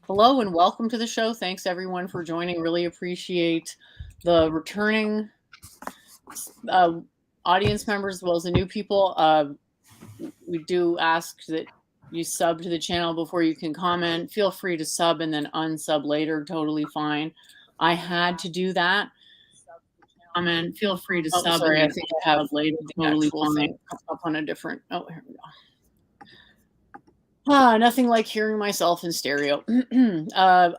Hello and welcome to the show. Thanks everyone for joining. Really appreciate the returning audience members as well as the new people. We do ask that you sub to the channel before you can comment. Feel free to sub and then unsub later. Totally fine. I had to do that. Comment. Feel free to sub. Sorry, I think I have later. Totally fine. Up on a different. Oh, here we go. Nothing like hearing myself in stereo.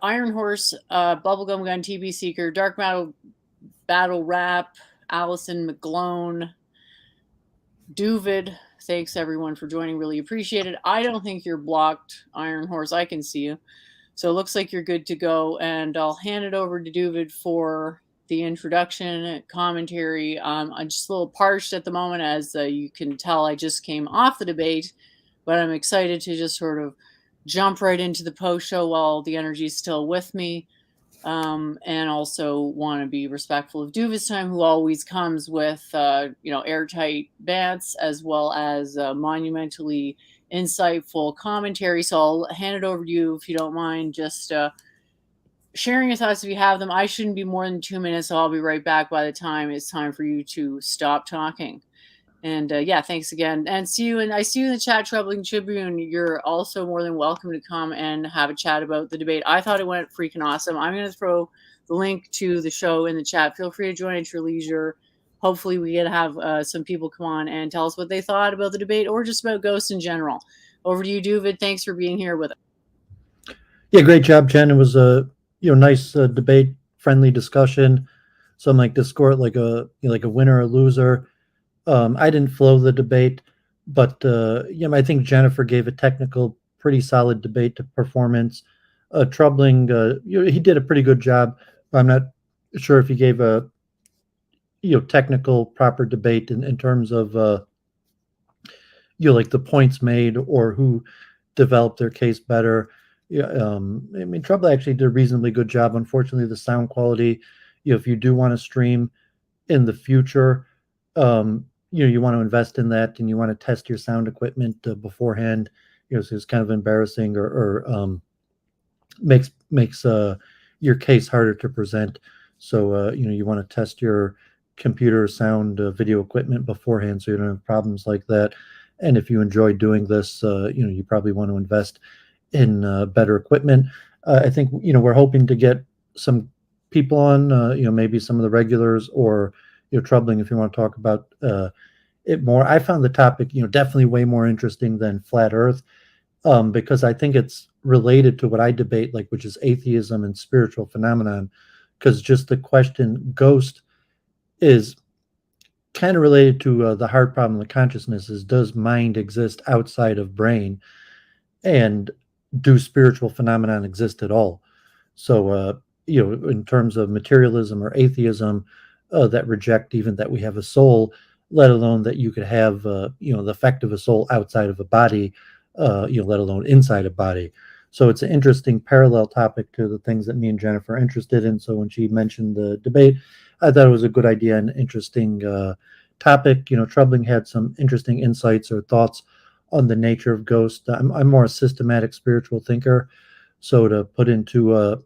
Iron Horse, Bubblegum Gun, TB Seeker, Dark Battle Rap, Allison McGlone, Duvid. Thanks everyone for joining. Really appreciate it. I don't think you're blocked, Iron Horse. I can see you. So it looks like you're good to go. And I'll hand it over to Duvid for the introduction commentary. I'm just a little parched at the moment, as you can tell. I just came off the debate, but I'm excited to just sort of jump right into the post show while the energy is still with me. And also want to be respectful of Duvid's time, who always comes with, airtight bants as well as monumentally insightful commentary. So I'll hand it over to you if you don't mind just sharing your thoughts if you have them. I shouldn't be more than 2 minutes, so I'll be right back by the time it's time for you to stop talking. And thanks again. And I see you in the chat, Troubling Tribune. You're also more than welcome to come and have a chat about the debate. I thought it went freaking awesome. I'm going to throw the link to the show in the chat. Feel free to join at your leisure. Hopefully we get to have some people come on and tell us what they thought about the debate or just about ghosts in general. Over to you, Duvid. Thanks for being here with us. Yeah, great job, Jen. It was a nice debate, friendly discussion. Some like to score it like a winner or loser. I didn't flow the debate, but I think Jennifer gave a technical, pretty solid debate to performance. Troubling, he did a pretty good job. I'm not sure if he gave a technical proper debate in terms of like the points made or who developed their case better. Trouble actually did a reasonably good job. Unfortunately, the sound quality, if you do want to stream in the future, you want to invest in that and you want to test your sound equipment beforehand. So it's kind of embarrassing or makes your case harder to present. So you want to test your computer sound video equipment beforehand so you don't have problems like that. And if you enjoy doing this, you probably want to invest in better equipment. I think we're hoping to get some people on, maybe some of the regulars or Troubling if you want to talk about it more. I found the topic definitely way more interesting than flat earth, because I think it's related to what I debate, which is atheism and spiritual phenomenon, because just the question ghost is kind of related to the hard problem of consciousness is, does mind exist outside of brain, and do spiritual phenomenon exist at all? So in terms of materialism or atheism, that reject even that we have a soul, let alone that you could have the effect of a soul outside of a body, let alone inside a body. So it's an interesting parallel topic to the things that me and Jennifer are interested in. So when she mentioned the debate, I thought it was a good idea and interesting topic. Troubling had some interesting insights or thoughts on the nature of ghosts. I'm more a systematic spiritual thinker. So to put into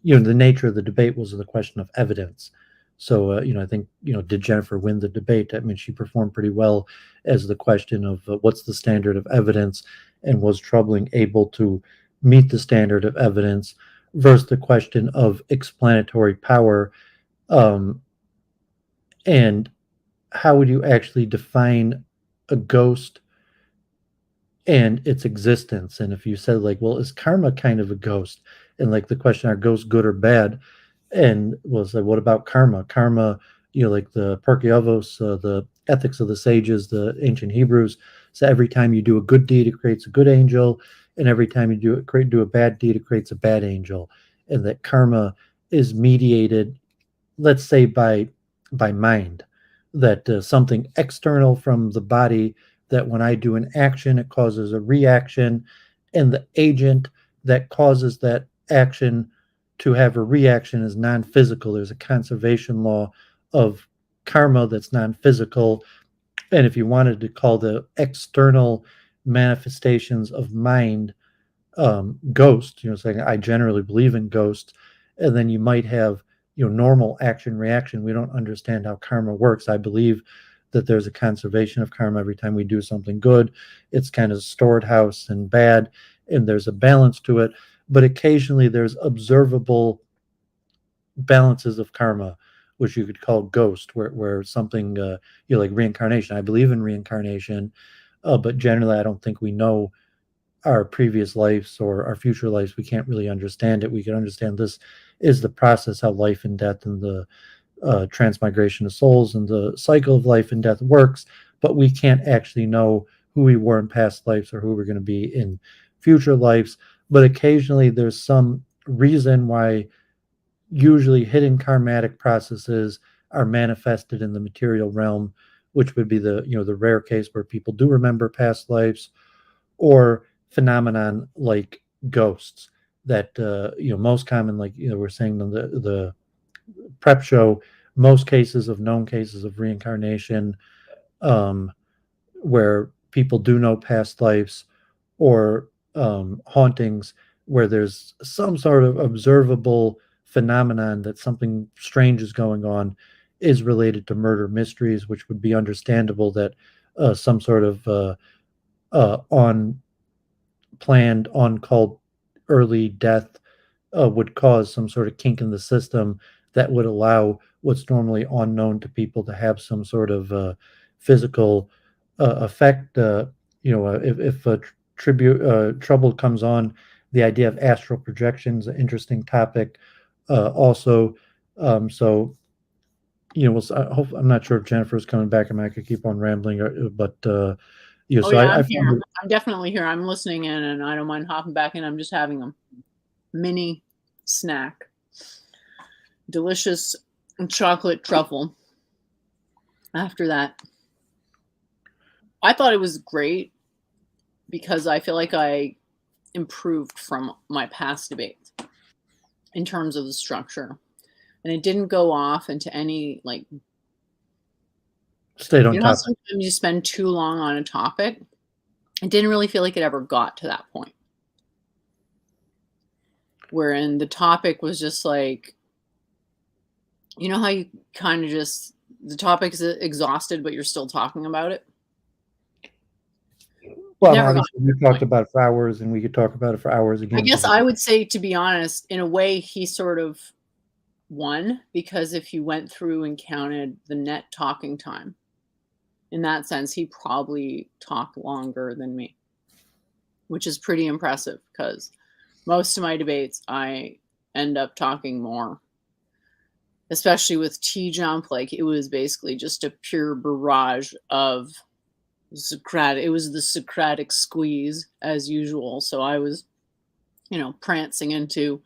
the nature of the debate was the question of evidence. So, I think, did Jennifer win the debate? I mean, she performed pretty well as the question of what's the standard of evidence, and was Troubling able to meet the standard of evidence versus the question of explanatory power, and how would you actually define a ghost and its existence? And if you said well, is karma kind of a ghost? And the question, are ghosts good or bad? And was what about karma? Karma, like the Pirkei Avos, the ethics of the sages, the ancient Hebrews. So every time you do a good deed, it creates a good angel, and every time you do a bad deed, it creates a bad angel. And that karma is mediated, let's say, by mind. That something external from the body, that when I do an action, it causes a reaction, and the agent that causes that action to have a reaction is non-physical. There's a conservation law of karma that's non-physical. And if you wanted to call the external manifestations of mind ghost, saying I generally believe in ghosts, and then you might have normal action reaction. We don't understand how karma works. I believe that there's a conservation of karma every time we do something good. It's kind of stored house and bad, and there's a balance to it. But occasionally there's observable balances of karma, which you could call ghost, where something like reincarnation. I believe in reincarnation, but generally I don't think we know our previous lives or our future lives. We can't really understand it. We can understand this is the process, how life and death and the transmigration of souls and the cycle of life and death works, but we can't actually know who we were in past lives or who we're going to be in future lives. But occasionally there's some reason why usually hidden karmatic processes are manifested in the material realm, which would be the rare case where people do remember past lives, or phenomenon like ghosts that most common, like we're saying in the prep show, most cases of known cases of reincarnation, um, where people do know past lives, or hauntings where there's some sort of observable phenomenon that something strange is going on, is related to murder mysteries, which would be understandable that some sort of on planned, on called early death would cause some sort of kink in the system that would allow what's normally unknown to people to have some sort of physical effect. If trouble comes on, the idea of astral projections, an interesting topic. Also, so I'm not sure if Jennifer's coming back. I could keep on rambling, but Oh so yeah, I I'm found here. I'm definitely here. I'm listening in, and I don't mind hopping back in. I'm just having a mini snack. Delicious chocolate truffle. After that, I thought it was great because I feel like I improved from my past debates in terms of the structure, and it didn't go off into any like. stayed on You know how topic. sometimes you spend too long on a topic? It didn't really feel like it ever got to that point. Wherein the topic was just like, you know how you kind of just, the topic is exhausted, but you're still talking about it? It Well, never got obviously, to we that talked point. about it for hours, and we could talk about it for hours I again. guess I would say, to be honest, in a way, he sort of won, because if you went through and counted the net talking time, in that sense, he probably talked longer than me, which is pretty impressive because most of my debates, I end up talking more, especially with T-Jump. Like, it was basically just a pure barrage of Socratic. It was the Socratic squeeze as usual. So I was, prancing into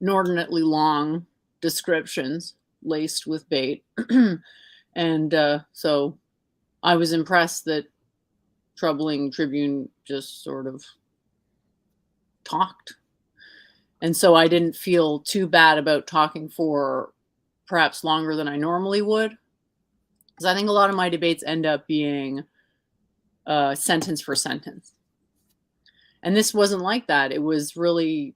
inordinately long descriptions laced with bait. And so I was impressed that Troubling Tribune just sort of talked. And so I didn't feel too bad about talking for perhaps longer than I normally would. Because I think a lot of my debates end up being sentence for sentence. And this wasn't like that. It was really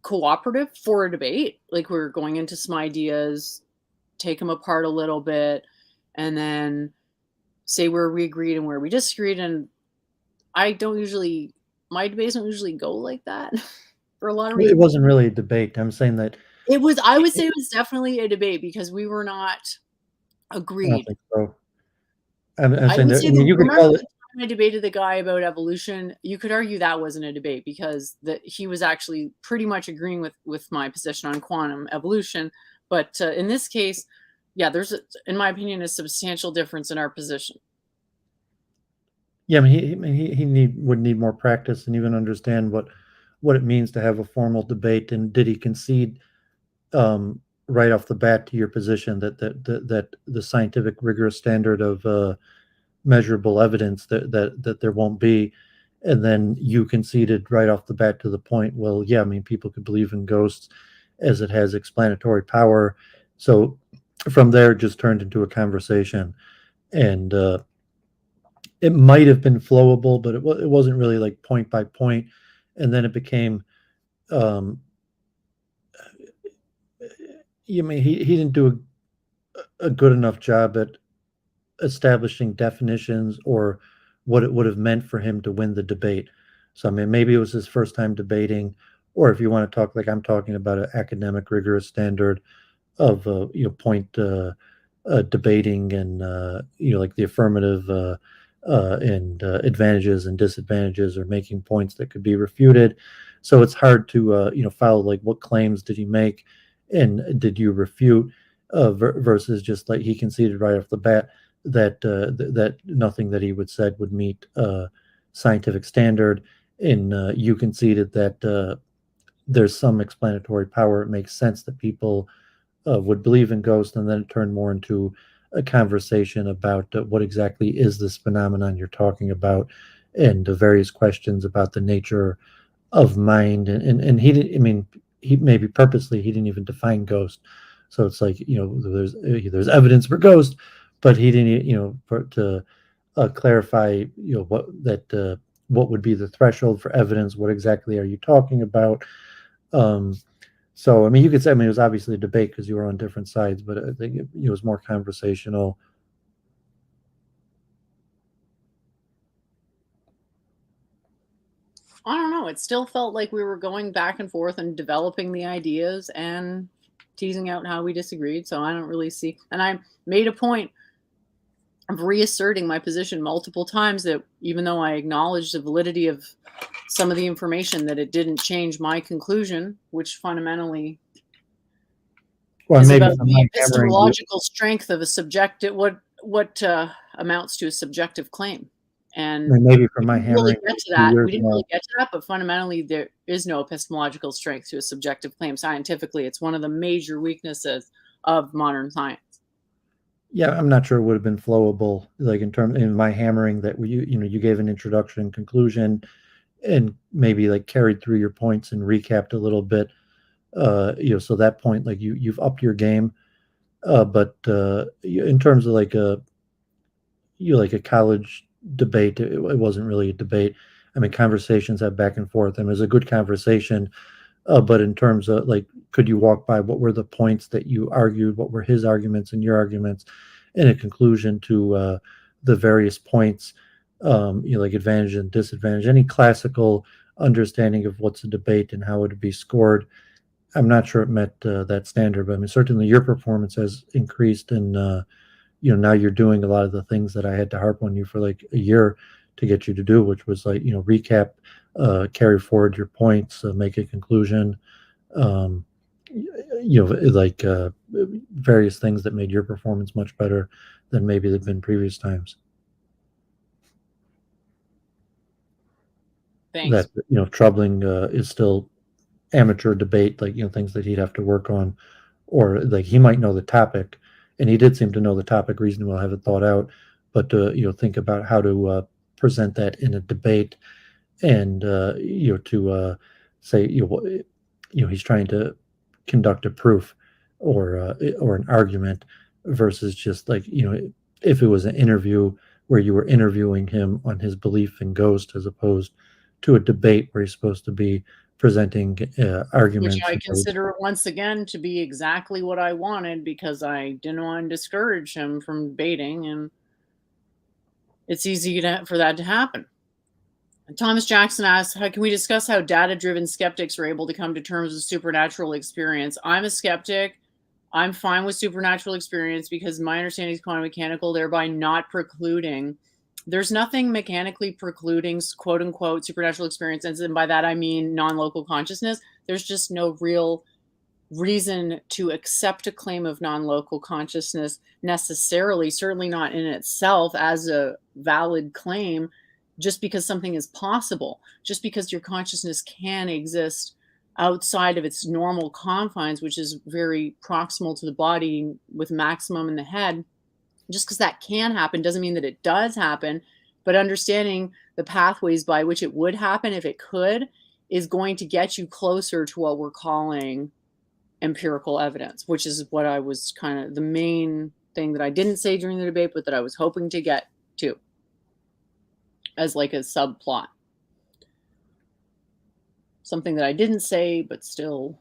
cooperative for a debate. Like, we were going into some ideas, take them apart a little bit, and then say where we agreed and where we disagreed. And my debates don't usually go like that for a lot of It reasons. wasn't really a debate. I'm saying that I would say it was definitely a debate because we were not I don't agreed. think so. I'm I saying would that, say you could remember call the it. time I debated the guy about evolution? You could argue that wasn't a debate because he was actually pretty much agreeing with my position on quantum evolution. But in this case, yeah, there's, in my opinion, a substantial difference in our position. Yeah, I mean, he would need more practice and even understand what it means to have a formal debate. And did he concede right off the bat to your position that the scientific rigorous standard of measurable evidence that there won't be, and then you conceded right off the bat to the point, well, yeah, I mean, people could believe in ghosts as it has explanatory power. So from there, it just turned into a conversation, and it might have been flowable, but it wasn't really like point by point. and then it became, um, you mean he didn't do a good enough job at establishing definitions or what it would have meant for him to win the debate. So, I mean, maybe it was his first time debating, or if you want to talk like I'm talking about an academic rigorous standard of point debating and like the affirmative and advantages and disadvantages or making points that could be refuted. So it's hard to follow like what claims did he make and did you refute versus just like he conceded right off the bat that that nothing that he would said would meet scientific standard, and you conceded that there's some explanatory power. It makes sense that people would believe in ghosts, and then it turned more into a conversation about what exactly is this phenomenon you're talking about, and the various questions about the nature of mind. And he didn't. I mean, he maybe purposely he didn't even define ghost. So it's like there's evidence for ghost, but he didn't to clarify what would be the threshold for evidence. What exactly are you talking about? Um, so, I mean, you could say, I mean, it was obviously a debate because you were on different sides, but I think it was more conversational. I don't know. It still felt like we were going back and forth and developing the ideas and teasing out how we disagreed. So I don't really see. And I made a point of reasserting my position multiple times that even though I acknowledged the validity of some of the information, that it didn't change my conclusion, which fundamentally Well, is maybe about from the my hammering you, epistemological strength of a subjective what amounts to a subjective claim. And maybe from we my didn't really hammering get you to 2 that. years We didn't ago. really get to that, but fundamentally, there is no epistemological strength to a subjective claim. Scientifically, it's one of the major weaknesses of modern science. Yeah, I'm not sure it would have been flowable, like in my hammering that you gave an introduction, conclusion, and maybe like carried through your points and recapped a little bit. So that point, like you've upped your game. But in terms of like a college debate, it wasn't really a debate. I mean, conversations have back and forth, and it was a good conversation. But in terms of like, could you walk by what were the points that you argued? What were his arguments and your arguments, in a conclusion to the various points? Like advantage and disadvantage. Any classical understanding of what's a debate and how it would be scored. I'm not sure it met that standard, but I mean, certainly your performance has increased, and now you're doing a lot of the things that I had to harp on you for like a year to get you to do, which was like recap, carry forward your points, make a conclusion, um, like various things that made your performance much better than maybe they've been previous times. Thanks. That troubling is still amateur debate, like things that he'd have to work on, or like he might know the topic, and he did seem to know the topic reasonably well, have it thought out, but think about how to present that in a debate, and to say he's trying to conduct a proof or an argument versus just like if it was an interview where you were interviewing him on his belief in ghost as opposed to a debate where he's supposed to be presenting Which arguments. I consider once again to be exactly what I wanted, because I didn't want to discourage him from debating, and it's easy for that to happen. Thomas Jackson asks, how can we discuss how data-driven skeptics are able to come to terms with supernatural experience? I'm a skeptic. I'm fine with supernatural experience because my understanding is quantum mechanical, thereby not precluding. There's nothing mechanically precluding quote unquote supernatural experience. And by that, I mean non-local consciousness. There's just no real reason to accept a claim of non-local consciousness necessarily, certainly not in itself as a valid claim, just because something is possible, just because your consciousness can exist outside of its normal confines, which is very proximal to the body with maximum in the head. Just because that can happen doesn't mean that it does happen, but understanding the pathways by which it would happen if it could is going to get you closer to what we're calling empirical evidence, which is what I was kind of the main thing that I didn't say during the debate, but that I was hoping to get to as like a subplot. something that I didn't say, but still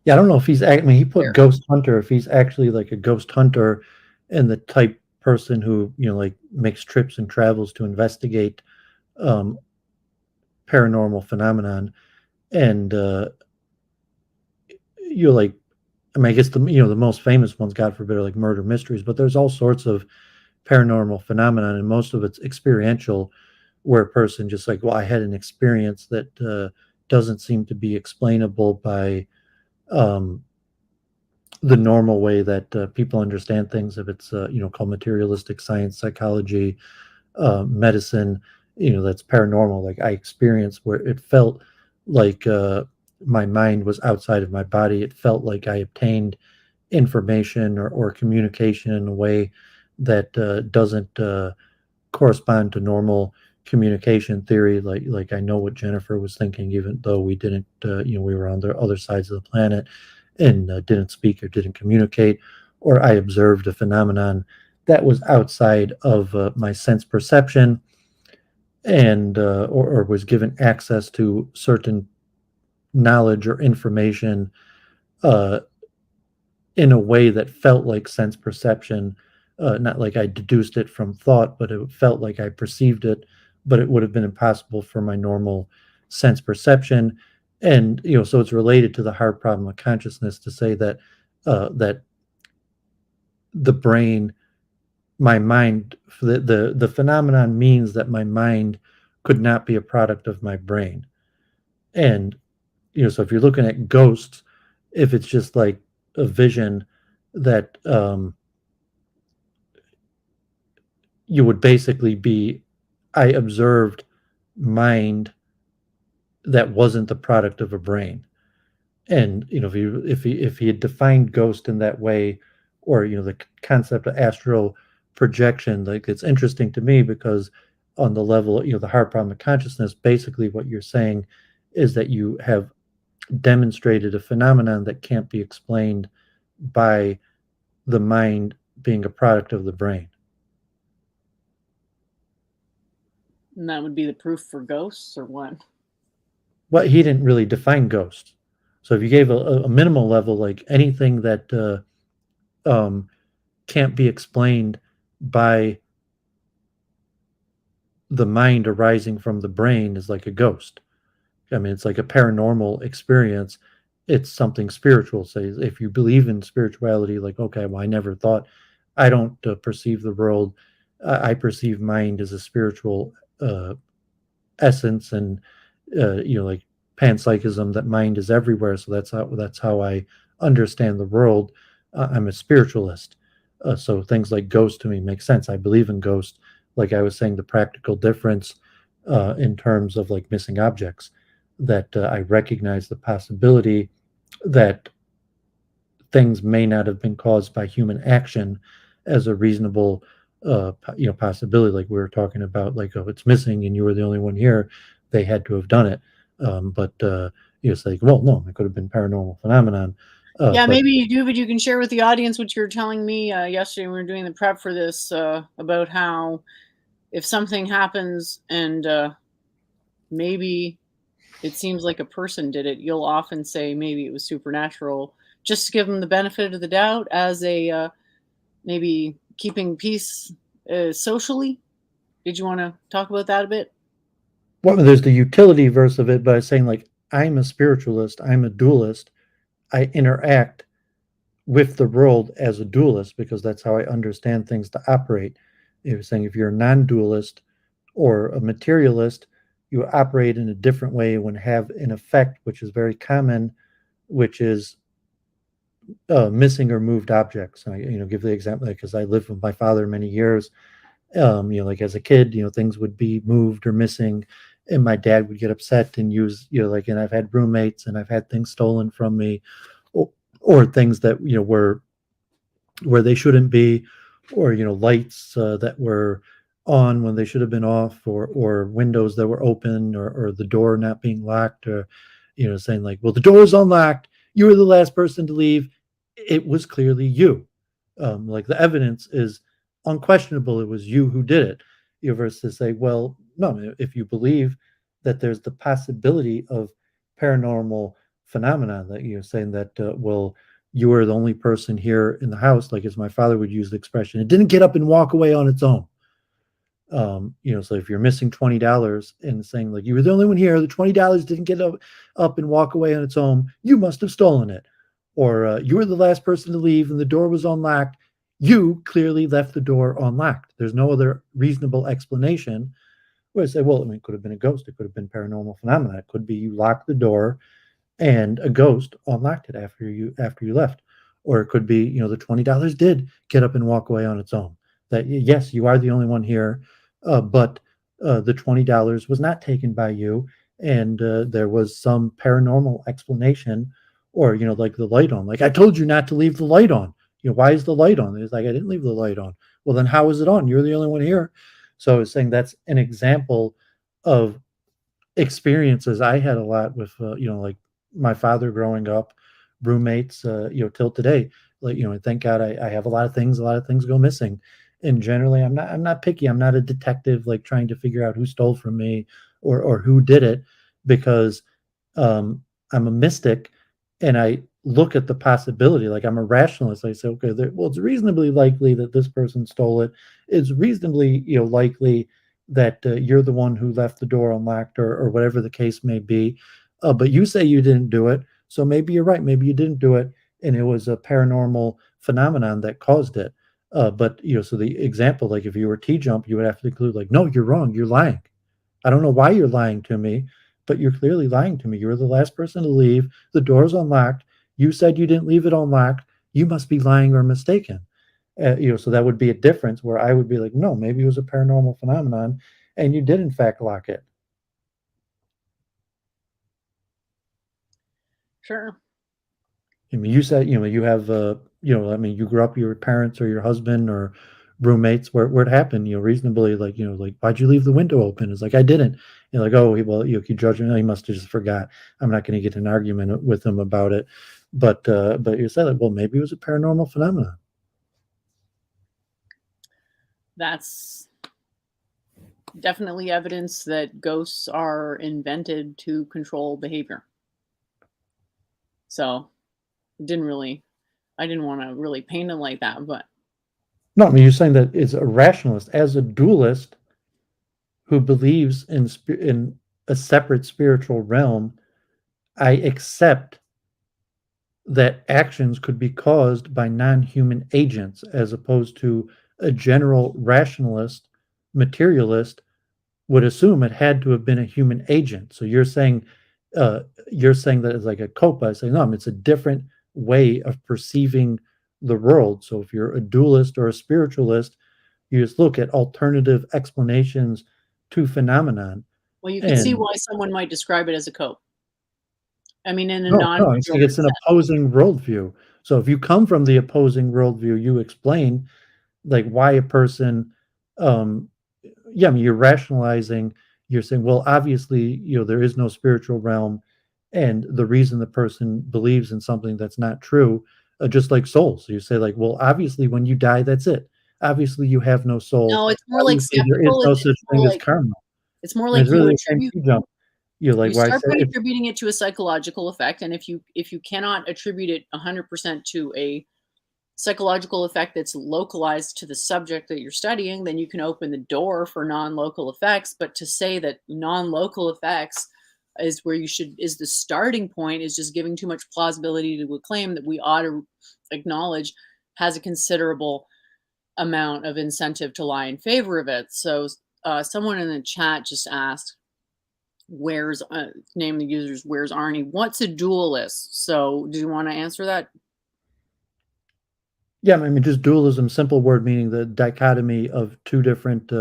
Yeah, I don't know if he's. I mean, he put there. ghost hunter. If he's actually like a ghost hunter, and the type person who like makes trips and travels to investigate um, paranormal phenomenon, and you're like, I mean, I guess the most famous ones, God forbid, are like murder mysteries, but there's all sorts of paranormal phenomenon, and most of it's experiential, where a person just like, well, I had an experience that doesn't seem to be explainable by um, the normal way that people understand things. If it's called materialistic science, psychology, medicine, that's paranormal. Like I experienced where it felt like my mind was outside of my body. It felt like I obtained information or communication in a way that doesn't correspond to normal communication theory. Like I know what Jennifer was thinking, even though we didn't, we were on the other sides of the planet and didn't speak or didn't communicate, or I observed a phenomenon that was outside of my sense perception, and or was given access to certain knowledge or information uh, in a way that felt like sense perception, not like I deduced it from thought, but it felt like I perceived it, but it would have been impossible for my normal sense perception. And so it's related to the hard problem of consciousness to say that that the brain, my mind, the phenomenon means that my mind could not be a product of my brain. And so if you're looking at ghosts, if it's just like a vision that you would basically be, I observed mind that wasn't the product of a brain. And if he had defined ghost in that way, or the concept of astral projection, like it's interesting to me because on the level, the hard problem of consciousness, basically what you're saying is that you have demonstrated a phenomenon that can't be explained by the mind being a product of the brain. And that would be the proof for ghosts, or what? Well, he didn't really define ghosts. So if you gave a minimal level, like anything that can't be explained by the mind arising from the brain is like a ghost. I mean, it's like a paranormal experience. It's something spiritual. Say, if you believe in spirituality, like, okay, well, I never thought, I don't perceive the world. I perceive mind as a spiritual essence, and like panpsychism, that mind is everywhere. So that's how I understand the world. I'm a spiritualist. So things like ghosts to me make sense. I believe in ghosts. Like I was saying, the practical difference in terms of like missing objects, that I recognize the possibility that things may not have been caused by human action as a reasonable possibility. Like we were talking about, like, oh, it's missing and you were the only one here, they had to have done it. But it's like, well, no, it could have been paranormal phenomenon. Yeah, But maybe you do, but you can share with the audience what you were telling me yesterday when we were doing the prep for this, about how if something happens and maybe it seems like a person did it, you'll often say maybe it was supernatural, just to give them the benefit of the doubt as a maybe keeping peace socially. Did you want to talk about that a bit? well, there's the utility verse of it, but I'm saying, like, I'm a spiritualist, I'm a dualist, I interact with the world as a dualist because that's how I understand things to operate. You're saying if you're a non-dualist or a materialist, you operate in a different way and have an effect, which is very common, which is missing or moved objects. And I give the example because I lived with my father many years. Like as a kid, things would be moved or missing, and my dad would get upset and use, like, and I've had roommates and I've had things stolen from me, or things that were where they shouldn't be, or lights that were on when they should have been off, or windows that were open, or the door not being locked, or saying like, well, the door is unlocked, you were the last person to leave, it was clearly you. Like the evidence is unquestionable, it was you who did it. Versus say, well, no, if you believe that there's the possibility of paranormal phenomena, that you're saying that, well, you were the only person here in the house, like as my father would use the expression, it didn't get up and walk away on its own. So if you're missing $20 and saying like you were the only one here, the $20 didn't get up and walk away on its own, you must have stolen it. Or you were the last person to leave and the door was unlocked. You clearly left the door unlocked. There's no other reasonable explanation. Where I say, well, I mean, it could have been a ghost. It could have been paranormal phenomena. It could be you locked the door and a ghost unlocked it after you left. Or it could be, the $20 did get up and walk away on its own. That yes, you are the only one here, but the $20 was not taken by you, and there was some paranormal explanation, or like the light on. Like I told you not to leave the light on. Why is the light on? It's like I didn't leave the light on. Well, then how is it on? You're the only one here. So I was saying that's an example of experiences I had a lot with, like my father growing up, roommates, till today. Like, thank God I have a lot of things go missing. And generally I'm not picky. I'm not a detective like trying to figure out who stole from me or who did it, because I'm a mystic and I look at the possibility. Like I'm a rationalist. I say, okay, well, it's reasonably likely that this person stole it. It's reasonably, likely that you're the one who left the door unlocked, or whatever the case may be. But you say you didn't do it. So maybe you're right. Maybe you didn't do it. And it was a paranormal phenomenon that caused it. But, so the example, like if you were T-Jump, you would have to include like, no, you're wrong. You're lying. I don't know why you're lying to me, but you're clearly lying to me. You were the last person to leave. The door's unlocked. You said you didn't leave it unlocked. You must be lying or mistaken. So that would be a difference where I would be like, no, maybe it was a paranormal phenomenon, and you did in fact lock it. Sure. I mean, you said, you have, I mean, you grew up, your parents or your husband or roommates where it happened, reasonably, like, like, why'd you leave the window open? It's like, I didn't. You're like, oh, well, you judge him. He must have just forgot. I'm not going to get in an argument with him about it. But you said, like, well, maybe it was a paranormal phenomenon. That's definitely evidence that ghosts are invented to control behavior. So I didn't want to really paint it like that, but No, I mean, you're saying that it's a rationalist. As a dualist who believes in a separate spiritual realm, I accept that actions could be caused by non-human agents, as opposed to a general rationalist materialist would assume it had to have been a human agent. So uh, you're saying that it's like a copa. Saying no, it's a different way of perceiving the world. So if you're a dualist or a spiritualist, you just look at alternative explanations to phenomenon. well, you could see And why someone might describe it as a cope. I mean, in a no, it's like non-pejorative it's an sense. opposing worldview. So if you come from the opposing worldview, you explain like why a person, um, yeah, I mean, you're rationalizing, you're saying, well, obviously, there is no spiritual realm, and the reason the person believes in something that's not true, just like souls. So you say, like, well, obviously, when you die, that's it. Obviously, you have no soul. No, it's more like Obviously, there is skeptical. no It's such more thing as like karma. it's more And it's like you really the same attribute jump. You're like, you why I start say by if attributing it to a psychological effect, and if you cannot attribute it 100% to a psychological effect that's localized to the subject that you're studying, then you can open the door for non-local effects. But to say that non-local effects is the starting point is just giving too much plausibility to a claim that we ought to acknowledge has a considerable amount of incentive to lie in favor of it. So someone in the chat just asked, where's name the users, where's Arnie? What's a dualist? So do you want to answer that? Yeah, I mean, just dualism, simple word meaning the dichotomy of two different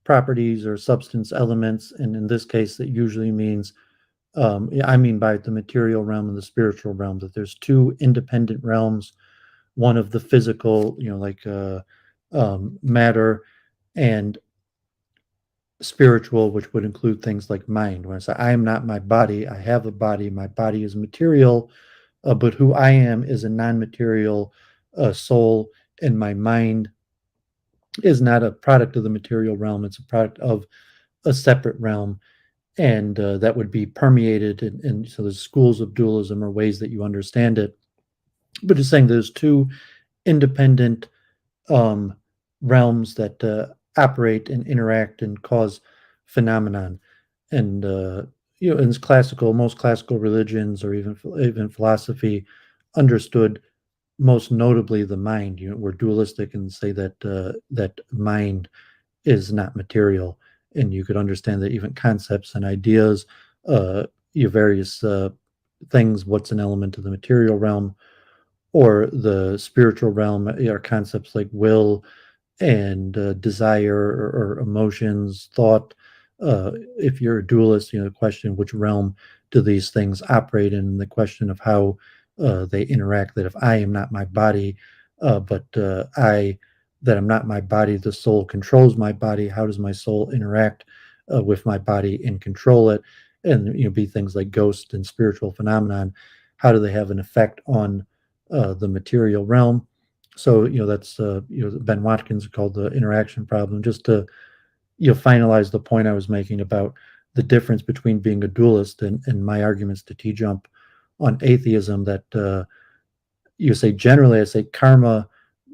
properties or substance elements. And in this case, it usually means, yeah, I mean, by the material realm and the spiritual realm, that there's two independent realms, one of the physical, like matter, and spiritual, which would include things like mind. When I say I am not my body, I have a body, my body is material, but who I am is a non-material soul, and my mind is not a product of the material realm. It's a product of a separate realm. and that would be permeated, and so there's schools of dualism or ways that you understand it. But just saying there's two independent um, realms that operate and interact and cause phenomenon. And in most classical religions or even philosophy understood most notably the mind. We're dualistic and say that that mind is not material, and you could understand that even concepts and ideas, your various things, what's an element of the material realm or the spiritual realm, are concepts like will and desire or emotions, thought. If you're a dualist, the question which realm do these things operate in, the question of how they interact. That if I am not my body, but I that I'm not my body, the soul controls my body. How does my soul interact with my body and control it? And be things like ghost and spiritual phenomenon. How do they have an effect on the material realm? So that's Ben Watkins called the interaction problem. Just to finalize the point I was making about the difference between being a dualist and my arguments to T-Jump on atheism, that you say generally, I say karma,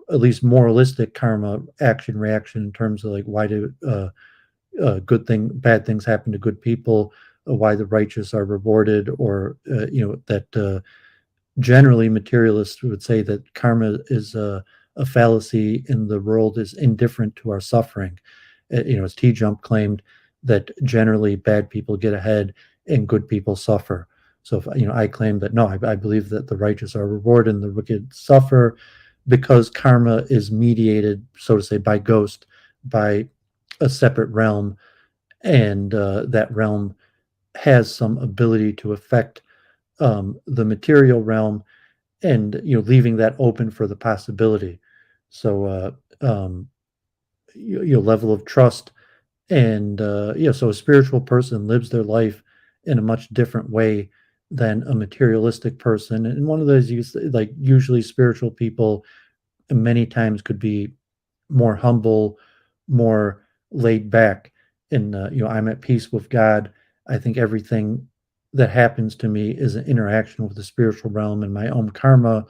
at least moralistic karma, action reaction, in terms of like why do bad things happen to good people, why the righteous are rewarded, or that generally materialists would say that karma is a fallacy and the world is indifferent to our suffering. As T-Jump claimed that generally bad people get ahead and good people suffer. So if, I claim that no, I believe that the righteous are rewarded and the wicked suffer, because karma is mediated, so to say, by ghost, by a separate realm, and that realm has some ability to affect the material realm, and leaving that open for the possibility. So your level of trust, and so a spiritual person lives their life in a much different way than a materialistic person. And one of those, like, usually spiritual people many times could be more humble, more laid back, and I'm at peace with God. I think everything that happens to me is an interaction with the spiritual realm and my own karma,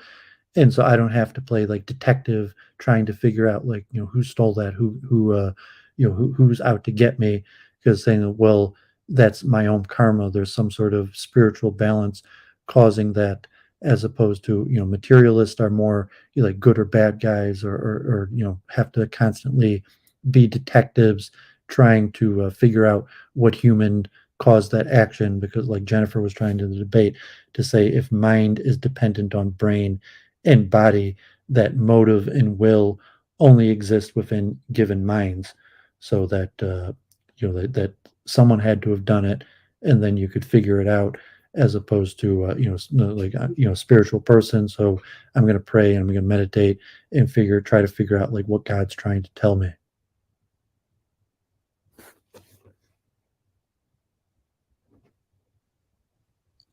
and so I don't have to play like detective trying to figure out, like, who stole that, who's out to get me, because saying, well, that's my own karma, there's some sort of spiritual balance causing that, as opposed to materialists are more like good or bad guys, or have to constantly be detectives trying to figure out what human caused that action, because like Jennifer was trying to debate to say, if mind is dependent on brain and body, that motive and will only exist within given minds, so that that someone had to have done it, and then you could figure it out, as opposed to like spiritual person. So I'm going to pray and I'm going to meditate and try to figure out like what God's trying to tell me.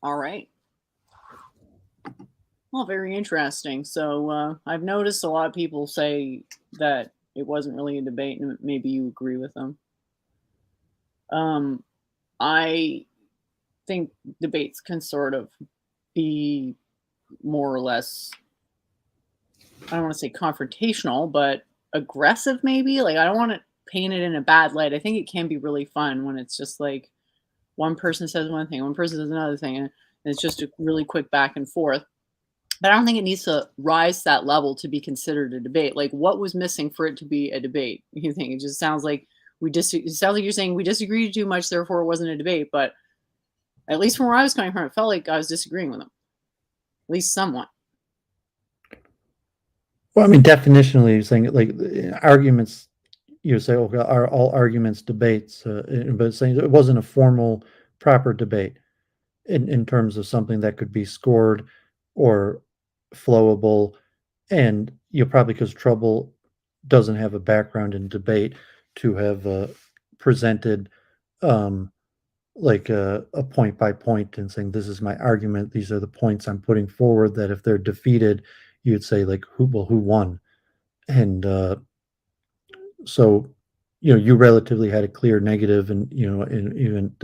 All right. Well, very interesting. So I've noticed a lot of people say that it wasn't really a debate, and maybe you agree with them. I think debates can sort of be more or less, I don't want to say confrontational, but aggressive maybe. Like, I don't want to paint it in a bad light. I think it can be really fun when it's just like one person says one thing, one person says another thing, and it's just a really quick back and forth. But I don't think it needs to rise to that level to be considered a debate. Like, what was missing for it to be a debate? You think it just sounds like it sounds like you're saying we disagreed too much, therefore it wasn't a debate. But at least from where I was coming from, it felt like I was disagreeing with them, at least somewhat. Well, I mean, definitionally, saying like arguments, you say, okay, are all arguments debates? But saying it wasn't a formal, proper debate in terms of something that could be scored or flowable. And probably because Trouble doesn't have a background in debate to have presented like a point by point and saying, this is my argument, these are the points I'm putting forward, that if they're defeated, you'd say like, who won? And so you relatively had a clear negative, and and even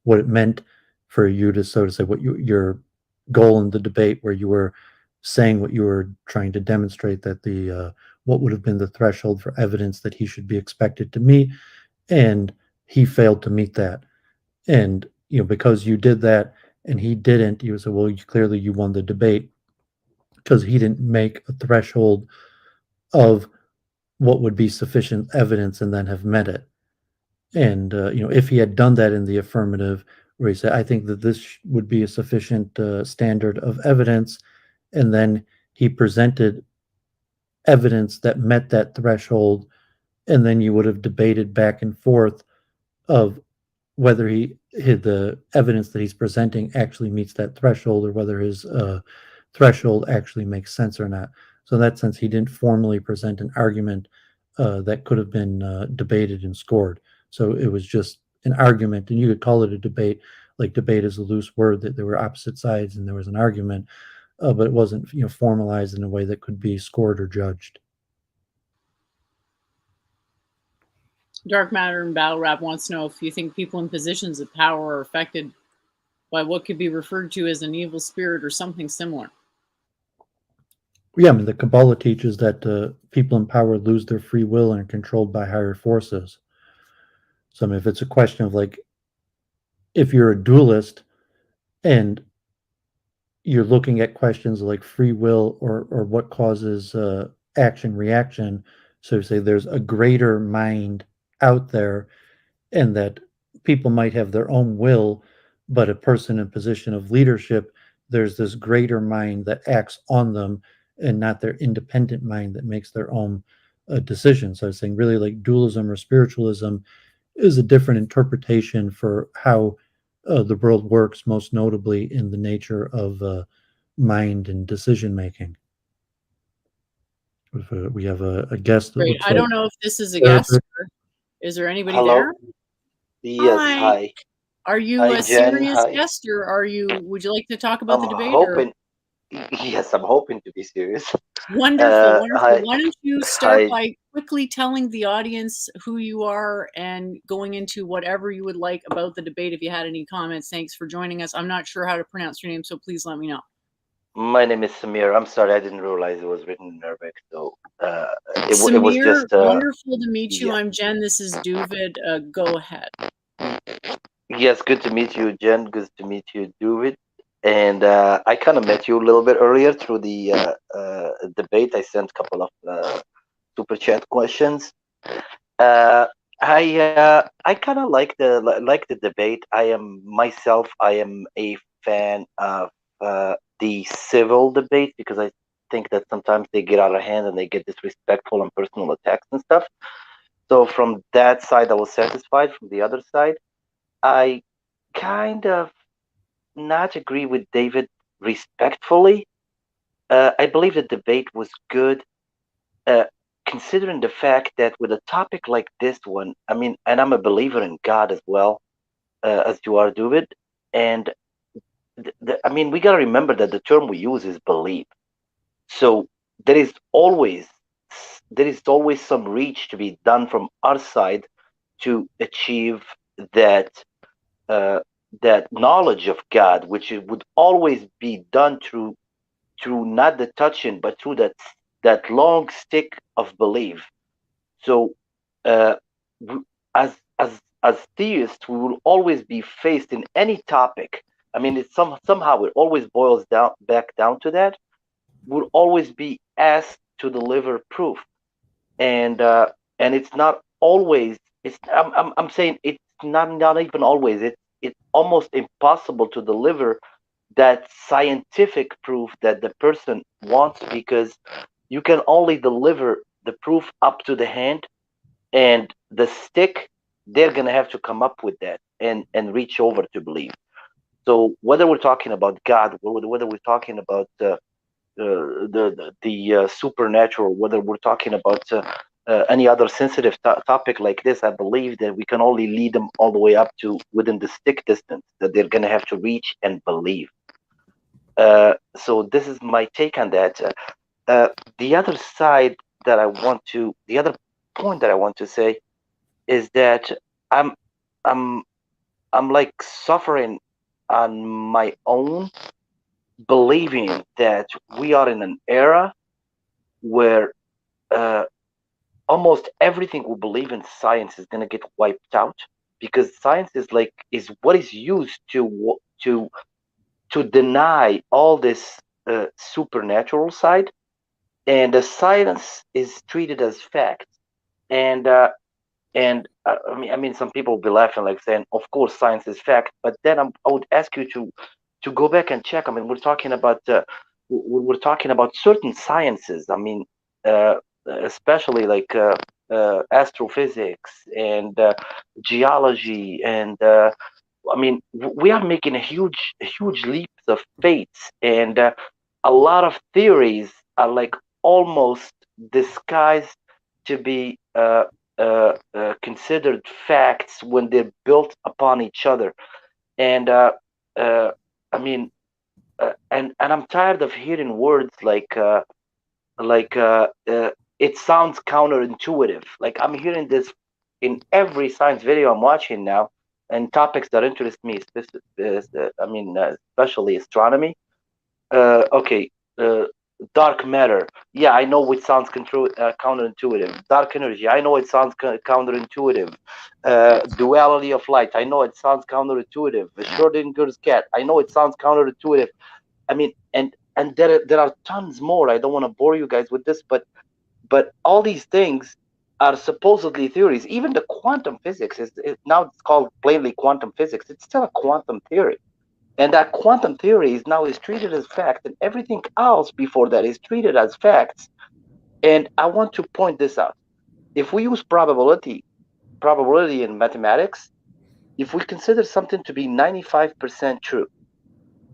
what it meant for you to, so to say, what your goal in the debate, where you were saying what you were trying to demonstrate, that the what would have been the threshold for evidence that he should be expected to meet, and he failed to meet that. And because you did that and he didn't, you said, well, clearly you won the debate because he didn't make a threshold of what would be sufficient evidence and then have met it. And if he had done that in the affirmative, where he said, I think that this would be a sufficient standard of evidence, and then he presented evidence that met that threshold, and then you would have debated back and forth of whether the evidence that he's presenting actually meets that threshold, or whether his threshold actually makes sense or not. So in that sense, he didn't formally present an argument that could have been debated and scored. So it was just an argument, and you could call it a debate. Like, debate is a loose word, that there were opposite sides and there was an argument, but it wasn't formalized in a way that could be scored or judged. Dark Matter and Battle Rap wants to know if you think people in positions of power are affected by what could be referred to as an evil spirit or something similar. Yeah, I mean, the Kabbalah teaches that people in power lose their free will and are controlled by higher forces. So, I mean, if it's a question of, like, if you're a dualist and you're looking at questions like free will, or what causes action reaction, so say there's a greater mind out there, and that people might have their own will, but a person in position of leadership, there's this greater mind that acts on them, and not their independent mind that makes their own decisions. So I was saying, really, like, dualism or spiritualism is a different interpretation for how the world works, most notably in the nature of mind and decision making. We have a guest that Great. looks I like don't know if this is a guest. Or is there anybody Hello. there? Yes, Hi. hi. Are you Hi, a Jen. serious Hi. guest, or would you like to talk about I'm the debate? Or? hoping. Yes, I'm hoping to be serious. Wonderful, wonderful. Hi. Why don't you start Hi. by quickly telling the audience who you are and going into whatever you would like about the debate if you had any comments. Thanks for joining us. I'm not sure how to pronounce your name, so please let me know. My name is Samir. I'm sorry, I didn't realize it was written in Arabic. So Samir, it was just. wonderful to meet you. Yeah. I'm Jen. This is Duvid. Go ahead. Yes, good to meet you, Jen. Good to meet you, David. And I kind of met you a little bit earlier through the debate. I sent a couple of super chat questions. I kind of like the debate. I am a fan of the civil debate, because I think that sometimes they get out of hand and they get disrespectful and personal attacks and stuff. So from that side, I was satisfied. From the other side, I kind of not agree with David respectfully. I believe the debate was good. Considering the fact that with a topic like this one, I mean, and I'm a believer in God as well, as you are, David. And I mean, we got to remember that the term we use is belief. So there is always some reach to be done from our side to achieve that that knowledge of God, which it would always be done through not the touching, but through that long stick of belief. So, as theists, we will always be faced in any topic. I mean, it's somehow it always boils back down to that. We'll always be asked to deliver proof, and it's not always. I'm saying it's not even always. It's almost impossible to deliver that scientific proof that the person wants, because you can only deliver the proof up to the hand, and the stick, they're going to have to come up with that and reach over to believe. So whether we're talking about God, whether we're talking about the supernatural, whether we're talking about any other sensitive topic like this, I believe that we can only lead them all the way up to within the stick distance that they're going to have to reach and believe. So this is my take on that. The other point that I want to say is that I'm I'm I'm like suffering on my own, believing that we are in an era where uh, almost everything we believe in science is going to get wiped out, because science is what is used to deny all this supernatural side, and the science is treated as fact. And I mean, some people will be laughing, like saying, "Of course, science is fact." But then I would ask you to go back and check. I mean, we're talking about certain sciences. I mean, uh, especially like astrophysics and geology, and I mean, we are making a huge leaps of faith, and a lot of theories are like almost disguised to be considered facts when they're built upon each other. And uh, I mean, and I'm tired of hearing words like it sounds counterintuitive. Like I'm hearing this in every science video I'm watching now, and topics that interest me, especially astronomy. Okay, uh, dark matter. Yeah, I know it sounds counterintuitive. Dark energy. I know it sounds counterintuitive. Duality of light. I know it sounds counterintuitive. Schrodinger's cat. I know it sounds counterintuitive. I mean, and there are tons more. I don't want to bore you guys with this, but all these things are supposedly theories. Even the quantum physics is now it's called plainly quantum physics. It's still a quantum theory, and that quantum theory is treated as fact, and everything else before that is treated as facts. And I want to point this out. If we use probability in mathematics, if we consider something to be 95% true,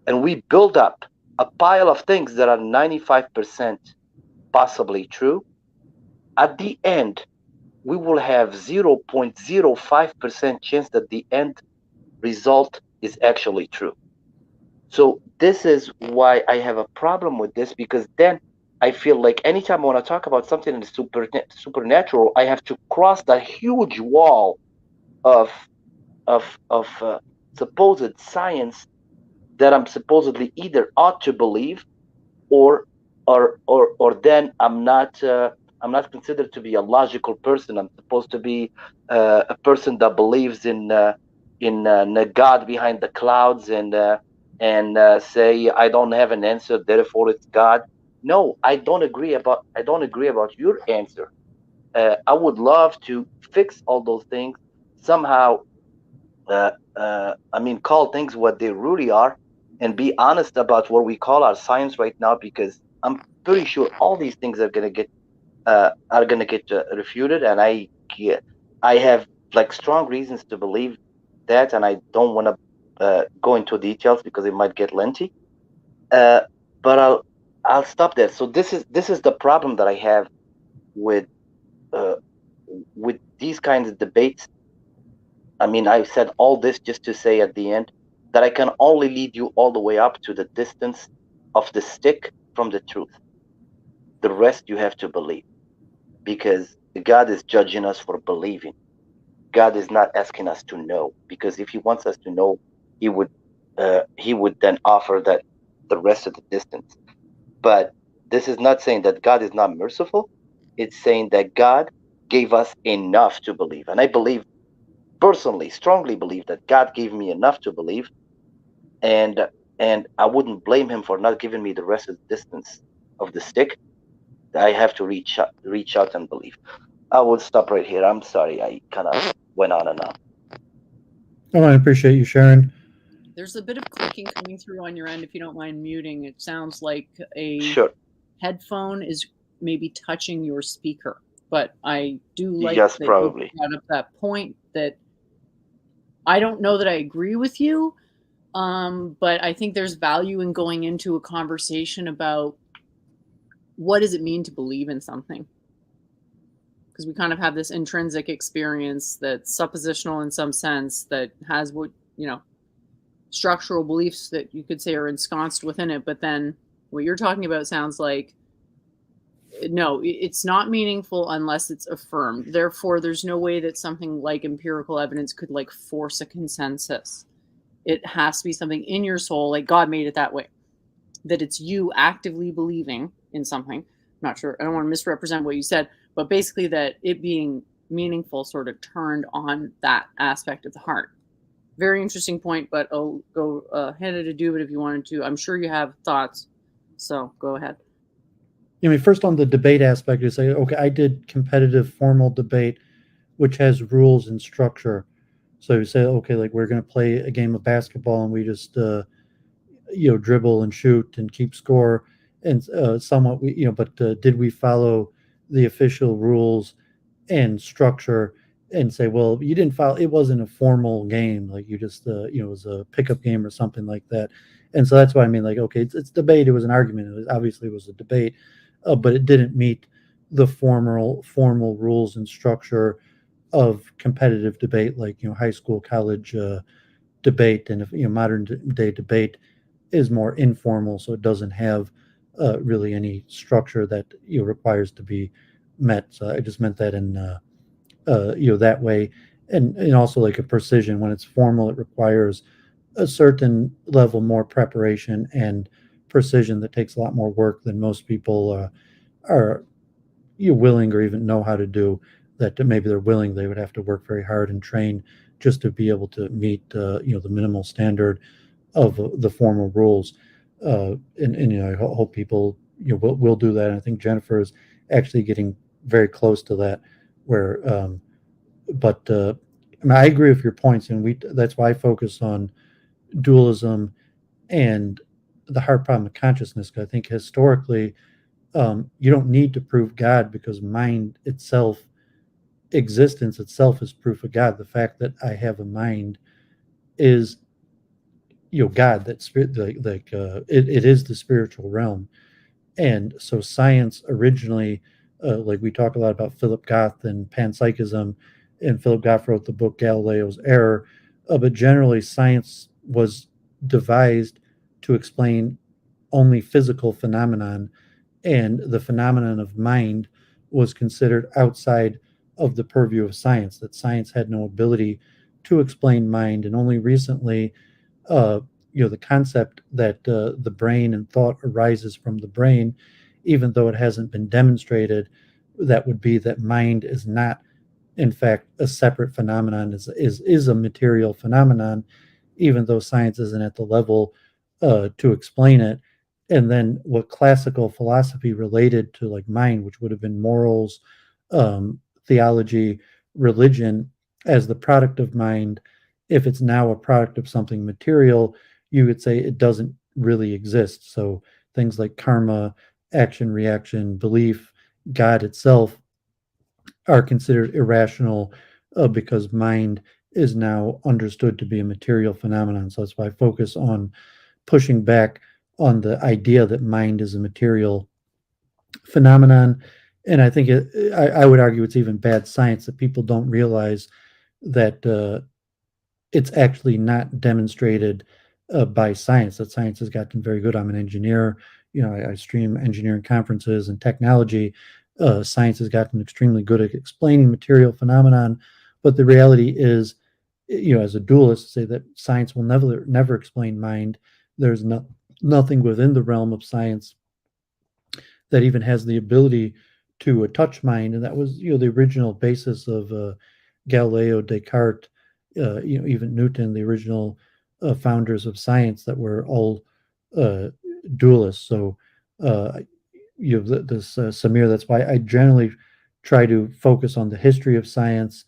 and we build up a pile of things that are 95% possibly true, at the end, we will have 0.05% chance that the end result is actually true. So this is why I have a problem with this, because then I feel like anytime I want to talk about something in the supernatural, I have to cross that huge wall of of supposed science that I'm supposedly either ought to believe, or then I'm not considered to be a logical person. I'm supposed to be a person that believes in the God behind the clouds, and say I don't have an answer, therefore it's God. No, I don't agree about your answer. I would love to fix all those things somehow. I mean, call things what they really are, and be honest about what we call our science right now, because I'm pretty sure all these things are gonna get refuted, and I have like strong reasons to believe that, and I don't want to go into details because it might get lengthy. Uh, but I'll stop there. So this is the problem that I have with uh, with these kinds of debates. I mean, I said all this just to say at the end that I can only lead you all the way up to the distance of the stick from the truth. The rest you have to believe, because God is judging us for believing. God is not asking us to know, because if He wants us to know, He would then offer that the rest of the distance. But this is not saying that God is not merciful. It's saying that God gave us enough to believe, and I believe personally, strongly believe that God gave me enough to believe, and I wouldn't blame Him for not giving me the rest of the distance of the stick. I have to reach out and believe. I will stop right here. I'm sorry, I kind of went on and on. Oh, I appreciate you sharing. There's a bit of clicking coming through on your end. If you don't mind muting, it sounds like a Sure. headphone is maybe touching your speaker. But I do like Yes, that you probably. brought up that point that I don't know that I agree with you, but I think there's value in going into a conversation about what does it mean to believe in something, because we kind of have this intrinsic experience that's suppositional in some sense, that has what, structural beliefs that you could say are ensconced within it. But then what you're talking about sounds like no, it's not meaningful unless it's affirmed. Therefore, there's no way that something like empirical evidence could like force a consensus. It has to be something in your soul, like God made it that way, that it's you actively believing in something. I'm not sure, I don't want to misrepresent what you said, but basically that it being meaningful sort of turned on that aspect of the heart. Very interesting point, but I'll go hand it to David if you wanted to. I'm sure you have thoughts, so go ahead. I mean, first on the debate aspect, you say, okay, I did competitive formal debate, which has rules and structure. So you say, okay, like we're going to play a game of basketball and we just, dribble and shoot and keep score, and somewhat but did we follow the official rules and structure? And say, well, you didn't follow. It wasn't a formal game, like you just, it was a pickup game or something like that. And so that's why I mean, like, okay, it's debate. It was an argument. Obviously, it was a debate, but it didn't meet the formal rules and structure of competitive debate, like high school, college debate, and if modern day debate is more informal, so it doesn't have really any structure that requires to be met. So I just meant that in that way, and also like a precision. When it's formal, it requires a certain level more preparation and precision that takes a lot more work than most people are willing or even know how to do. That maybe they're willing, they would have to work very hard and train just to be able to meet the minimal standard of the formal rules. And I hope people will do that. And I think Jennifer is actually getting very close to that. Where, but I mean, I agree with your points, and that's why I focus on dualism and the heart problem of consciousness. Because I think historically, you don't need to prove God, because mind itself, existence itself, is proof of God. The fact that I have a mind is God. That spirit, it is the spiritual realm. And so science originally, like we talk a lot about Philip Goth and panpsychism, and Philip Goth wrote the book Galileo's Error, but generally science was devised to explain only physical phenomenon, and the phenomenon of mind was considered outside of the purview of science, that science had no ability to explain mind. And only recently, the concept that the brain and thought arises from the brain, even though it hasn't been demonstrated, that would be that mind is not, in fact, a separate phenomenon, is a material phenomenon, even though science isn't at the level to explain it. And then what classical philosophy related to like mind, which would have been morals, theology, religion, as the product of mind, if it's now a product of something material, you would say it doesn't really exist. So things like karma, action, reaction, belief, God itself are considered irrational because mind is now understood to be a material phenomenon. So that's why I focus on pushing back on the idea that mind is a material phenomenon. And I think I would argue it's even bad science that people don't realize that it's actually not demonstrated by science, that science has gotten very good. I'm an engineer. I stream engineering conferences and technology. Science has gotten extremely good at explaining material phenomenon. But the reality is, as a dualist, say that science will never explain mind. There's nothing within the realm of science that even has the ability to touch mind. And that was, the original basis of Galileo, Descartes, even Newton, the original founders of science, that were all dualists. So you have this Samir. That's why I generally try to focus on the history of science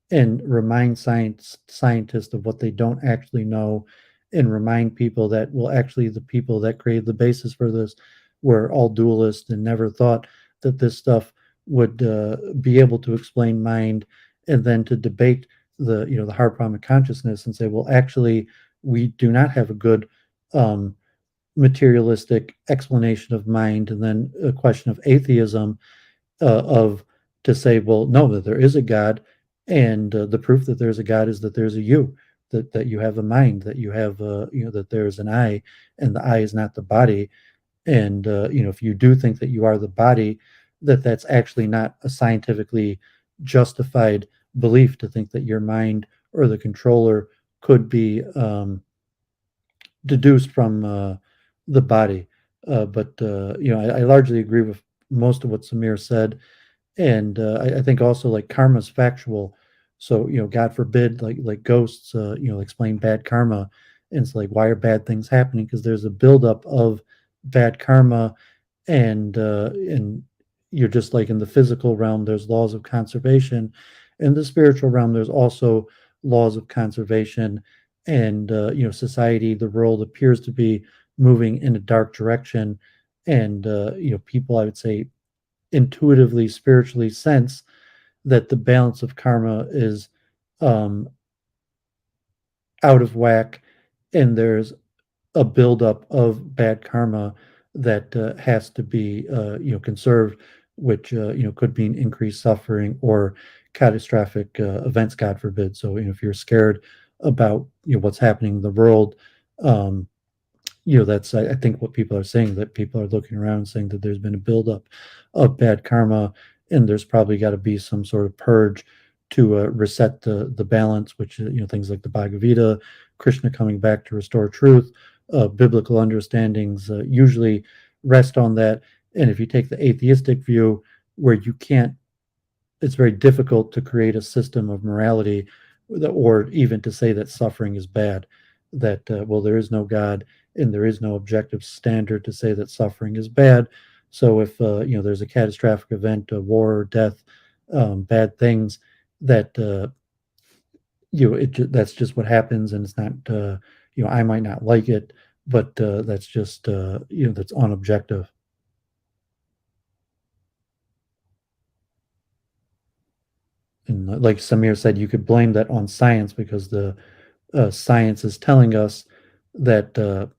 and remind scientists of what they don't actually know, and remind people that, well, actually the people that created the basis for this were all dualists and never thought that this stuff would be able to explain mind. And then to debate the heart problem of consciousness and say, well, actually we do not have a good materialistic explanation of mind. And then a question of atheism, of to say, well, no, that there is a God, and the proof that there's a God is that there's a you, that you have a mind, that you have that there's an I, and the I is not the body. And if you do think that you are the body, that's actually not a scientifically justified belief to think that your mind or the controller could be deduced from the body. But I largely agree with most of what Samir said, and I think also like karma's factual. So God forbid, like ghosts, explain bad karma, and it's like, why are bad things happening? Because there's a buildup of bad karma, and you're just like in the physical realm, there's laws of conservation. In the spiritual realm, there's also laws of conservation, and society, the world appears to be moving in a dark direction, and people, I would say, intuitively, spiritually sense that the balance of karma is um, out of whack, and there's a buildup of bad karma that has to be conserved, which could mean increased suffering or catastrophic events, God forbid. So if you're scared about what's happening in the world, um, that's I think what people are saying, that people are looking around and saying that there's been a buildup of bad karma, and there's probably got to be some sort of purge to reset the balance, which things like the Bhagavad Gita, Krishna coming back to restore truth, biblical understandings usually rest on that. And if you take the atheistic view, where you can't, it's very difficult to create a system of morality, or even to say that suffering is bad, that well, there is no God and there is no objective standard to say that suffering is bad. So if there's a catastrophic event, a war, death, bad things, that that's just what happens, and it's not I might not like it, but that's just that's unobjective. And like Samir said, you could blame that on science, because the science is telling us that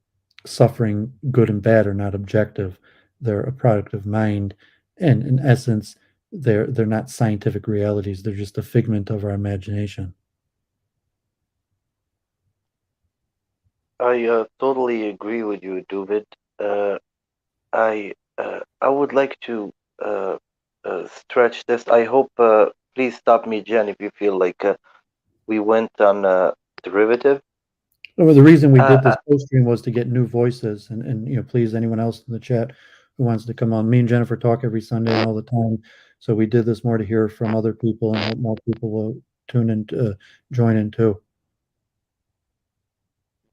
suffering, good and bad, are not objective. They're a product of mind, and in essence, they're not scientific realities. They're just a figment of our imagination. I totally agree with you, David. I would like to stretch this. I hope. Please stop me, Jen, if you feel like we went on derivative. Well, the reason we did Uh, this post stream was to get new voices, and please, anyone else in the chat who wants to come on. Me and Jennifer talk every Sunday and all the time, so we did this more to hear from other people, and hope more people will tune in to join in too.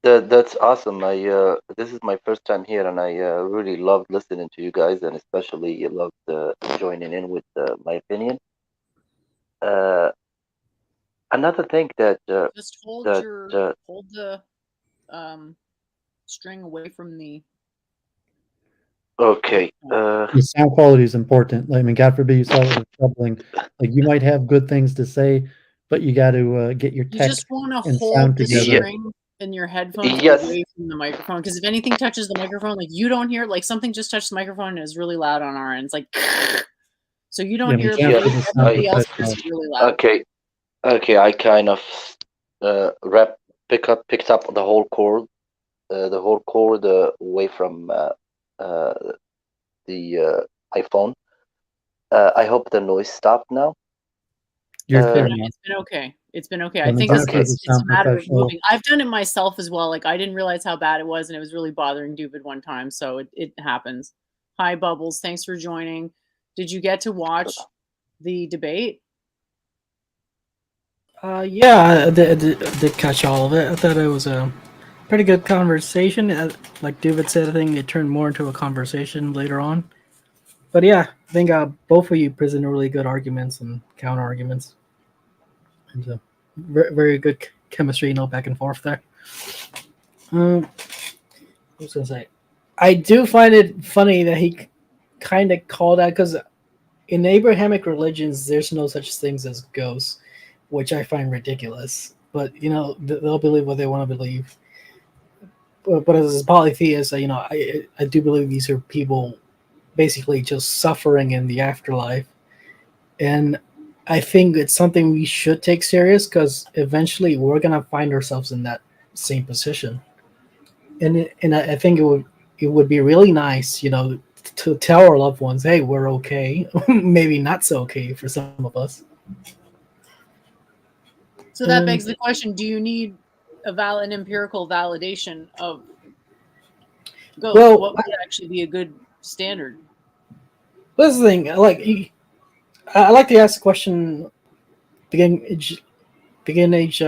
that's awesome. This is my first time here, and I really loved listening to you guys, and especially loved joining in with my opinion. Another thing that Just hold that hold the string away from the. okay. The sound quality is important. I mean, God forbid you saw it was troubling. Like, you might have good things to say, but you got to get your You tech just want to and hold sound the together. string in your headphones Yes. away from the microphone, because if anything touches the microphone, like you don't hear it, like something just touched the microphone and is really loud on our end. It's like, so you don't hear it, but Yes, everybody else hears it really loud. Okay. I kind of picked up the whole chord away from the iPhone. I hope the noise stopped now. You're clear. It's been okay. It's been okay. Well, I think Jennifer it's does a sound matter of professional. moving. I've done it myself as well. Like, I didn't realize how bad it was, and it was really bothering David one time. So it happens. Hi, Bubbles. Thanks for joining. Did you get to watch the debate? Yeah, I did catch all of it. I thought it was a pretty good conversation. Like David said, I think it turned more into a conversation later on. But yeah, I think both of you presented really good arguments and counter arguments. And very good chemistry, back and forth there. I was gonna say, I do find it funny that he kind of called out, because in Abrahamic religions, there's no such things as ghosts, which I find ridiculous. But they'll believe what they want to believe. But as a polytheist, I do believe these are people basically just suffering in the afterlife, and I think it's something we should take serious, because eventually we're gonna find ourselves in that same position. And I think it would be really nice, to to tell our loved ones, hey, we're okay. Maybe not so okay for some of us. So that begs the question: do you need an empirical validation of ghosts? Well, What would actually be a good standard? This is the thing. I like to ask the question. Begin age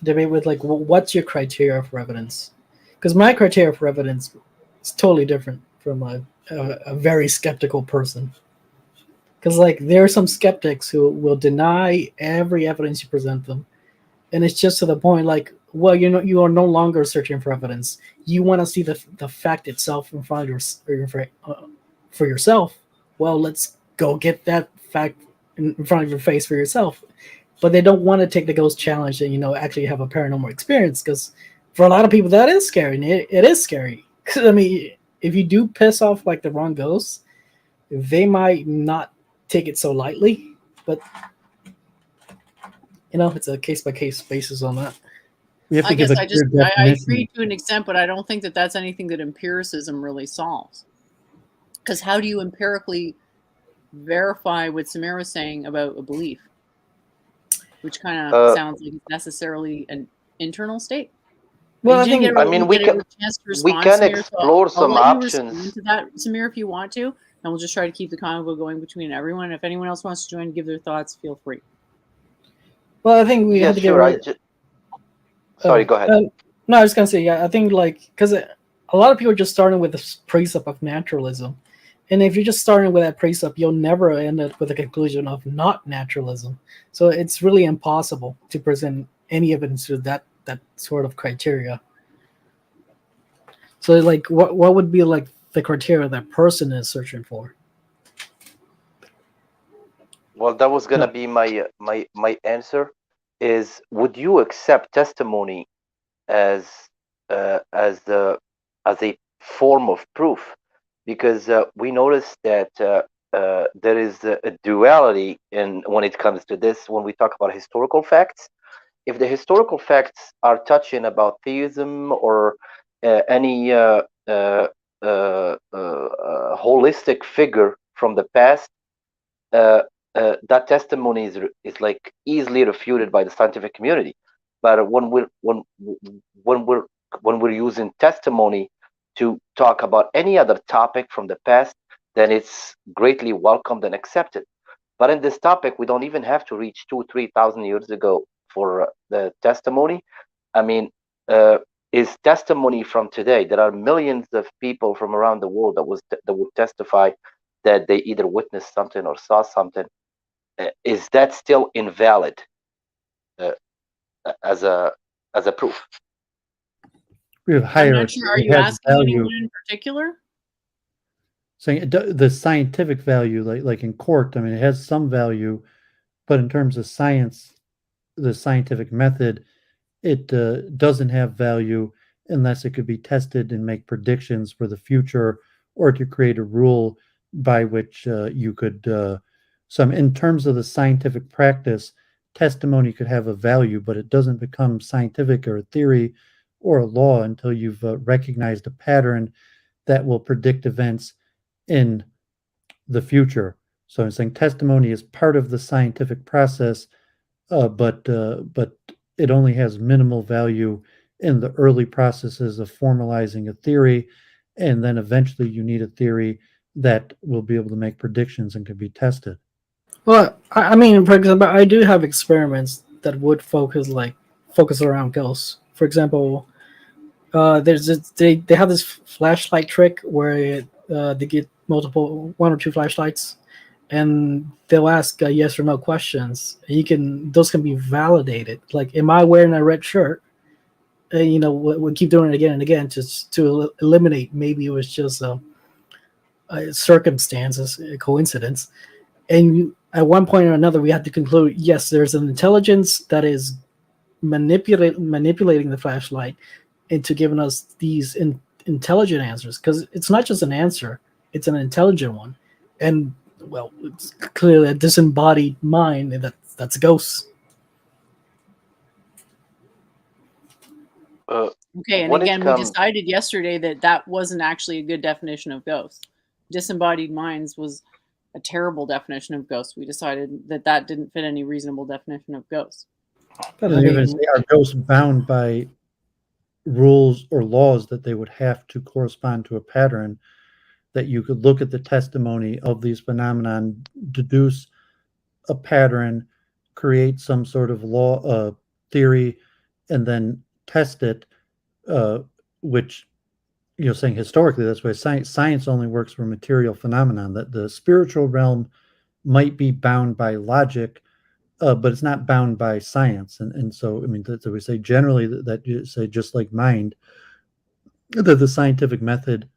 debate with like, what's your criteria for evidence? Because my criteria for evidence is totally different from a very skeptical person. Because like there are some skeptics who will deny every evidence you present them, and it's just to the point like, well, you are no longer searching for evidence. You want to see the fact itself in front of for yourself. Well, let's go get that fact in front of your face for yourself. But they don't want to take the ghost challenge and actually have a paranormal experience, because for a lot of people that is scary. And it is scary. I mean, if you do piss off like the wrong ghosts, they might not take it so lightly. But it's a case by case basis on that. We have to I give guess a clear I definition. agree to an extent, but I don't think that that's anything that empiricism really solves. Because how do you empirically verify what Samir was saying about a belief, which kind of sounds like it's necessarily an internal state? Well, I we can explore some options. To that, Samir, if you want to, and we'll just try to keep the convo going between everyone. If anyone else wants to join and give their thoughts, feel free. Well, I think we have to get Sorry, go ahead. No, I was gonna say, I think because a lot of people are just starting with the precept of naturalism, and if you're just starting with that precept, you'll never end up with a conclusion of not naturalism. So it's really impossible to present any evidence with that sort of criteria. So like, what would be like the criteria that person is searching for? Well, that was gonna be my answer. Is would you accept testimony as a form of proof? Because we noticed that there is a duality when it comes to this. When we talk about historical facts, if the historical facts are touching about theism or any holistic figure from the past, that testimony is like easily refuted by the scientific community. But when we're using testimony to talk about any other topic from the past, then it's greatly welcomed and accepted. But in this topic, we don't even have to reach 2,000-3,000 years ago for the testimony. I mean, is testimony from today. There are millions of people from around the world that would testify that they either witnessed something or saw something. Is that still invalid as a proof? We have higher. I'm not sure. Are you asking anyone in particular? Saying the scientific value, like in court, I mean, it has some value, but in terms of science, the scientific method, it doesn't have value unless it could be tested and make predictions for the future, or to create a rule by which you could. In terms of the scientific practice, testimony could have a value, but it doesn't become scientific or a theory or a law until you've recognized a pattern that will predict events in the future. So I'm saying testimony is part of the scientific process, but it only has minimal value in the early processes of formalizing a theory, and then eventually you need a theory that will be able to make predictions and can be tested. Well, I mean, for example, I do have experiments that would focus around ghosts. For example, they have this flashlight trick where they get one or two flashlights, and they'll ask yes or no questions. Those can be validated. Like, am I wearing a red shirt? And we'll keep doing it again and again just to eliminate maybe it was just a circumstances, a coincidence. And at one point or another, we had to conclude, yes, there's an intelligence that is manipulating the flashlight into giving us these intelligent answers. Because it's not just an answer, it's an intelligent one. And, well, it's clearly a disembodied mind, and that's ghosts. Okay, and again, we decided yesterday that wasn't actually a good definition of ghost. disembodied minds was a terrible definition of ghost, we decided that didn't fit any reasonable definition of ghost. But And I you're going to mean, say, are ghosts bound by rules or laws that they would have to correspond to a pattern, that you could look at the testimony of these phenomenon, deduce a pattern, create some sort of law theory, and then test it, which, saying historically, that's why science only works for material phenomenon, that the spiritual realm might be bound by logic, but it's not bound by science. And so, I mean, we say generally that you say, just like mind, that the scientific method.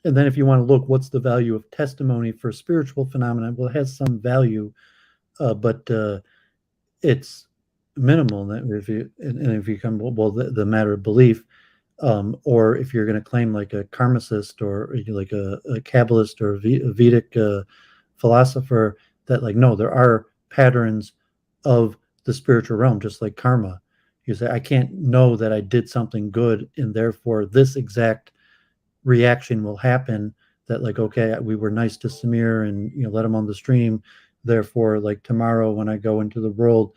And then if you want to look, what's the value of testimony for spiritual phenomena? Well, it has some value, but it's minimal. And if you come, well, the matter of belief, or if you're going to claim like a karmicist or like a Kabbalist or a Vedic philosopher, that like, no, there are patterns of the spiritual realm, just like karma. You say, I can't know that I did something good, and therefore this exact reaction will happen, that like, okay, we were nice to Samir and let him on the stream, therefore like tomorrow when I go into the world,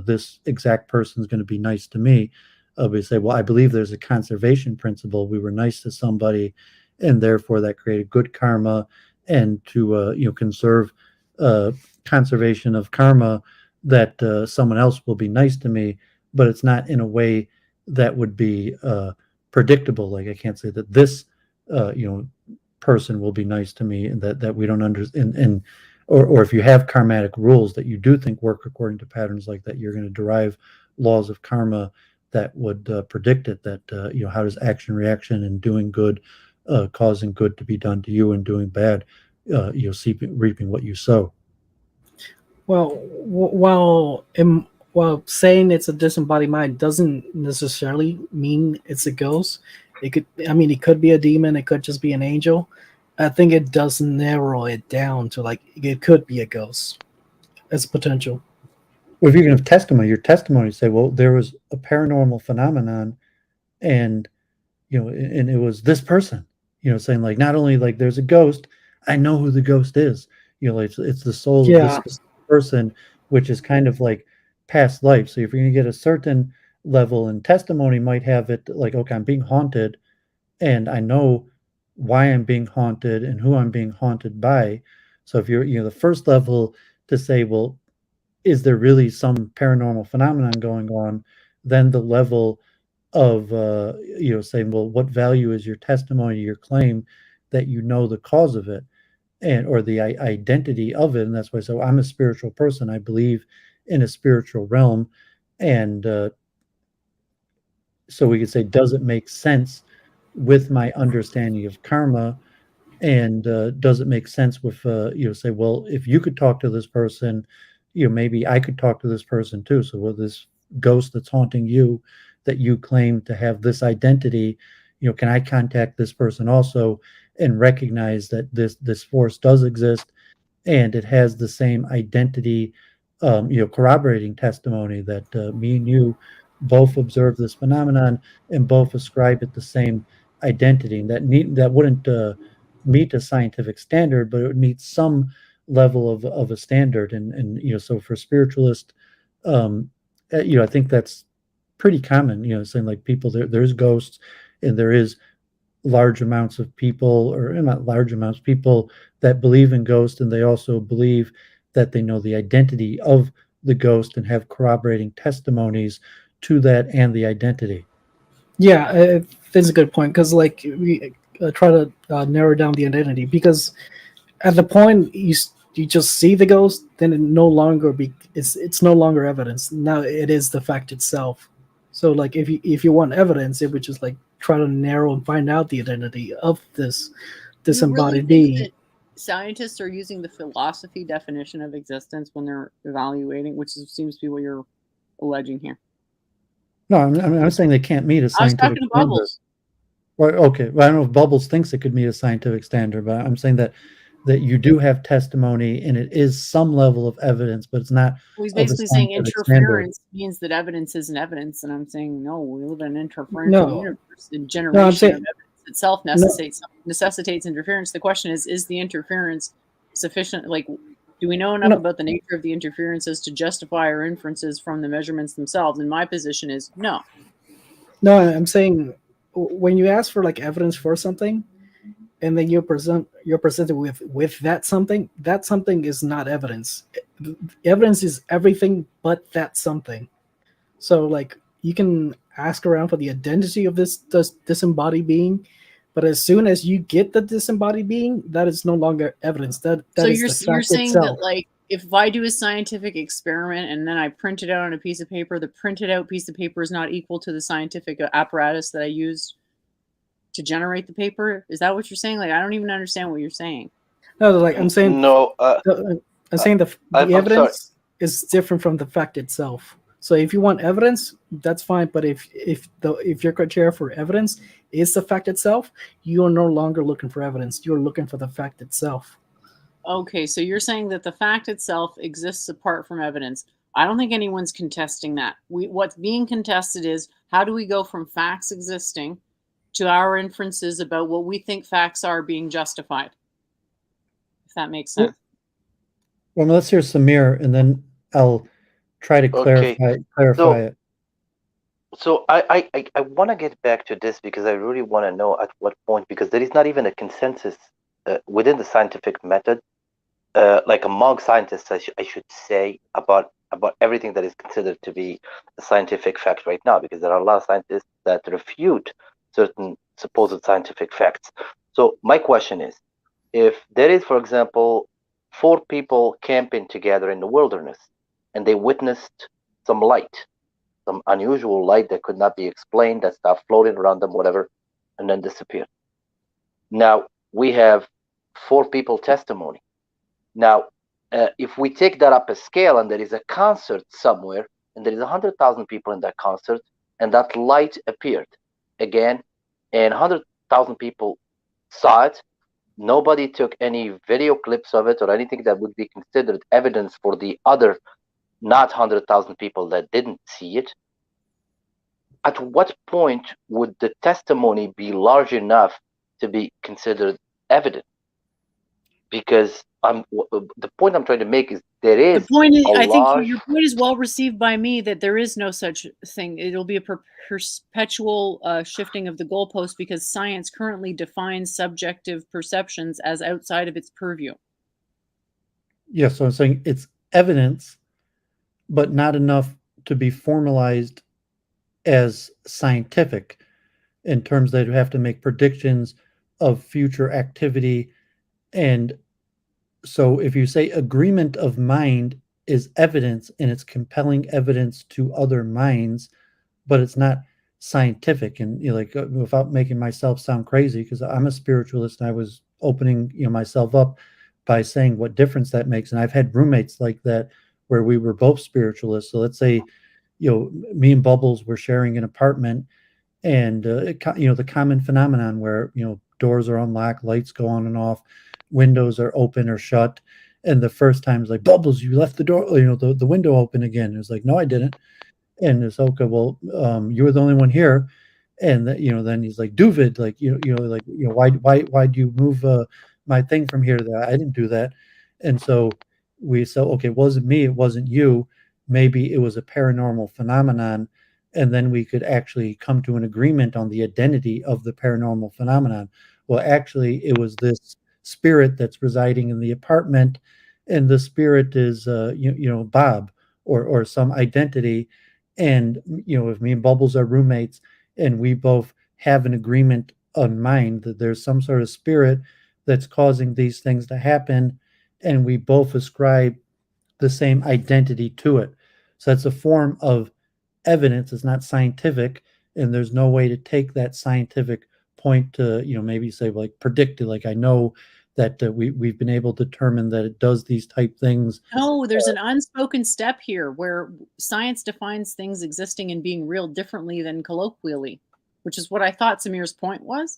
this exact person is going to be nice to me. We say, well, I believe there's a conservation principle. We were nice to somebody, and therefore that created good karma, and to conserve conservation of karma, that someone else will be nice to me, but it's not in a way that would be predictable. Like I can't say that this person will be nice to me, and that we don't understand. Or if you have karmatic rules that you do think work according to patterns like that, you're going to derive laws of karma that would predict it. That how does action reaction, and doing good, causing good to be done to you, and doing bad, reaping what you sow. well, while saying it's a disembodied mind doesn't necessarily mean it's a ghost. It could be a demon. It could just be an angel. I think it does narrow it down to like it could be a ghost as potential. Well, if you're going to have testimony, your testimony say, well, there was a paranormal phenomenon, and and it was this person, saying like, not only like there's a ghost, I know who the ghost is. It's the soul of this specific person, which is kind of like past life. So if you're going to get a certain level, and testimony might have it like, okay, I'm being haunted, and I know why I'm being haunted and who I'm being haunted by. So if you're the first level to say, well, is there really some paranormal phenomenon going on? Then the level of saying, well, what value is your testimony, your claim that you know the cause of it, and or the identity of it? And that's why. So I'm a spiritual person. I believe in a spiritual realm, and so we could say, does it make sense with my understanding of karma? And does it make sense with say, well, if you could talk to this person, maybe I could talk to this person too. So with this ghost that's haunting you, that you claim to have this identity, can I contact this person also, and recognize that this force does exist, and it has the same identity, corroborating testimony that me and you both observe this phenomenon, and both ascribe it the same identity, and that wouldn't meet a scientific standard, but it would meet some level of a standard. And so for spiritualists, I think that's pretty common, saying like people, there's ghosts, and there is large amounts of people, or not large amounts, people that believe in ghosts, and they also believe that they know the identity of the ghost and have corroborating testimonies to that and the identity. Yeah, that's a good point, because like we try to narrow down the identity, because at the point you just see the ghost, then it no longer it's no longer evidence. Now it is the fact itself. So like if you want evidence, it would just like try to narrow and find out the identity of this disembodied being. Scientists are using the philosophy definition of existence when they're evaluating, which seems to be what you're alleging here. No, I'm saying they can't meet a scientific I was talking to Bubbles. Well, okay. Well, I don't know if Bubbles thinks it could meet a scientific standard, but I'm saying that you do have testimony, and it is some level of evidence, but it's not. Well, he's basically saying interference means that evidence isn't evidence, and I'm saying no. We live in an interferential universe. In generation of evidence itself necessitates interference. The question is the interference sufficient? Like, do we know enough about the nature of the interferences to justify our inferences from the measurements themselves? And my position is no. No, I'm saying when you ask for like evidence for something, and then you're presented with that something is not evidence. Evidence is everything but that something. So like you can ask around for the identity of this disembodied being, but as soon as you get the disembodied being, that is no longer evidence. That So is you're the fact saying itself. that, like, if I do a scientific experiment and then I print it out on a piece of paper, the printed out piece of paper is not equal to the scientific apparatus that I used to generate the paper? Is that what you're saying? Like, I don't even understand what you're saying. No, like I'm saying, No, I'm saying the I'm sorry. evidence is different from the fact itself. So if you want evidence, that's fine. But if your criteria for evidence is the fact itself, you are no longer looking for evidence. You're looking for the fact itself. Okay, so you're saying that the fact itself exists apart from evidence. I don't think anyone's contesting that. What's being contested is how do we go from facts existing to our inferences about what we think facts are being justified? If that makes sense. Well, let's hear Samir, and then I'll try to clarify it. So I want to get back to this because I really want to know at what point, because there is not even a consensus within the scientific method, like among scientists, I should say, about everything that is considered to be a scientific fact right now, because there are a lot of scientists that refute certain supposed scientific facts. So my question is, if there is, for example, 4 people camping together in the wilderness and they witnessed some light, some unusual light that could not be explained, that stuff floating around them, whatever, and then disappeared. Now we have 4 people testimony. Now, if we take that up a scale and there is a concert somewhere and there is 100,000 people in that concert and that light appeared again and 100,000 people saw it, nobody took any video clips of it or anything that would be considered evidence for the other not 100,000 people that didn't see it. At what point would the testimony be large enough to be considered evidence? Because the point I'm trying to make is there is the point is, a I large... think your point is well received by me, that there is no such thing. It'll be a perpetual shifting of the goalpost because science currently defines subjective perceptions as outside of its purview. Yes, so I'm saying it's evidence, but not enough to be formalized as scientific in terms that you have to make predictions of future activity. And so if you say agreement of mind is evidence and it's compelling evidence to other minds, but it's not scientific, and like without making myself sound crazy, because I'm a spiritualist and I was opening myself up by saying what difference that makes. And I've had roommates like that where we were both spiritualists. So let's say me and Bubbles were sharing an apartment, and the common phenomenon where doors are unlocked, lights go on and off, windows are open or shut, and the first time it's like, Bubbles, you left the door, the window open again. It was like, no, I didn't. And it's okay, well, you were the only one here. And then he's like, Duvid, like why do you move my thing from here to there? I didn't do that. And so we said, okay, it wasn't me, it wasn't you, maybe it was a paranormal phenomenon. And then we could actually come to an agreement on the identity of the paranormal phenomenon. Well, actually, it was this spirit that's residing in the apartment, and the spirit is Bob or some identity. And if me and Bubbles are roommates and we both have an agreement on mind that there's some sort of spirit that's causing these things to happen, and we both ascribe the same identity to it. So that's a form of evidence. It's not scientific, and there's no way to take that scientific point to maybe say like predict it. Like I know that we've been able to determine that it does these type things. No, there's an unspoken step here where science defines things existing and being real differently than colloquially, which is what I thought Samir's point was.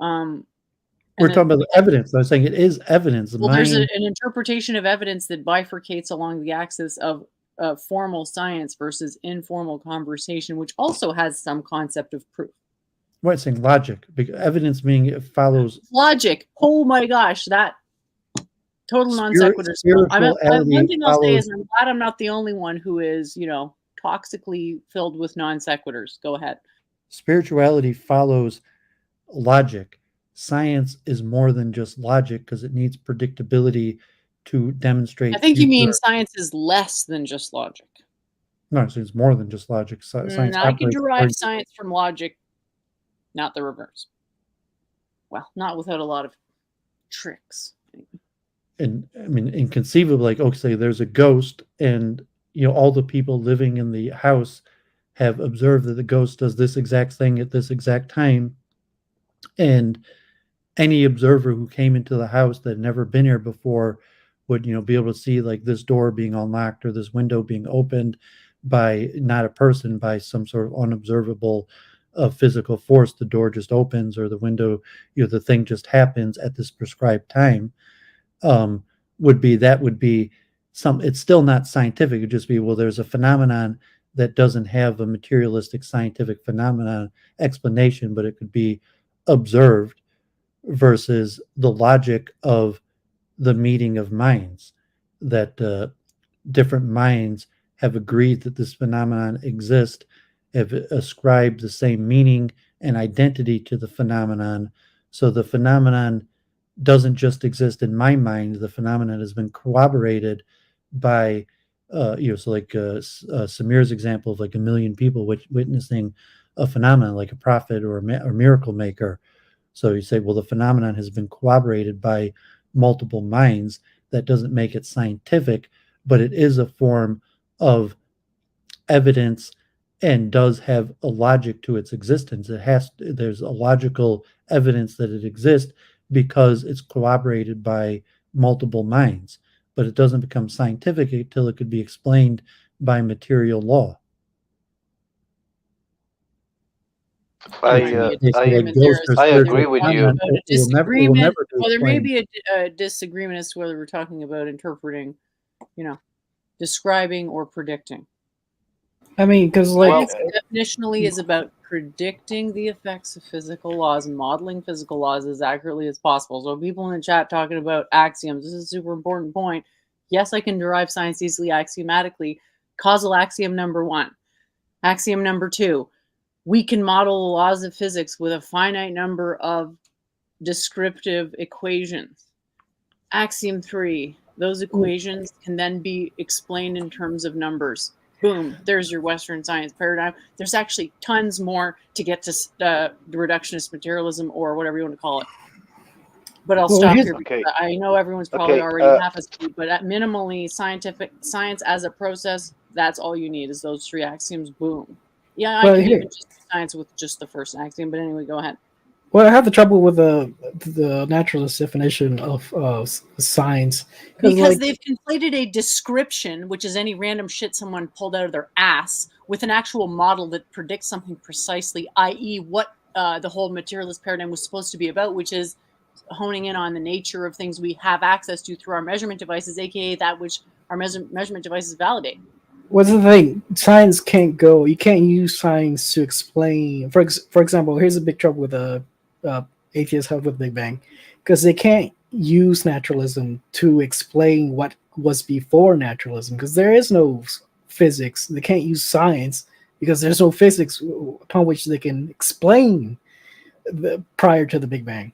We're talking about the evidence. I was saying it is evidence. Well, there's an interpretation of evidence that bifurcates along the axis of formal science versus informal conversation, which also has some concept of proof. What I'm saying logic, because evidence meaning it follows Logic. Oh my gosh, that total non sequitur. One spirituality thing I'll say is I'm glad I'm not the only one who is, toxically filled with non sequiturs. Go ahead. Spirituality follows logic. Science is more than just logic because it needs predictability to demonstrate. I think you mean science is less than just logic. No, it's more than just logic. Science I can derive science from logic, not the reverse. Well, not without a lot of tricks. And I mean, inconceivable. Like, okay, there's a ghost, and all the people living in the house have observed that the ghost does this exact thing at this exact time, and any observer who came into the house that had never been here before would be able to see like this door being unlocked or this window being opened by not a person, by some sort of unobservable physical force. The door just opens, or the window, the thing just happens at this prescribed time. Would be some. It's still not scientific. It'd just be, well, there's a phenomenon that doesn't have a materialistic scientific phenomenon explanation, but it could be observed, versus the logic of the meeting of minds, that different minds have agreed that this phenomenon exists, have ascribed the same meaning and identity to the phenomenon. So the phenomenon doesn't just exist in my mind. The phenomenon has been corroborated by, so like Samir's example of like 1 million people witnessing a phenomenon, like a prophet or a miracle maker. So you say, well, the phenomenon has been corroborated by multiple minds. That doesn't make it scientific, but it is a form of evidence and does have a logic to its existence. There's a logical evidence that it exists because it's corroborated by multiple minds, but it doesn't become scientific until it could be explained by material law. I agree with you. There may be a disagreement as to whether we're talking about interpreting, describing or predicting. I mean, because definitionally is about predicting the effects of physical laws and modeling physical laws as accurately as possible. So people in the chat talking about axioms, this is a super important point. Yes, I can derive science easily axiomatically. Causal axiom number 1. Axiom number 2. We can model the laws of physics with a finite number of descriptive equations. Axiom 3. Those equations can then be explained in terms of numbers. Boom, there's your Western science paradigm. There's actually tons more to get to the reductionist materialism, or whatever you want to call it. But I'll stop here because I know everyone's probably already half asleep, but at minimally science as a process, that's all you need is those 3 axioms. Boom. Yeah, I can even just do science with just the first axiom, but anyway, go ahead. Well, I have the trouble with the naturalist definition of science. Because they've conflated a description, which is any random shit someone pulled out of their ass, with an actual model that predicts something precisely, i.e. what the whole materialist paradigm was supposed to be about, which is honing in on the nature of things we have access to through our measurement devices, aka that which our measurement devices validate. What's the thing? Science can't go. You can't use science to explain. For example, here's a big trouble with atheists have with Big Bang, because they can't use naturalism to explain what was before naturalism, because there is no physics. They can't use science because there's no physics upon which they can explain prior to the Big Bang,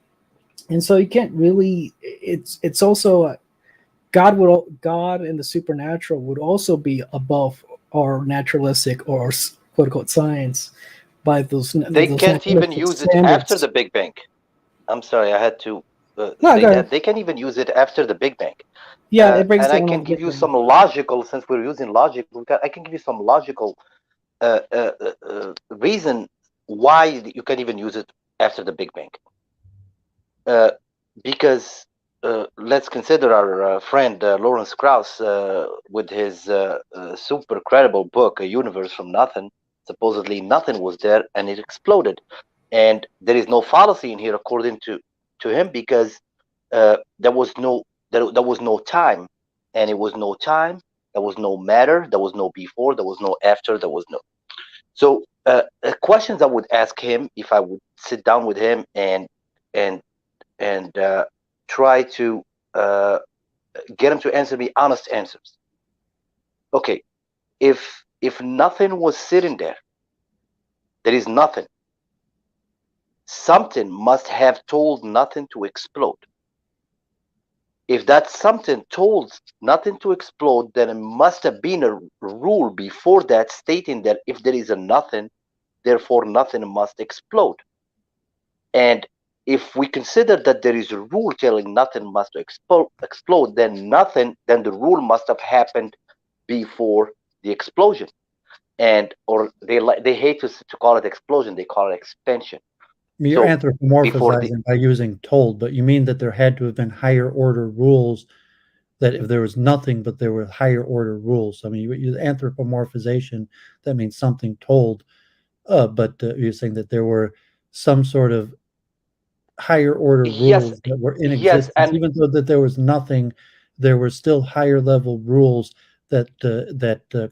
and so you can't really. It's also God and the supernatural would also be above our naturalistic or quote unquote science. By those, they can't even use it after the Big Bang. I'm sorry, I had to say that. They can't even use it after the Big Bang. Yeah, it brings. And I can give you some logical, since we're using logic, I can give you some logical reason why you can even use it after the Big Bang. Because let's consider our friend Lawrence Krauss with his super credible book, A Universe from Nothing. Supposedly nothing was there and it exploded, and there is no fallacy in here according to him, because there was no time, and it was no time, there was no matter, there was no before, there was no after, there was no. So questions I would ask him if I would sit down with him and try to get him to answer me honest answers. Okay, if nothing was sitting there, there is nothing. Something must have told nothing to explode. If that something told nothing to explode, then it must have been a rule before that stating that if there is a nothing, therefore nothing must explode. And if we consider that there is a rule telling nothing must explode, then the rule must have happened before the explosion. And or they hate to call it explosion, they call it expansion. You're So, anthropomorphizing by using told, but you mean that there had to have been higher order rules, that if there was nothing, but there were higher order rules. I mean, you use anthropomorphization, that means something told, but you're saying that there were some sort of higher order rules that were in existence, and even though that there was nothing, there were still higher level rules that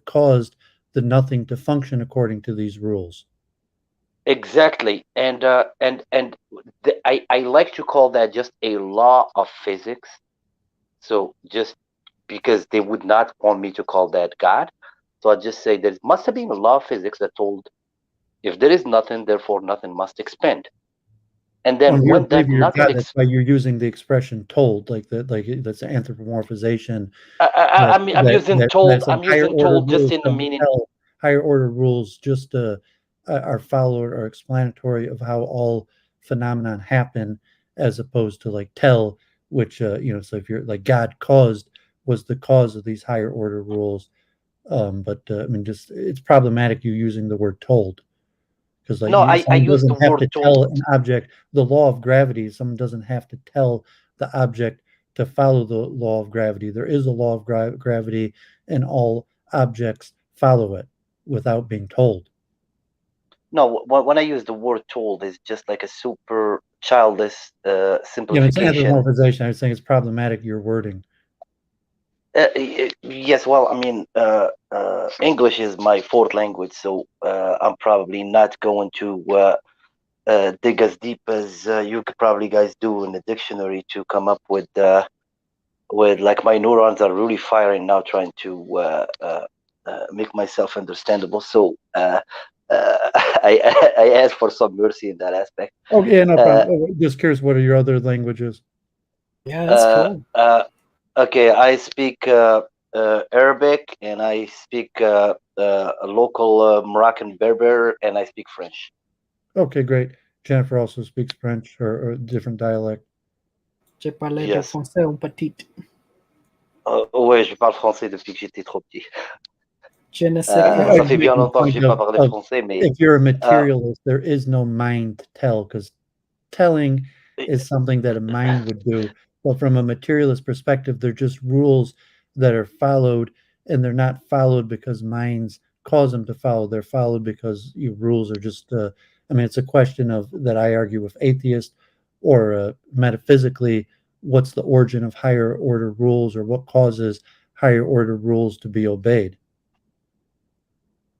caused the nothing to function according to these rules. exactly, and I like to call that just a law of physics. So just because they would not want me to call that God, so I just say there must have been a law of physics that told if there is nothing, therefore nothing must expand. And then when that nothing, that's why you're using the expression "told," like that, like that's anthropomorphization. I'm using told. I'm using told just in the meaning. Higher order rules just are followed or explanatory of how all phenomenon happen, as opposed to like tell, which so if you're like God was the cause of these higher order rules. But I mean, just it's problematic you using the word told, because like no, I use the word told. Tell an object the law of gravity. Someone doesn't have to tell the object to follow the law of gravity. There is a law of gravity, and all objects follow it without being told. No, when I use the word told, it's just like a super childish simplification. It's anthropomorphization. I was saying it's problematic, your wording. Yes, well, I mean, English is my fourth language, so I'm probably not going to dig as deep as you could probably guys do in the dictionary to come up with like my neurons are really firing now, trying to make myself understandable. So I ask for some mercy in that aspect. Oh yeah, no problem. Just curious, what are your other languages? Yeah, that's cool. Okay, I speak Arabic, and I speak a local Moroccan Berber, and I speak French. Okay, great. Jennifer also speaks French or a different dialect. Je parlais de français un petit. Ouais, je parle français depuis que j'étais trop petit. Ça fait bien longtemps que j'ai pas parlé français, mais if you're a materialist, there is no mind to tell, because telling is something that a mind would do. But from a materialist perspective, they're just rules that are followed, and they're not followed because minds cause them to follow. They're followed because rules are just. I mean, it's a question of that I argue with atheists, or metaphysically, what's the origin of higher order rules, or what causes higher order rules to be obeyed?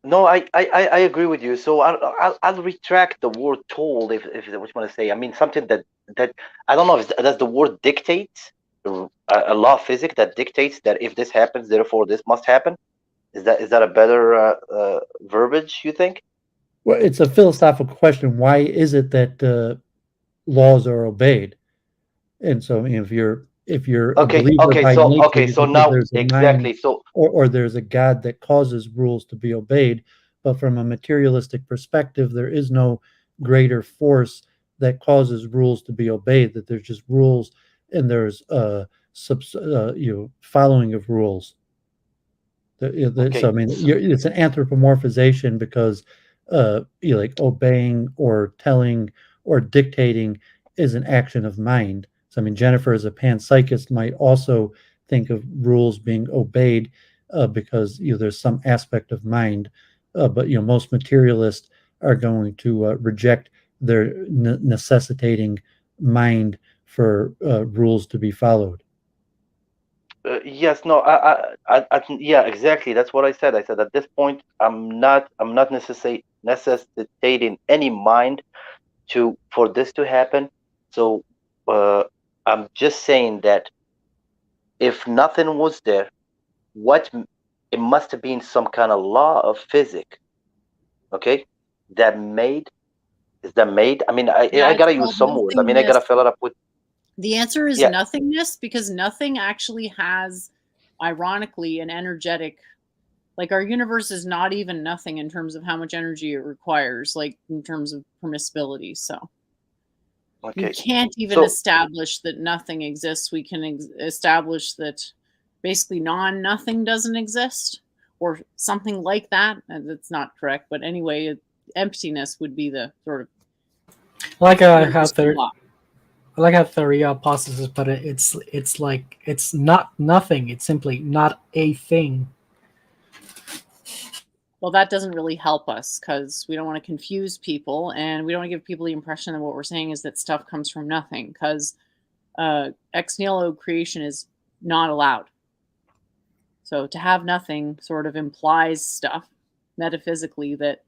No, I agree with you. So I'll retract the word told, if what you want to say. I mean something that I don't know if does the word dictate, a law of physics that dictates that if this happens, therefore this must happen. Is that a better verbiage, you think? Well, it's a philosophical question. Why is it that laws are obeyed? And so, I mean, if you're a believer by nature, so now there's a exactly mind, or there's a God that causes rules to be obeyed, but from a materialistic perspective, there is no greater force that causes rules to be obeyed. That there's just rules, and there's following of rules. So I mean, it's an anthropomorphization, because like obeying or telling or dictating is an action of mind. So I mean, Jennifer, as a panpsychist, might also think of rules being obeyed because there's some aspect of mind, but most materialists are going to reject their necessitating mind for rules to be followed. Yes, no, yeah, exactly. That's what I said. I said at this point, I'm not necessitating any mind for this to happen. So I'm just saying that if nothing was there, it must have been some kind of law of physics, okay, that made I mean, I That's gotta use called some words. I mean, I gotta nothingness. fill it up with. The answer is Yeah. nothingness, because nothing actually has, ironically, an energetic, like our universe is not even nothing in terms of how much energy it requires, like in terms of permissibility. So we Okay. can't even So establish that nothing exists. We can establish that basically nothing doesn't exist, or something like that. And that's not correct, but anyway, emptiness would be the sort of I like how universal law. I like how Theoria pauses, but it's like it's not nothing. It's simply not a thing. Well, that doesn't really help us because we don't want to confuse people, and we don't want to give people the impression that what we're saying is that stuff comes from nothing, because ex nihilo creation is not allowed. So to have nothing sort of implies stuff metaphysically that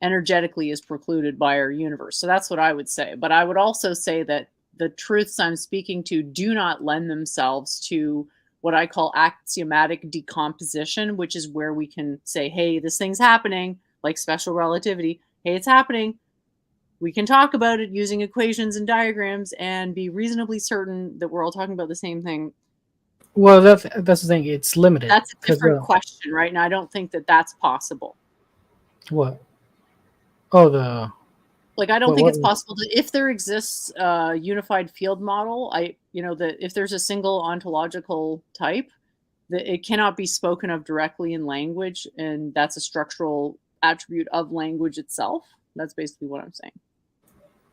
energetically is precluded by our universe. So that's what I would say. But I would also say that the truths I'm speaking to do not lend themselves to what I call axiomatic decomposition, which is where we can say, hey, this thing's happening, like special relativity. Hey, it's happening. We can talk about it using equations and diagrams and be reasonably certain that we're all talking about the same thing. Well, that's the thing. It's limited. That's a different question, right? And I don't think that that's possible. What? Oh, like I don't think it's possible to, if there exists a unified field model, that if there's a single ontological type, that it cannot be spoken of directly in language, and that's a structural attribute of language itself. That's basically what I'm saying.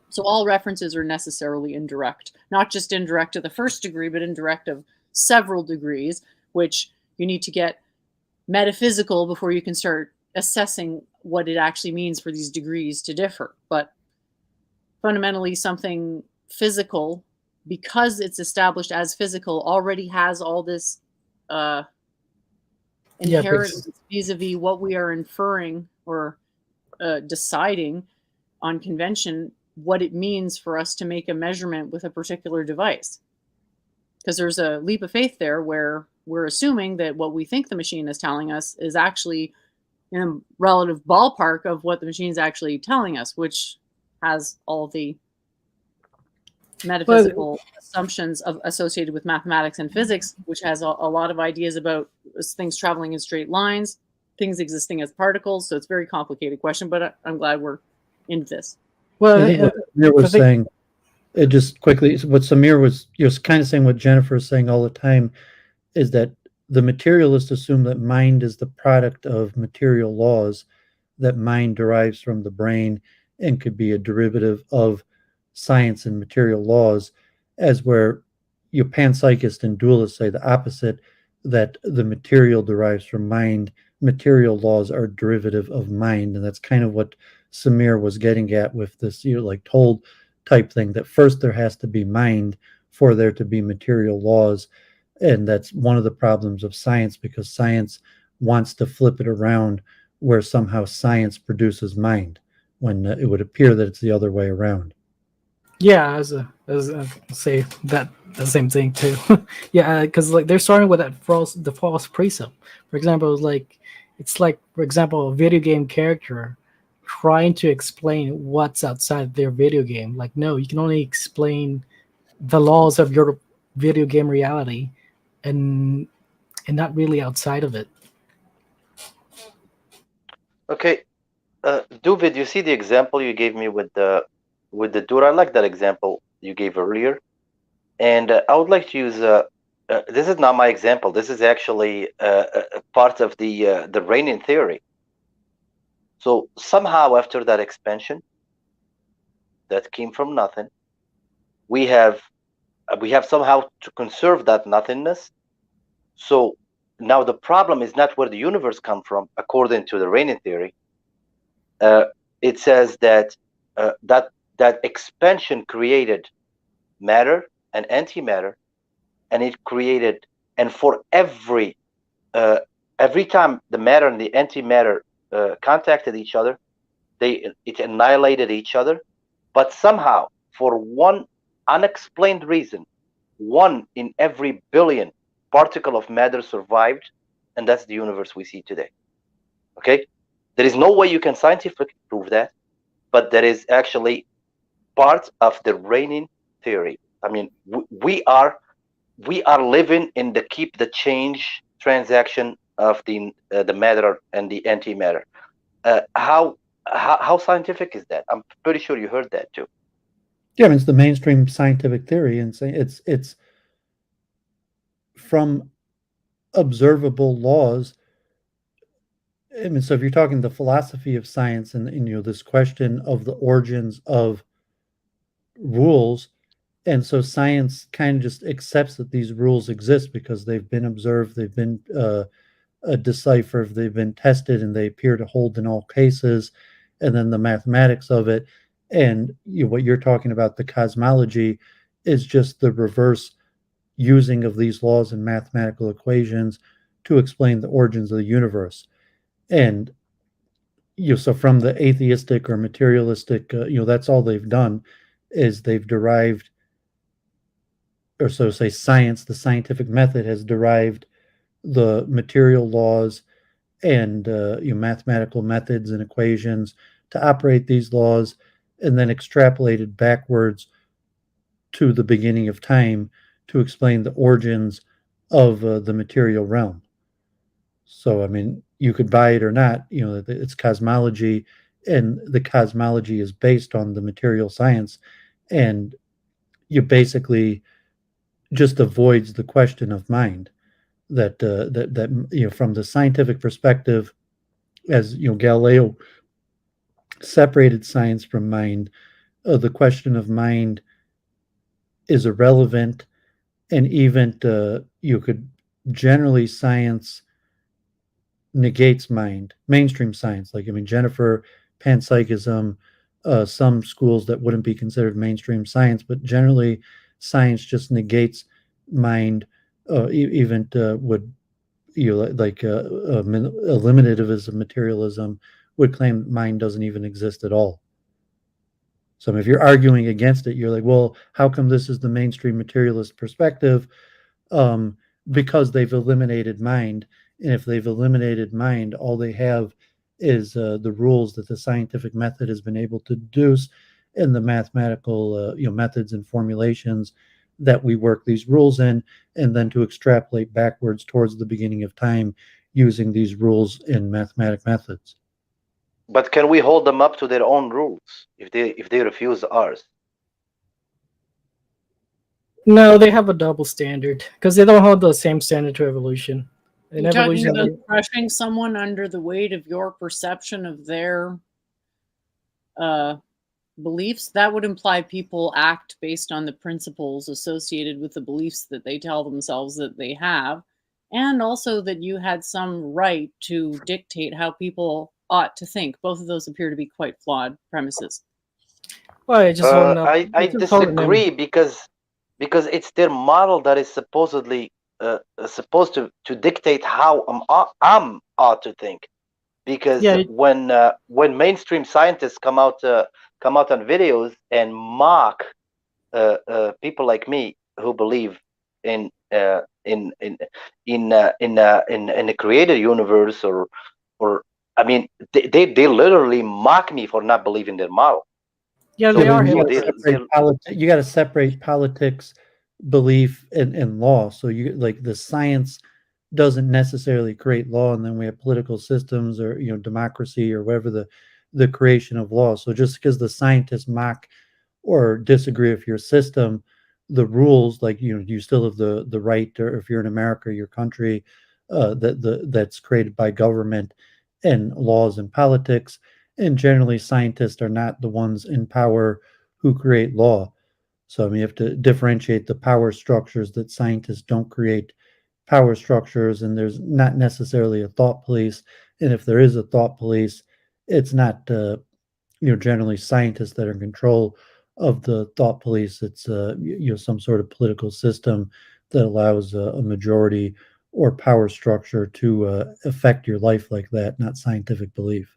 So all references are necessarily indirect, not just indirect to the first degree, but indirect of several degrees, which you need to get metaphysical before you can start assessing what it actually means for these degrees to differ. But fundamentally, something physical, because it's established as physical, already has all this inheritance vis-a-vis what we are inferring or deciding on convention, what it means for us to make a measurement with a particular device. Because there's a leap of faith there where we're assuming that what we think the machine is telling us is actually in a relative ballpark of what the machine is actually telling us, which has all the metaphysical assumptions associated with mathematics and physics, which has a lot of ideas about things traveling in straight lines, things existing as particles. So it's a very complicated question, but I'm glad we're into this. Well, I think what Samir was saying, it just quickly, what Samir was, you're kind of saying what Jennifer is saying all the time, is that the materialists assume that mind is the product of material laws, that mind derives from the brain and could be a derivative of science and material laws, as where your panpsychist and dualists say the opposite, that the material derives from mind, material laws are derivative of mind. And that's kind of what Samir was getting at with this, like told type thing, that first there has to be mind for there to be material laws. And that's one of the problems of science, because science wants to flip it around where somehow science produces mind, when it would appear that it's the other way around. Yeah, as say that the same thing too. Yeah, because like they're starting with that the false precept. For example, it's like for example, a video game character trying to explain what's outside their video game. Like, no, you can only explain the laws of your video game reality, and not really outside of it. Okay, Duvid, you see the example you gave me with the Dura? I like that example you gave earlier, and I would like to use. This is not my example. This is actually part of the Raynian theory. So somehow after that expansion, that came from nothing, we have somehow to conserve that nothingness. So now the problem is not where the universe comes from, according to the Raynian theory. It says that that expansion created matter and antimatter, and it created, and for every time the matter and the antimatter contacted each other. It annihilated each other, but somehow, for one unexplained reason, 1 in every billion particle of matter survived, and that's the universe we see today. Okay, there is no way you can scientifically prove that, but there is actually part of the reigning theory. I mean, we are living in the keep the change transaction of the matter and the antimatter. How scientific is that? I'm pretty sure you heard that too. Yeah, I mean, it's the mainstream scientific theory, and it's from observable laws. I mean, so if you're talking the philosophy of science and this question of the origins of rules, and so science kind of just accepts that these rules exist because they've been observed, they've been deciphered, they've been tested, and they appear to hold in all cases. And then the mathematics of it, and what you're talking about, the cosmology, is just the reverse using of these laws and mathematical equations to explain the origins of the universe. And so from the atheistic or materialistic, that's all they've done is they've derived, or so to say, science, the scientific method has derived the material laws and mathematical methods and equations to operate these laws, and then extrapolated backwards to the beginning of time to explain the origins of the material realm. So, I mean, you could buy it or not, it's cosmology, and the cosmology is based on the material science, and you basically just avoids the question of mind. That from the scientific perspective, as Galileo separated science from mind, the question of mind is irrelevant, and even you could generally science negates mind. Mainstream science, like Jennifer, panpsychism, some schools that wouldn't be considered mainstream science, but generally science just negates mind. Even would eliminativism, materialism would claim mind doesn't even exist at all. So if you're arguing against it, you're like, well, how come this is the mainstream materialist perspective? Because they've eliminated mind. And if they've eliminated mind, all they have is the rules that the scientific method has been able to deduce, and the mathematical methods and formulations that we work these rules in, and then to extrapolate backwards towards the beginning of time using these rules in mathematic methods. But can we hold them up to their own rules if they refuse ours? No, they have a double standard because they don't hold the same standard to evolution. In You're evolution, talking about crushing someone under the weight of your perception of their beliefs. That would imply people act based on the principles associated with the beliefs that they tell themselves that they have, and also that you had some right to dictate how people ought to think. Both of those appear to be quite flawed premises. well, I disagree because it's their model that is supposedly supposed to dictate how I'm ought to think. Because when mainstream scientists come out on videos and mock people like me who believe in a created universe, or I mean, they literally mock me for not believing their model. Yeah, So they are. You got to separate politics, belief, and law. So you the science doesn't necessarily create law, and then we have political systems or democracy or whatever the creation of law. So just because the scientists mock or disagree with your system, the rules, you still have the right, or if you're in America, your country, that's created by government and laws and politics. And generally, scientists are not the ones in power who create law. So you have to differentiate the power structures, that scientists don't create power structures, and there's not necessarily a thought police. And if there is a thought police, it's not generally scientists that are in control of the thought police. It's some sort of political system that allows a majority or power structure to affect your life like that, not scientific belief.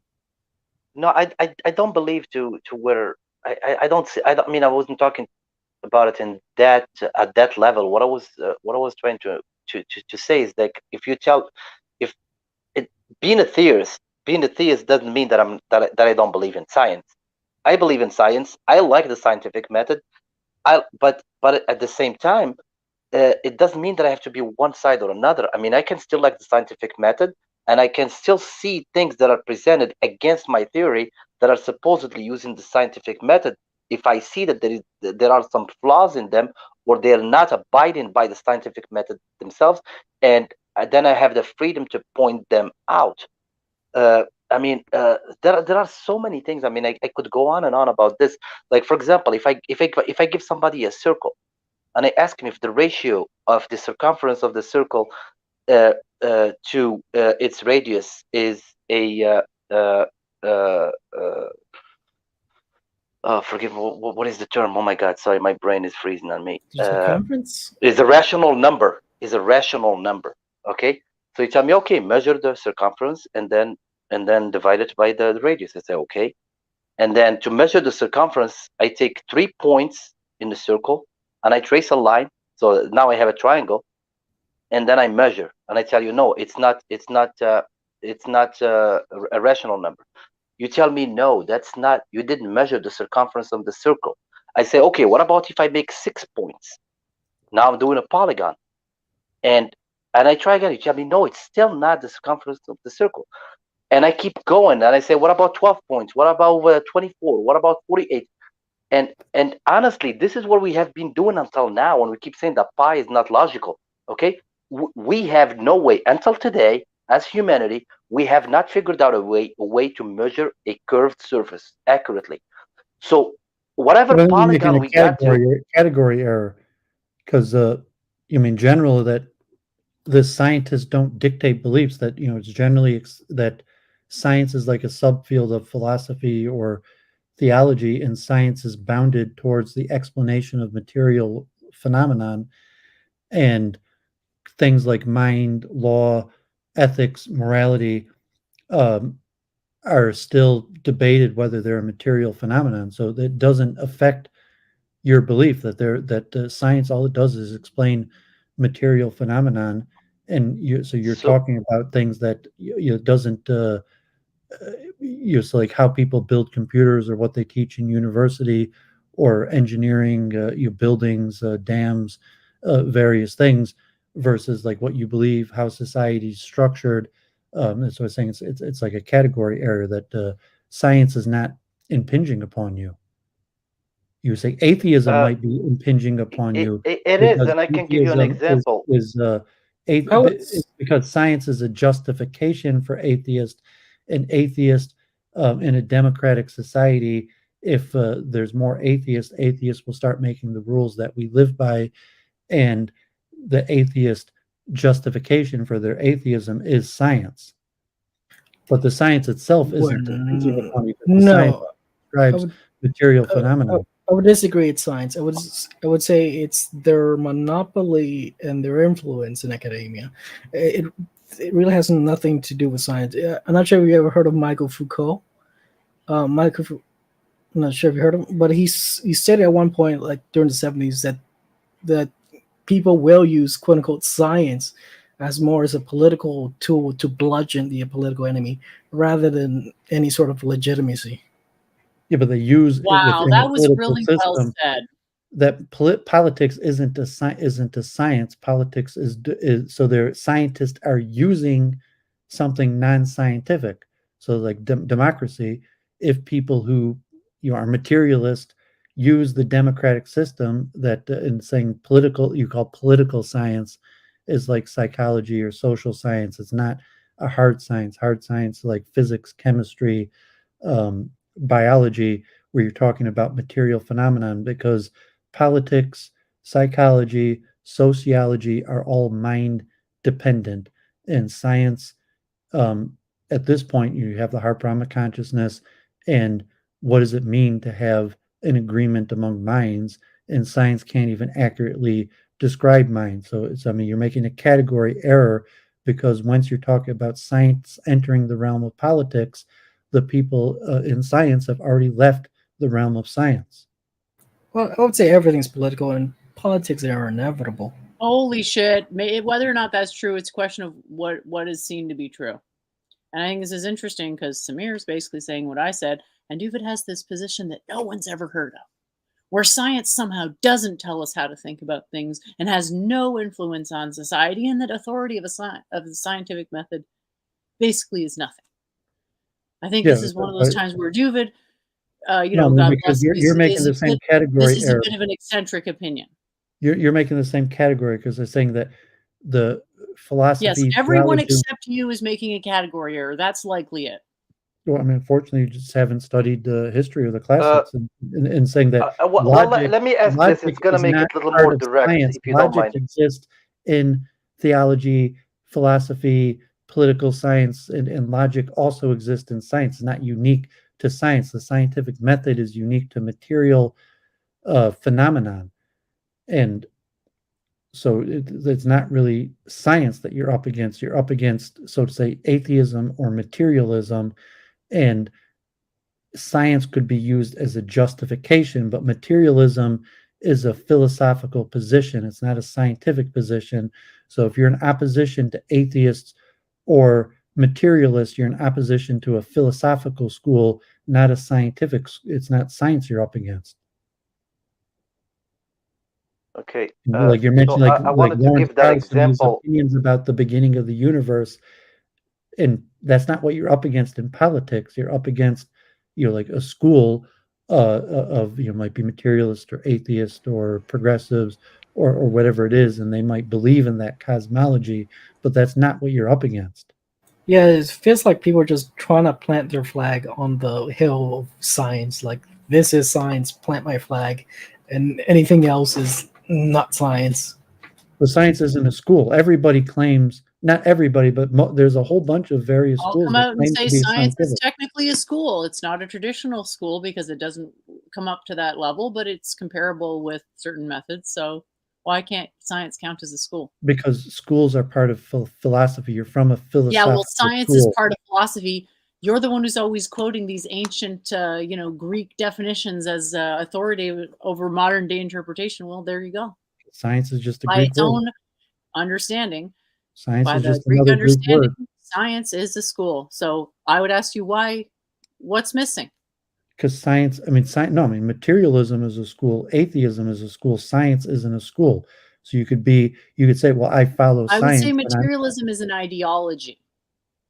No, I don't believe to where I don't see. I don't I mean I wasn't talking about it in that at that level. What I was trying to say is like if you tell if it being a theist doesn't mean that that I don't believe in science. I believe in science. I like the scientific method. But at the same time, it doesn't mean that I have to be one side or another. I mean, I can still like the scientific method, and I can still see things that are presented against my theory that are supposedly using the scientific method. If I see that there are some flaws in them, or they are not abiding by the scientific method themselves, and then I have the freedom to point them out. Uh, I mean, there are so many things. I mean, I could go on and on about this. Like, for example, if I give somebody a circle and I ask him if the ratio of the circumference of the circle to its radius is a forgive me, what is the term? Oh my God, sorry, my brain is freezing on me. Circumference? Is a rational number. Is a rational number. Okay, so you tell me, okay, measure the circumference and then divide it by the radius. I say okay, and then to measure the circumference, I take 3 points in the circle and I trace a line. So now I have a triangle, and then I measure and I tell you, no, it's not a rational number. You tell me, no, that's not. You didn't measure the circumference of the circle. I say, okay, what about if I make 6 points? Now I'm doing a polygon, and I try again. You tell me, no, it's still not the circumference of the circle. And I keep going, and I say, what about 12 points? What about 24? What about 48? And honestly, this is what we have been doing until now, when we keep saying that pi is not logical. Okay, we have no way until today, as humanity, we have not figured out a way to measure a curved surface accurately. So whatever Well, you're making polygon a we got to, category error because you mean general that the scientists don't dictate beliefs, that it's generally that science is like a subfield of philosophy or theology, and science is bounded towards the explanation of material phenomenon, and things like mind, law, ethics, morality um, are still debated whether they're a material phenomenon. So that doesn't affect your belief that science, all it does is explain material phenomenon, and so you're so talking about things that doesn't so like how people build computers or what they teach in university or engineering, buildings, dams, various things, versus like what you believe, how society's structured. And so I was saying it's like a category error that science is not impinging upon you. You would say atheism uh, might be impinging upon you it is, because and I can give you an atheism example. I would, it's because science is a justification for atheist. An atheist in a democratic society, if there's more atheists will start making the rules that we live by, and the atheist justification for their atheism is science. But the science itself isn't impinging upon you. The science no, I describes would material I, I phenomena. I would disagree. It's science. I would say it's their monopoly and their influence in academia. It really has nothing to do with science. I'm not sure if you ever heard of Michael Foucault. I'm not sure if you heard of him, but he said at one point, like during the 70s, that people will use quote unquote science as more as a political tool to bludgeon the political enemy rather than any sort of legitimacy. Yeah, but they use it Wow, within a that was political really well system. said. That politics isn't a science. Politics is so their scientists are using something non-scientific. So like democracy, if people who are materialist use the democratic system, that in saying political, you call political science, is like psychology or social science. It's not a hard science. Hard science like physics, chemistry, biology, where you're talking about material phenomenon, because politics, psychology, sociology are all mind dependent. And science, at this point, you have the hard problem of consciousness, and what does it mean to have an agreement among minds, and science can't even accurately describe minds. So I mean, you're making a category error, because once you're talking about science entering the realm of politics, the people in science have already left the realm of science. Well, I would say everything's political, and politics are inevitable. Holy shit! Whether or not that's true, it's a question of what is seen to be true. And I think this is interesting because Samir is basically saying what I said, and Duvid has this position that no one's ever heard of, where science somehow doesn't tell us how to think about things and has no influence on society, and that authority of the scientific method basically is nothing. I think this is one of those times where Duvid, God bless, you're making the same category this is error. a bit of an eccentric opinion. You're making the same category because they're saying that the philosophy. Yes, everyone except you is making a category error. That's likely it. Well, I mean, unfortunately, you just haven't studied the history of the classics and saying that. Let me ask this. It's going to make it a little more direct, if you don't mind. Logic exists in theology, philosophy, political science, and logic also exists in science. It's not unique to science. The scientific method is unique to material phenomenon. And so it's not really science that you're up against. You're up against, so to say, atheism or materialism. And science could be used as a justification, but materialism is a philosophical position. It's not a scientific position. So if you're in opposition to atheists or materialists, you're in opposition to a philosophical school, not a scientific. It's not science you're up against. Okay. Like you're mentioning, I wanted to give that example. Opinions about the beginning of the universe, and that's not what you're up against in politics. You're up against, like a school of might be materialist or atheist or progressives or whatever it is, and they might believe in that cosmology, but that's not what you're up against. Yeah, it feels like people are just trying to plant their flag on the hill of science. Like, this is science, plant my flag, and anything else is not science. But science isn't a school. Everybody claims, not everybody, but there's a whole bunch of various schools. I'll come out and say science is technically a school. It's not a traditional school because it doesn't come up to that level, but it's comparable with certain methods. So why can't science count as a school? Because schools are part of philosophy. You're from a philosophical Yeah, well, science school. is part of philosophy. You're the one who's always quoting these ancient, Greek definitions as authority over modern day interpretation. Well, there you go. Science is just a by Greek its word. own understanding. Science by is the just Greek another Greek understanding, word. science is a school. So I would ask you what's missing? Because science, materialism is a school, atheism is a school, science isn't a school. So you could say, well, I follow science. I would say materialism is an ideology.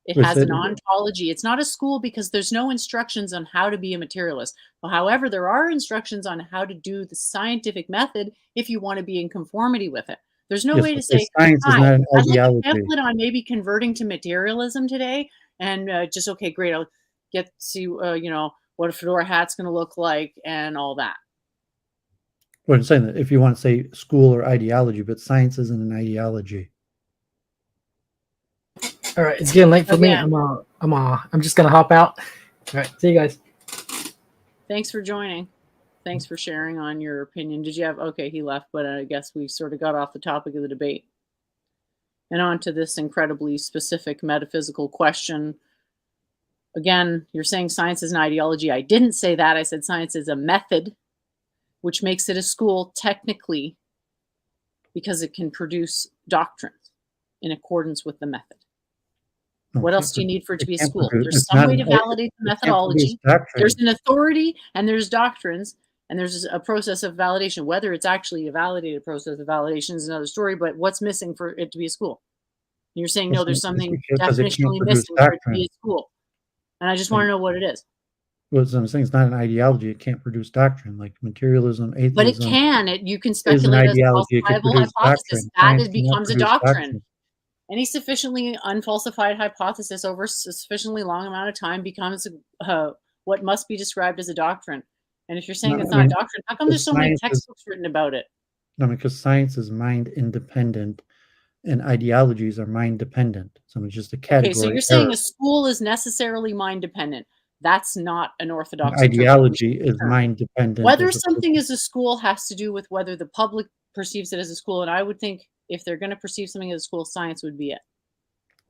It has an ontology. It's not a school because there's no instructions on how to be a materialist. Well, however, there are instructions on how to do the scientific method if you want to be in conformity with it. There's no way to say, science is not an ideology. I'd like a pamphlet on maybe converting to materialism today, and okay, great, I'll get to see, what a fedora hat's going to look like and all that. Well, I'm saying that if you want to say school or ideology, but science isn't an ideology. All right, it's getting late for me. I'm just gonna hop out. All right, see you guys. Thanks for joining. Thanks for sharing on your opinion. Did you have? Okay, he left, but I guess we sort of got off the topic of the debate and on to this incredibly specific metaphysical question. Again, you're saying science is an ideology. I didn't say that. I said science is a method, which makes it a school technically because it can produce doctrines in accordance with the method. What else do you need for it to be a school? There's some way to validate the methodology. There's an authority and there's doctrines and there's a process of validation. Whether it's actually a validated process of validation is another story, but what's missing for it to be a school? And you're saying, no, there's something definitionally missing for it to be a school. And I just want to know what it is. Well, as I'm saying, it's not an ideology. It can't produce doctrine like materialism, atheism. But it can. You can speculate as a falsifiable hypothesis. That becomes a doctrine. Any sufficiently unfalsified hypothesis over a sufficiently long amount of time becomes what must be described as a doctrine. And if you're saying it's not a doctrine, how come there's so many textbooks written about it? No, because science is mind independent and ideologies are mind dependent. So it's just a category. Okay, so you're saying a school is necessarily mind dependent. That's not an orthodox Ideology interpretation of is the term. mind dependent. Whether as opposed something to- is a school has to do with whether the public perceives it as a school, and I would think if they're going to perceive something as a school, science would be it.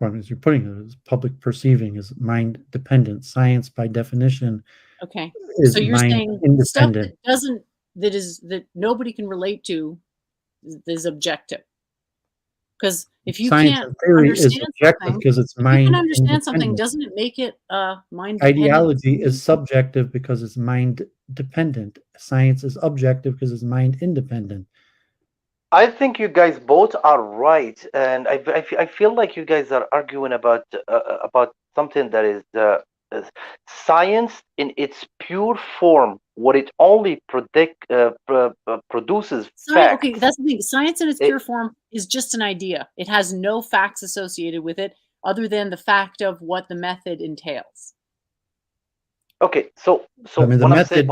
well, as you're putting it, as public perceiving is mind dependent. Science, by definition, Okay, is so you're mind saying stuff independent. that nobody can relate to is objective. Because if you Science can't in theory is understand objective something, because it's if you mind can understand something, independent. doesn't it make it mind dependent? Ideology is subjective because it's mind dependent. Science is objective because it's mind independent. I think you guys both are right, and I feel like you guys are arguing about something that is science in its pure form. What it only produces facts. Okay, that's the thing. Science in its pure form is just an idea. It has no facts associated with it other than the fact of what the method entails. Okay, so I mean, when I'm saying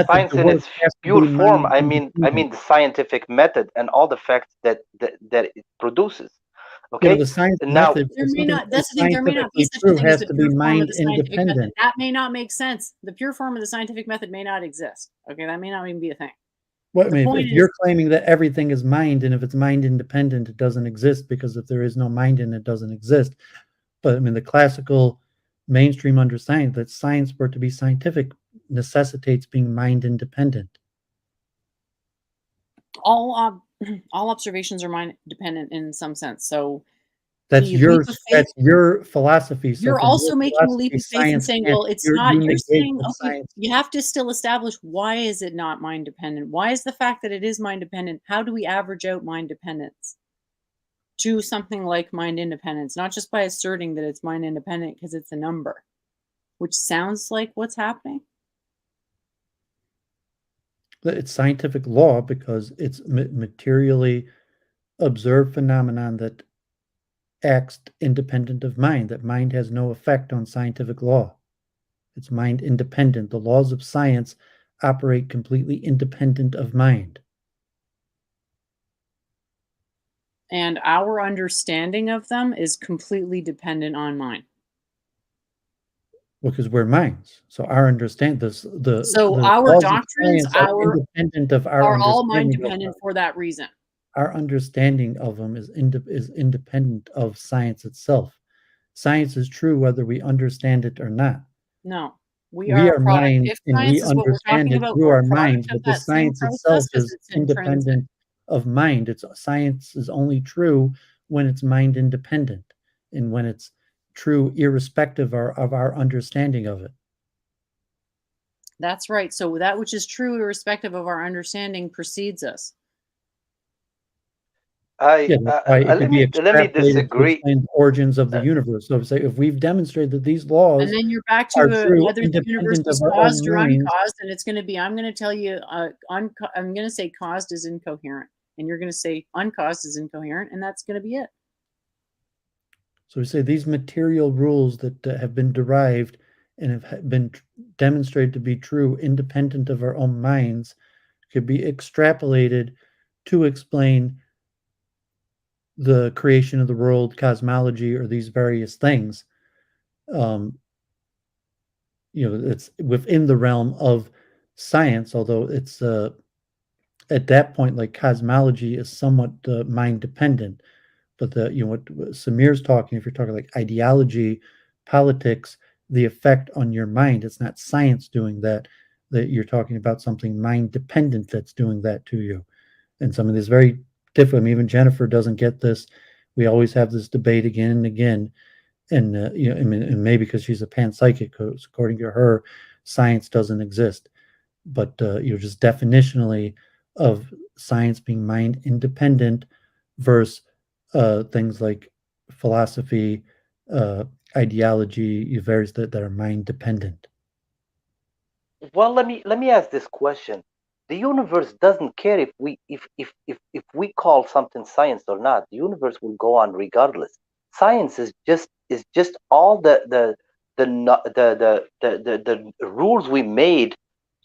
science in its pure form, I mean the scientific method and all the facts that it produces. Okay, the science now method. There may not. That's the thing. There may not be such a thing as the pure form of the scientific method. That may not make sense. The pure form of the scientific method may not exist. Okay, that may not even be a thing. Well, I mean, if you're claiming that everything is mind, and if it's mind independent, it doesn't exist, because if there is no mind in it, doesn't exist. But I mean, the classical mainstream understanding that science, for it to be scientific, necessitates being mind independent. All observations are mind dependent in some sense. So that's your philosophy. So you're also making a leap of faith and saying, well, it's not. You're saying, okay, you have to still establish, why is it not mind dependent? Why is the fact that it is mind dependent? How do we average out mind dependence to something like mind independence? Not just by asserting that it's mind independent because it's a number, which sounds like what's happening. It's scientific law because it's materially observed phenomenon that acts independent of mind, that mind has no effect on scientific law. It's mind independent. The laws of science operate completely independent of mind. And our understanding of them is completely dependent on mind. Because we're minds, so our understand our doctrines are independent of our are all mind dependent for that reason. Our understanding of them is independent of science itself. Science is true whether we understand it or not. No, we are minds, and we understand it through our minds, but the science itself is independent of mind. Science is only true when it's mind independent, and when it's true irrespective of our understanding of it. That's right. So that which is true irrespective of our understanding precedes us. Let me disagree. The origins of the universe. So if we've demonstrated that these laws, and then you're back to whether the universe was caused or uncaused, and it's going to be, I'm going to tell you, I'm going to say caused is incoherent, and you're going to say uncaused is incoherent, and that's going to be it. So we say these material rules that have been derived and have been demonstrated to be true, independent of our own minds, could be extrapolated to explain the creation of the world, cosmology, or these various things. It's within the realm of science, although it's at that point, like cosmology is somewhat mind dependent. But what Samir's talking, if you're talking like ideology, politics, the effect on your mind, it's not science doing that you're talking about something mind dependent that's doing that to you. And some of this very different. I mean, even Jennifer doesn't get this. We always have this debate again and again. And, and maybe because she's a panpsychic, because according to her, science doesn't exist. But, just definitionally of science being mind independent versus things like philosophy, ideology, various that are mind dependent. Well, let me ask this question. The universe doesn't care if we call something science or not. The universe will go on regardless. Science is just all the rules we made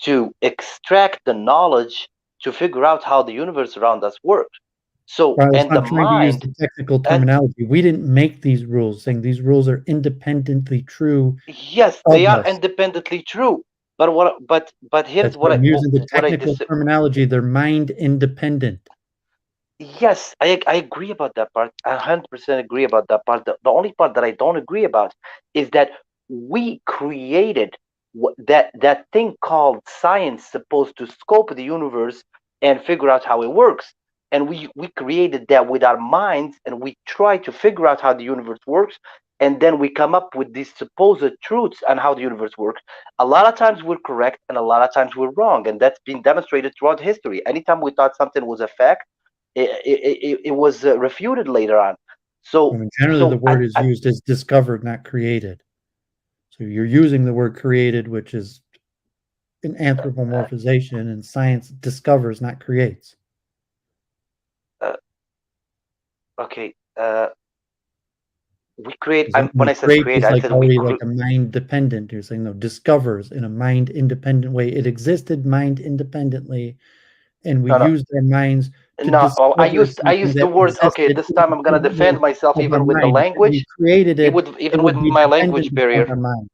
to extract the knowledge to figure out how the universe around us works. So, Right, and the I'm trying to use mind, the technical and terminology. We didn't make these rules, saying these rules are independently true yes, of they are us. independently true. But here's That's why I'm using the what I technical terminology. They're mind independent. yes, I agree about that part. I 100% agree about that part. The only part that I don't agree about is that we created that thing called science, supposed to scope the universe and figure out how it works. And we created that with our minds, and we try to figure out how the universe works, and then we come up with these supposed truths on how the universe works. A lot of times we're correct, and a lot of times we're wrong, and that's been demonstrated throughout history. Anytime we thought something was a fact, it was refuted later on. I mean, generally, the So word is used as discovered, not created. So you're using the word created, which is an anthropomorphization, and science discovers, not creates. okay. We create. Because When I said create create, is I like said already like a mind dependent. You're saying no, discovers in a mind independent way. It existed mind independently, and we no, used our minds to no. Oh, discover I something used the that word. Okay, existed this time I'm gonna defend myself of our even with the mind. If we language. created it, it Even with would be my dependent language upon barrier. our mind.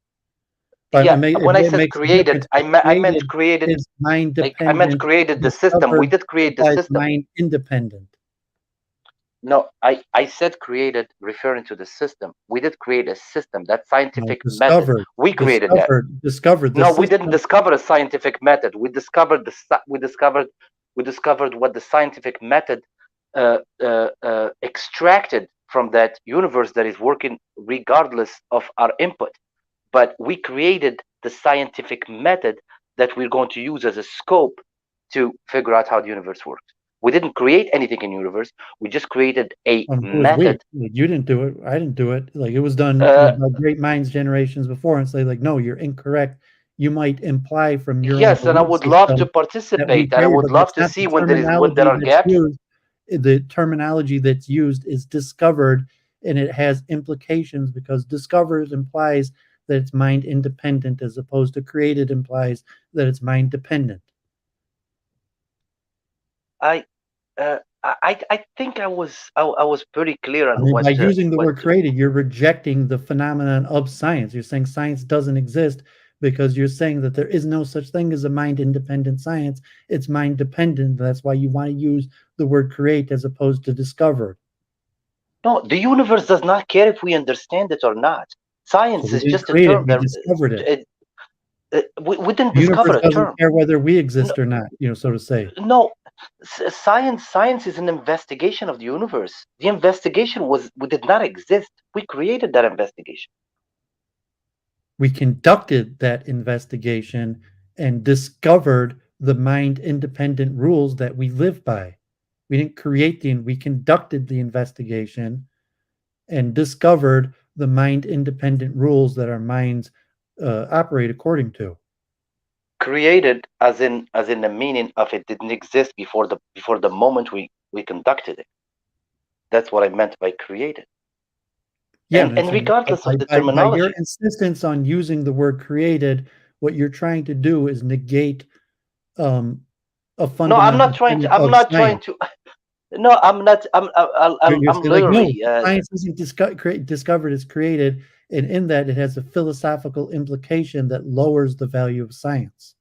But Yeah, when I it said makes a created, difference. I meant Created created. is mind I meant dependent. created the system. We Discovered did create the implies system. mind independent. No, I said created, referring to the system. We did create a system. That No, scientific method. discovered, We created that. discovered the No, we didn't system. discover a scientific method. We discovered what the scientific method extracted from that universe that is working regardless of our input. But we created the scientific method that we're going to use as a scope to figure out how the universe works. We didn't create anything in the universe. We just created a It was we. method. Like, you didn't do it. I didn't do it. Like it was done by great minds generations before, and say like, no, you're incorrect. You might imply from your own Yes, and I belief would love to system that we participate, and I created, would but love that's to not see the when there terminology are that's gaps. used. The terminology that's used is discovered, and it has implications because discovers implies that it's mind independent, as opposed to created implies that it's mind dependent. I think I was pretty clear on I mean, what by using the word created, you're rejecting the phenomenon of science. You're saying science doesn't exist because you're saying that there is no such thing as a mind independent science. It's mind dependent. That's why you want to use the word create as opposed to discovered. No, the universe does not care if we understand it or not. Science is just a term We that discovered it. we didn't The discover universe a doesn't term. care whether we No, exist or not, so to say. no, science is an investigation of the universe. The investigation we did not exist. We created that investigation. We conducted that investigation and discovered the mind independent rules that we live by. We didn't create we conducted the investigation and discovered the mind independent rules that our minds operate according to. Created as in the meaning of it didn't exist before the moment we conducted it. That's what I meant by created. Yeah, and regardless of the terminology, by your insistence on using the word created, what you're trying to do is negate a fundamental. No, I'm not trying to. I'm not trying to. No, I'm not. I'm literally. Like, no, science isn't discovered; it's created, and in that, it has a philosophical implication that lowers the value of science.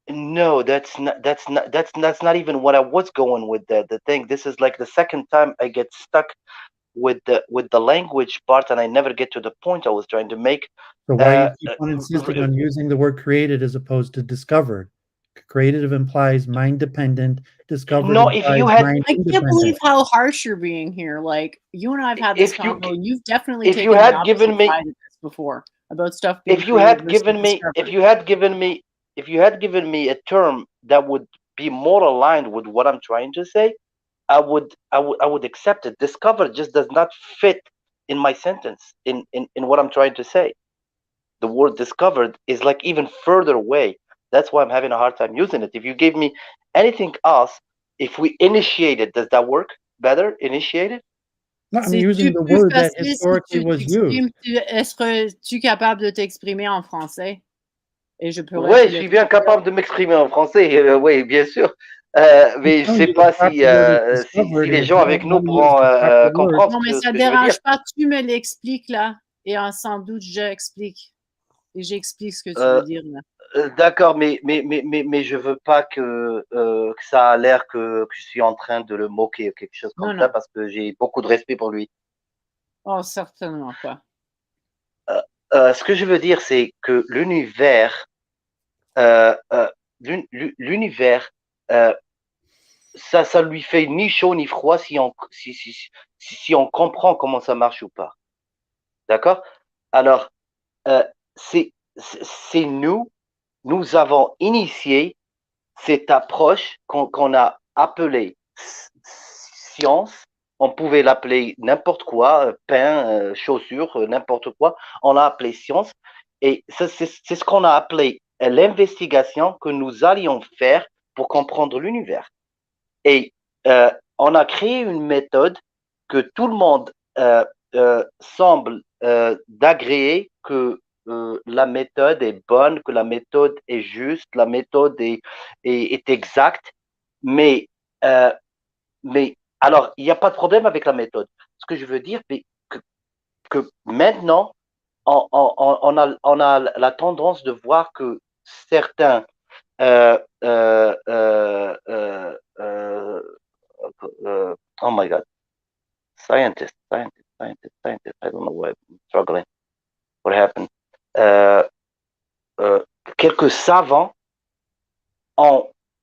No, that's not even what I was going with. The thing. This is like the second time I get stuck with the language part, and I never get to the point I was trying to make. So why do you keep on insisting on using the word created as opposed to discovered? Creative implies mind dependent. Discovered. No, if you had, I can't believe how harsh you're being here. Like you and I've had this convo, and you've definitely if taken you had the given me side of this before about stuff being if you had given me if you had given me a term that would be more aligned with what I'm trying to say, I would accept it. Discovered just does not fit in my sentence in what I'm trying to say. The word discovered is like even further away. That's why I'm having a hard time using it. If you gave me anything else, if we initiated, does that work better? Initiated? No, I'm using the word that historically was used. Est-ce capable de t'exprimer en français? Et je Oui, je suis bien capable de m'exprimer en français. Oui, bien sûr. Mais je telling sais you pas the proper si, word is si discovered, les and if gens you avec don't know nous how to use the proper word, comprennent Non, mais ce ça que je veux dire. dérange pas, tu me l'expliques là. Et sans doute, j'explique. Et j'explique ce que tu Euh, veux dire là. D'accord, mais je veux pas que ça a l'air que je suis en train de le moquer ou quelque chose comme Non, ça non. parce que j'ai beaucoup de respect pour lui. Oh, certainement pas. Ce que je veux dire, c'est que euh, euh, l'univers, euh, ça lui fait ni chaud ni froid si on comprend comment ça marche ou pas. D'accord? Alors, euh, c'est nous avons initié cette approche qu'on a appelée science. On pouvait l'appeler n'importe quoi, pain, chaussures, n'importe quoi. On l'a appelé science. Et c'est ce qu'on a appelé l'investigation que nous allions faire pour comprendre l'univers. Et on a créé une méthode que tout le monde semble d'agréer que la méthode est bonne, que la méthode est juste, la méthode est exacte. Mais, euh, mais alors, il n'y a pas de problème avec la méthode. Ce que je veux dire, c'est que maintenant, on a la tendance de voir que certains euh, euh, euh, euh, euh, oh my God, scientist. I don't know why I'm struggling. What happened? Euh, Quelques savants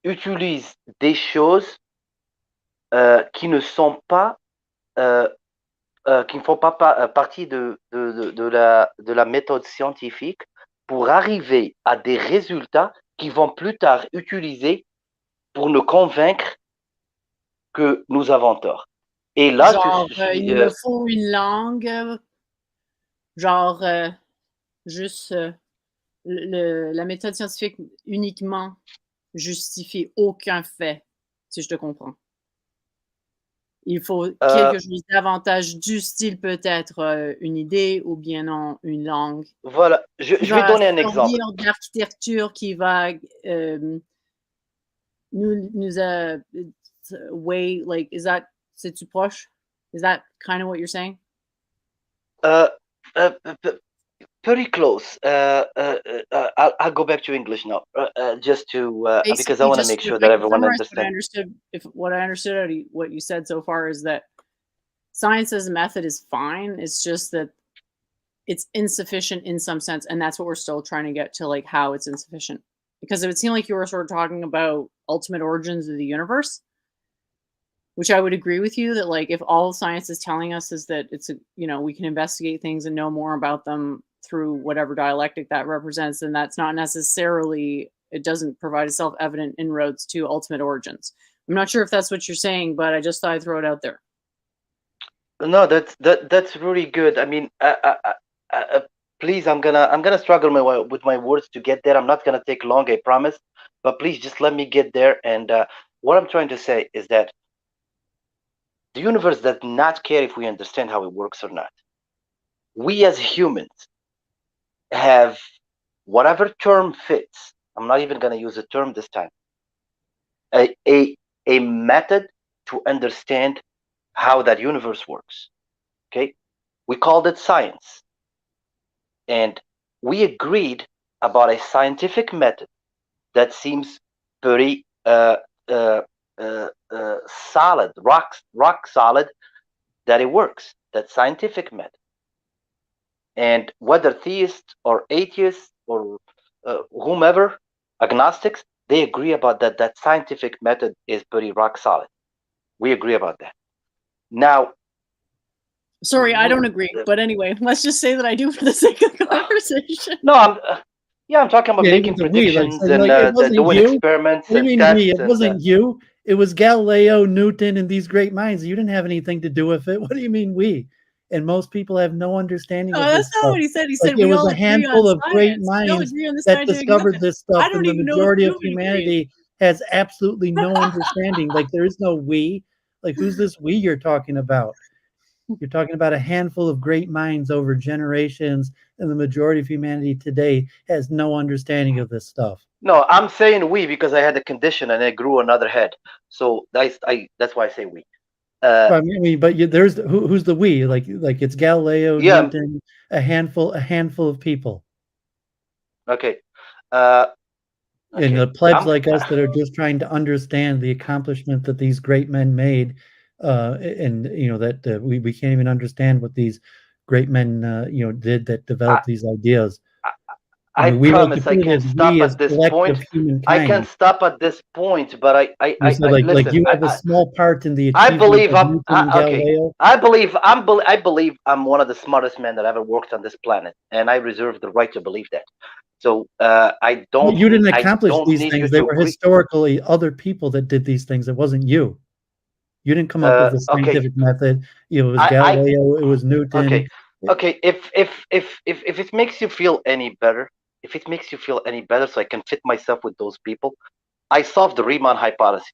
utilisent des choses qui ne sont pas, qui ne font pas partie de la méthode scientifique pour arriver à des résultats qui vont plus tard utiliser pour nous convaincre que nous avons tort. Et là, Genre, je suis. il me faut une langue, genre, juste la méthode scientifique uniquement justifie aucun fait, si je te comprends. Il faut quelque chose davantage du style, peut-être une idée ou bien non, une langue. Voilà, je vais donner un exemple. De l'architecture qui va nous way, like, c'est-tu proche? Is that kind of what you're saying? Pretty close. I'll go back to English now, just to because I want to make sure that everyone understands. What I understood out of what you said so far is that science as a method is fine. It's just that it's insufficient in some sense, and that's what we're still trying to get to, like how it's insufficient. Because it would seem like you were sort of talking about ultimate origins of the universe, which I would agree with you that, like, if all science is telling us is that it's we can investigate things and know more about them through whatever dialectic that represents, then that's not necessarily, it doesn't provide a self-evident inroads to ultimate origins. I'm not sure if that's what you're saying, but I just thought I'd throw it out there. No, that's really good. I mean, please, I'm gonna struggle with my words to get there. I'm not gonna take long, I promise. But please, just let me get there. And what I'm trying to say is that the universe does not care if we understand how it works or not. We as humans have whatever term fits. I'm not even going to use a term this time. A method to understand how that universe works. Okay, we called it science, and we agreed about a scientific method that seems pretty solid, rock solid, that it works. That scientific method. And whether theists or atheists or whomever, agnostics, they agree about that scientific method is pretty rock solid. We agree about that. Now, sorry, I don't agree. But anyway, let's just say that I do for the sake of the conversation. No, I'm talking about making predictions and doing experiments. What do you mean we? It wasn't you. It was Galileo, Newton, and these great minds. You didn't have anything to do with it. What do you mean we? And most people have no understanding of this that's not stuff. what he said. He said it was a handful of great minds that discovered this stuff, and the majority of humanity has absolutely no understanding. Like, there is no we. Like, who's this we you're talking about? You're talking about a handful of great minds over generations, and the majority of humanity today has no understanding of this stuff. No, I'm saying we because I had a condition and it grew another head. So that's why I say we. I mean, but there's who's the we? Like it's Galileo, Yeah. Newton, a handful of people, Okay. and the Okay. plebs like us that are just trying to understand the accomplishment that these great men made, and that we can't even understand what these great men did that developed these ideas. I mean, we like to promise I put it can as stop we as at this collective point. I humankind. can stop at this point, but I You said like listen. you have a small part in the I achievement believe of Newton and okay. Galileo. I believe I'm one of the smartest men that ever worked on this planet, and I reserve the right to believe that. So I Well, don't. you didn't I accomplish don't these need you things. They to were agree. historically other people that did these things. It wasn't you. You didn't come up with the Okay. scientific method. It was I Galileo. It was Newton. okay. Okay. If it makes you feel any better, so I can fit myself with those people, I solved the Riemann hypothesis.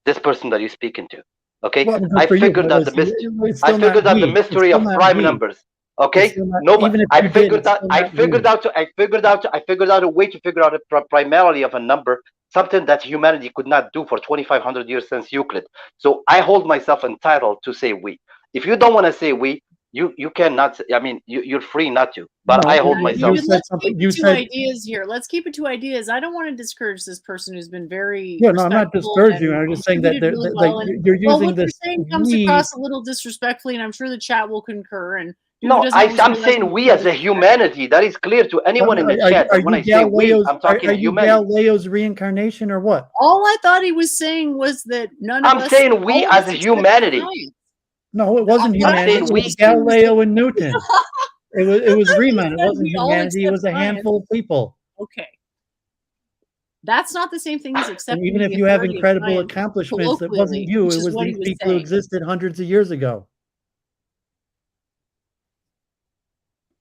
This person that you're speaking to. Okay. Well, I for you, figured but out the mystery. I still not figured out the we. It's mystery still of not prime we. numbers. It's Okay. still not, No, but even if I you did, figured it's out. still I not figured we. out. I figured out a way to figure out a primality of a number, something that humanity could not do for 2,500 years since Euclid. So I hold myself entitled to say we. If you don't want to say we, you cannot. I mean, you're free not to. But No, I hold myself. you said Let's something. keep You it to said ideas here. Let's keep it to ideas. I don't want to discourage this person who's been very yeah. No, I'm not respectful discouraging you. and I'm just saying that contributed really like well. And you're well, using what you're this saying comes we. across a little disrespectfully, and I'm sure the chat will concur. And Duva No, doesn't always I'm realize saying when we people as a disrespect. humanity. That is clear to anyone in the chat. Are That when you I say we, Galileo's? I'm talking Are you humanity. Galileo's reincarnation or what? All I thought he was saying was that none of I'm us, saying we all of as us a accept humanity. science. No, it wasn't What I I'm humanity. saying It thought you was were we. saying was Galileo that and Newton. It was I thought you Riemann. It said wasn't we all humanity. It accept was a science. handful of people. Okay. That's not the same thing as And accepting even if the you have authority of incredible science accomplishments, it wasn't colloquially, you. which It is was what he these was people who saying. existed hundreds of years ago.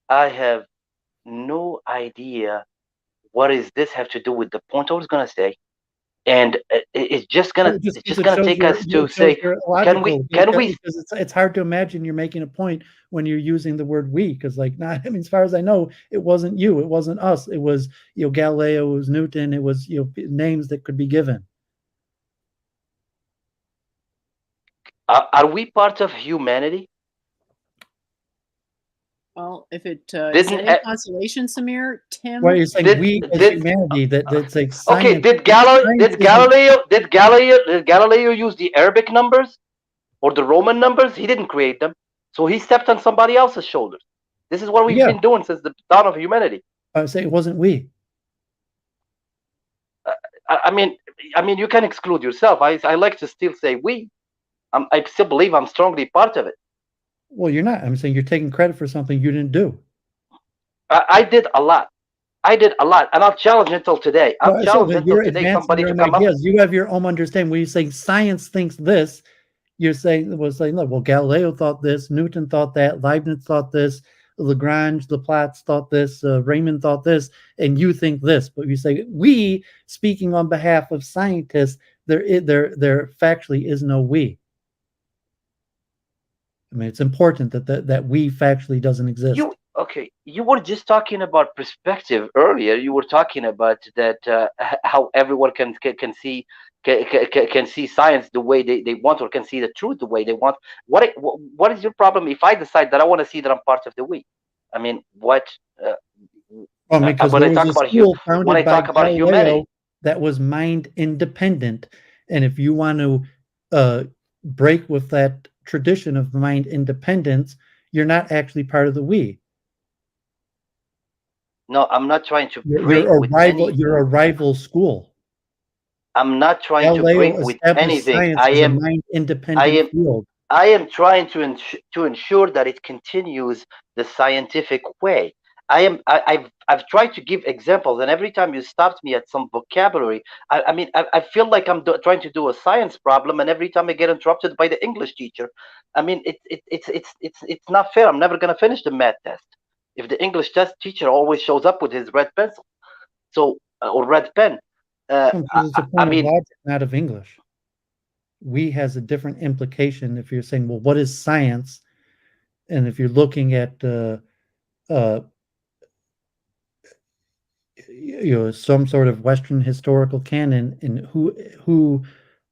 I have no idea what is this have to do with the point I was gonna say, and it's just gonna It just it's because just gonna take us to it shows say, you're can illogical we? because it's hard to imagine you're making a point when you're using the word we, because like not I mean as far as I know it wasn't you, it wasn't us, it was Galileo, it was Newton, it was names that could be given. Are we part of humanity? Well, if it is Didn't any consolation, Samir, Tim. Why you're saying did we as did humanity that's like okay? science? Did Science isn't. Galileo use the Arabic numbers or the Roman numbers? He didn't create them, so he stepped on somebody else's shoulders. This is what we've been doing since the dawn of humanity. I say it wasn't we. I mean, you can exclude yourself. I like to still say we. I still believe I'm strongly part of it. Well, you're not. I'm saying you're taking credit for something you didn't do. I did a lot. And I've challenged until today. I'm challenged until today somebody to come ideas. You have your own understanding. When you say science thinks this, you're saying look, well, Galileo thought this, Newton thought that, Leibniz thought this, Lagrange, Laplace thought this, Raymond thought this, and you think this. But you say we, speaking on behalf of scientists, there factually is no we. I mean, it's important that we factually doesn't exist. You were just talking about perspective earlier. You were talking about that how everyone can see science the way they want, or can see the truth the way they want. What is your problem if I decide that I want to see that I'm part of the we? I mean, what? Because when there I talk was a about school founded by Galileo, humanity that was mind independent, and if you want to break with that tradition of mind independence, you're not actually part of the we. No, I'm not trying to break with any. You're a rival school. I'm not trying to break with anything. I am mind independent field. I am trying to ensure that it continues the scientific way. I've tried to give examples, and every time you stopped me at some vocabulary, I feel like I'm trying to do a science problem, and every time I get interrupted by the English teacher, I mean it's not fair. I'm never gonna finish the math test if the English test teacher always shows up with his red pencil, or red pen. It's a point of logic, not of English. We has a different implication if you're saying, well, what is science? And if you're looking at some sort of Western historical canon, and who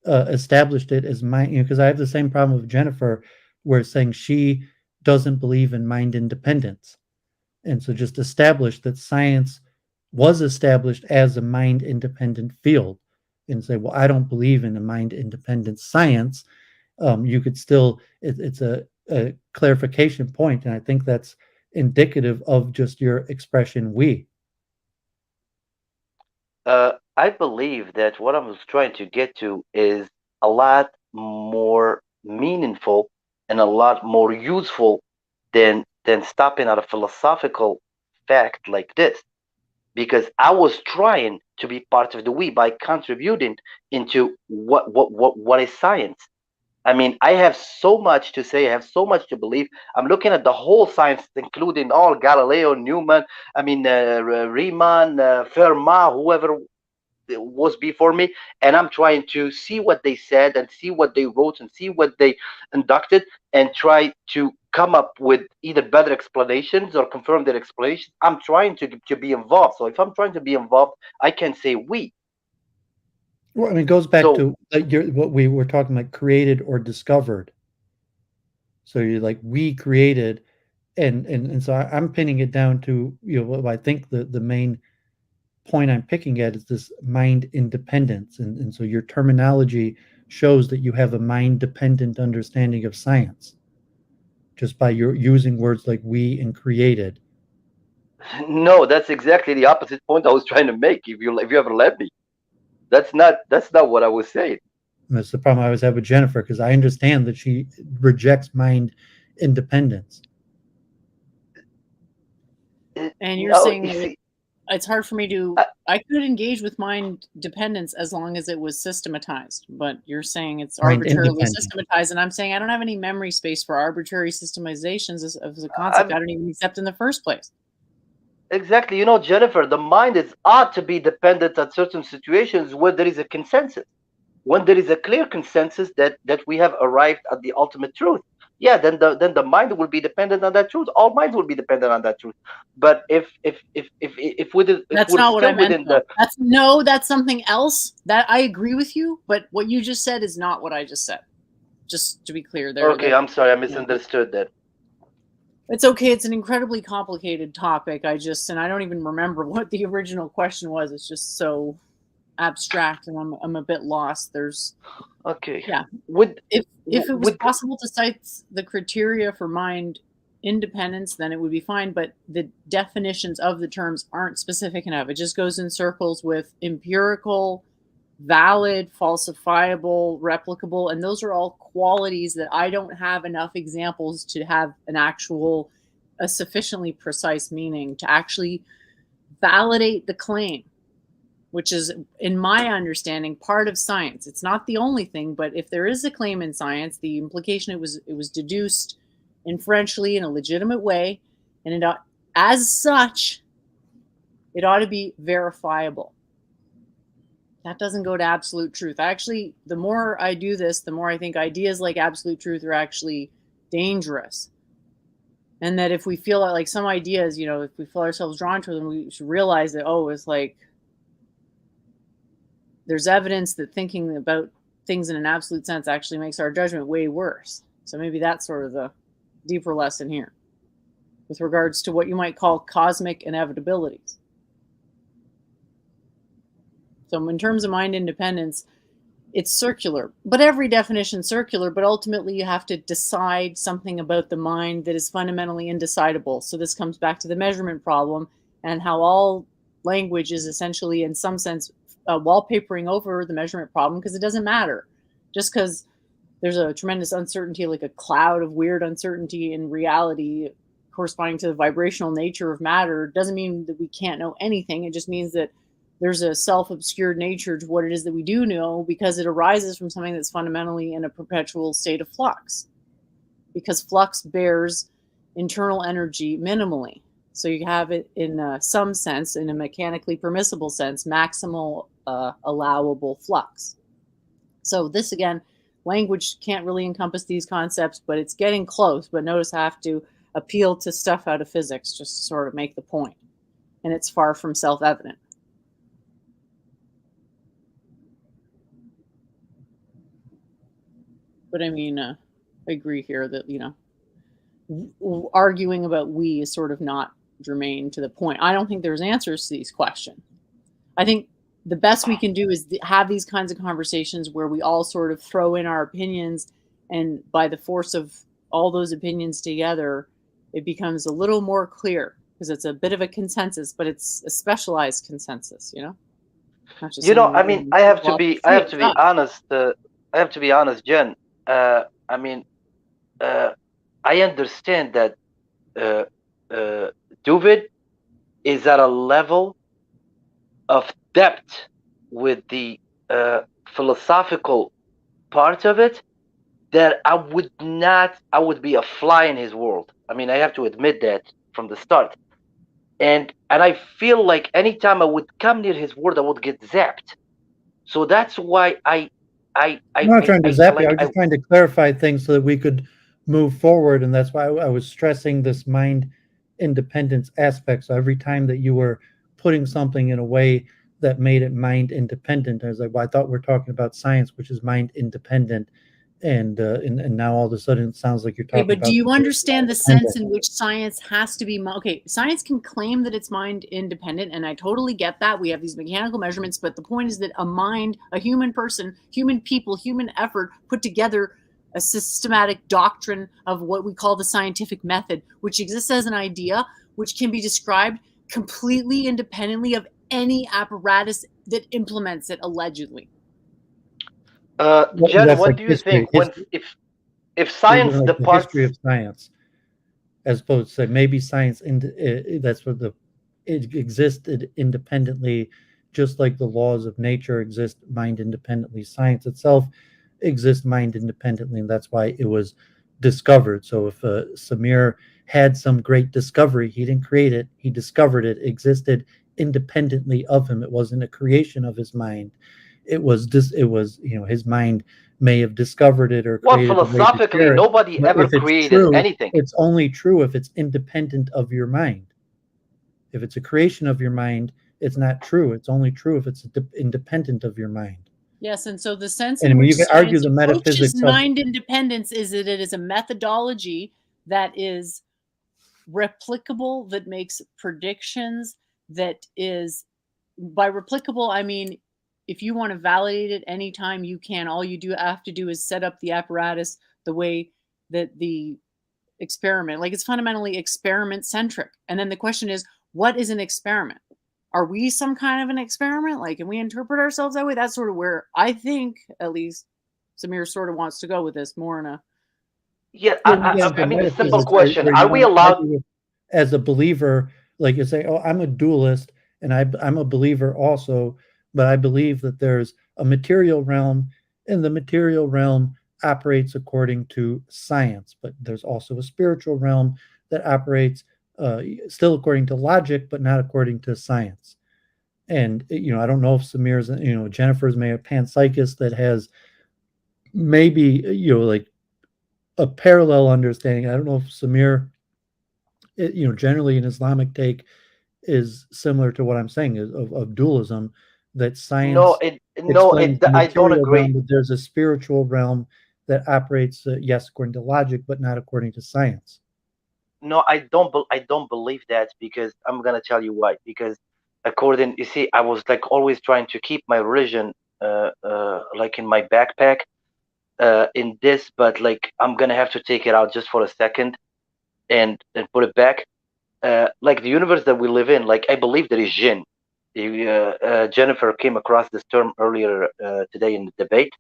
established it as mind. Because I have the same problem with Jennifer, where it's saying she doesn't believe in mind independence, and so just establish that science was established as a mind independent field, and say, well, I don't believe in a mind independent science. You could still, it's a clarification point, and I think that's indicative of just your expression we. I believe that what I was trying to get to is a lot more meaningful and a lot more useful than stopping at a philosophical fact like this. Because I was trying to be part of the we by contributing into what is science. I mean, I have so much to say. I have so much to believe. I'm looking at the whole science, including all Galileo, Newman, I mean, Riemann, Fermat, whoever was before me, and I'm trying to see what they said and see what they wrote and see what they inducted and try to come up with either better explanations or confirm their explanations. I'm trying to be involved. So if I'm trying to be involved, I can say we. Well, I mean, it goes back to what we were talking about, created or discovered. So you're like, we created, and so I'm pinning it down to, what I think the main point I'm picking at is this mind independence. And so your terminology shows that you have a mind dependent understanding of science just by your using words like we and created. No, that's exactly the opposite point I was trying to make. If you ever let me, that's not what I was saying. And that's the problem I always have with Jennifer, because I understand that she rejects mind independence. And you're saying it's hard for me to. I could engage with mind dependence as long as it was systematized, but you're saying it's arbitrarily systematized, and I'm saying I don't have any memory space for arbitrary systemizations as a concept I don't even accept in the first place. Exactly. Jennifer, the mind ought to be dependent on certain situations where there is a consensus, when there is a clear consensus that we have arrived at the ultimate truth. Yeah, then the mind will be dependent on that truth. All minds will be dependent on that truth. But if that's not what I meant. That's something else. That I agree with you, but what you just said is not what I just said. Just to be clear, there. Okay, I'm sorry, I misunderstood that. It's okay. It's an incredibly complicated topic. And I don't even remember what the original question was. It's just so abstract, and I'm a bit lost. Okay. Yeah. If it was possible to cite the criteria for mind independence, then it would be fine. But the definitions of the terms aren't specific enough. It just goes in circles with empirical, valid, falsifiable, replicable, and those are all qualities that I don't have enough examples to have a sufficiently precise meaning to actually validate the claim, which is, in my understanding, part of science. It's not the only thing, but if there is a claim in science, the implication it was deduced inferentially in a legitimate way, and as such, it ought to be verifiable. That doesn't go to absolute truth. Actually, the more I do this, the more I think ideas like absolute truth are actually dangerous. And that if we feel like some ideas, if we feel ourselves drawn to them, we should realize that, it's like there's evidence that thinking about things in an absolute sense actually makes our judgment way worse. So maybe that's sort of the deeper lesson here with regards to what you might call cosmic inevitabilities. So in terms of mind independence, it's circular, but every definition is circular, but ultimately you have to decide something about the mind that is fundamentally indecidable. So this comes back to the measurement problem and how all language is essentially, in some sense, wallpapering over the measurement problem, because it doesn't matter. Just because there's a tremendous uncertainty, like a cloud of weird uncertainty in reality corresponding to the vibrational nature of matter, doesn't mean that we can't know anything. It just means that there's a self-obscured nature to what it is that we do know, because it arises from something that's fundamentally in a perpetual state of flux. Because flux bears internal energy minimally. So you have it in some sense, in a mechanically permissible sense, maximal allowable flux. So this, again, language can't really encompass these concepts, but it's getting close. But notice I have to appeal to stuff out of physics just to sort of make the point. And it's far from self-evident. But I mean, I agree here that arguing about we is sort of not germane to the point. I don't think there's answers to these questions. I think the best we can do is have these kinds of conversations where we all sort of throw in our opinions, and by the force of all those opinions together, it becomes a little more clear, because it's a bit of a consensus, but it's a specialized consensus, not just I mean, I have to be honest. I have to be honest, Jen. I mean, I understand that Duvid is at a level of depth with the philosophical part of it that I would be a fly in his world. I mean, I have to admit that from the start. And I feel like anytime I would come near his world, I would get zapped. So that's why I'm not trying to zap you. I was just trying to clarify things so that we could move forward, and that's why I was stressing this mind independence aspect. So every time that you were putting something in a way that made it mind independent, I was like, well, I thought we're talking about science, which is mind independent, and now all of a sudden it sounds like you're talking but about. Do you understand the sense in which science has to be science can claim that it's mind independent, and I totally get that. We have these mechanical measurements, but the point is that a human person, human people, human effort put together a systematic doctrine of what we call the scientific method, which exists as an idea, which can be described completely independently of any apparatus that implements it, allegedly. Jen, what do you think? If science departs the history of science, as opposed to say maybe science that's what it existed independently, just like the laws of nature exist mind independently. Science itself exists mind independently, and that's why it was discovered. So if Samir had some great discovery, he didn't create it, he discovered it. It existed independently of him. It wasn't a creation of his mind. It was his mind may have discovered it or created philosophically nobody ever created anything. It's only true if it's independent of your mind. If it's a creation of your mind, it's not true. It's only true if it's independent of your mind. Yes, and so the sense in which you can argue the metaphysics of mind independence is that it is a methodology that is replicable, that makes predictions, that is, by replicable, I mean, if you want to validate it anytime, you can. All you have to do is set up the apparatus the way that the experiment, like it's fundamentally experiment centric. And then the question is, what is an experiment? Are we some kind of an experiment? Like, can we interpret ourselves that way? That's sort of where I think, at least, Samir sort of wants to go with this more in a. Yeah, I mean, a simple question: are we allowed, as a believer, like you say, oh, I'm a dualist, and I'm a believer also, but I believe that there's a material realm, and the material realm operates according to science, but there's also a spiritual realm that operates still according to logic, but not according to science. And I don't know if Samir's, Jennifer's may a panpsychist that has maybe like a parallel understanding. I don't know if Samir, generally an Islamic take is similar to what I'm saying of dualism, that science. I don't agree. Realm, but there's a spiritual realm that operates, yes, according to logic, but not according to science. No, I don't believe that, because I'm gonna tell you why. Because you see, I was like always trying to keep my religion like in my backpack in this, but like I'm gonna have to take it out just for a second and put it back. Like the universe that we live in, like I believe there is jinn. Jennifer came across this term earlier today in the debate.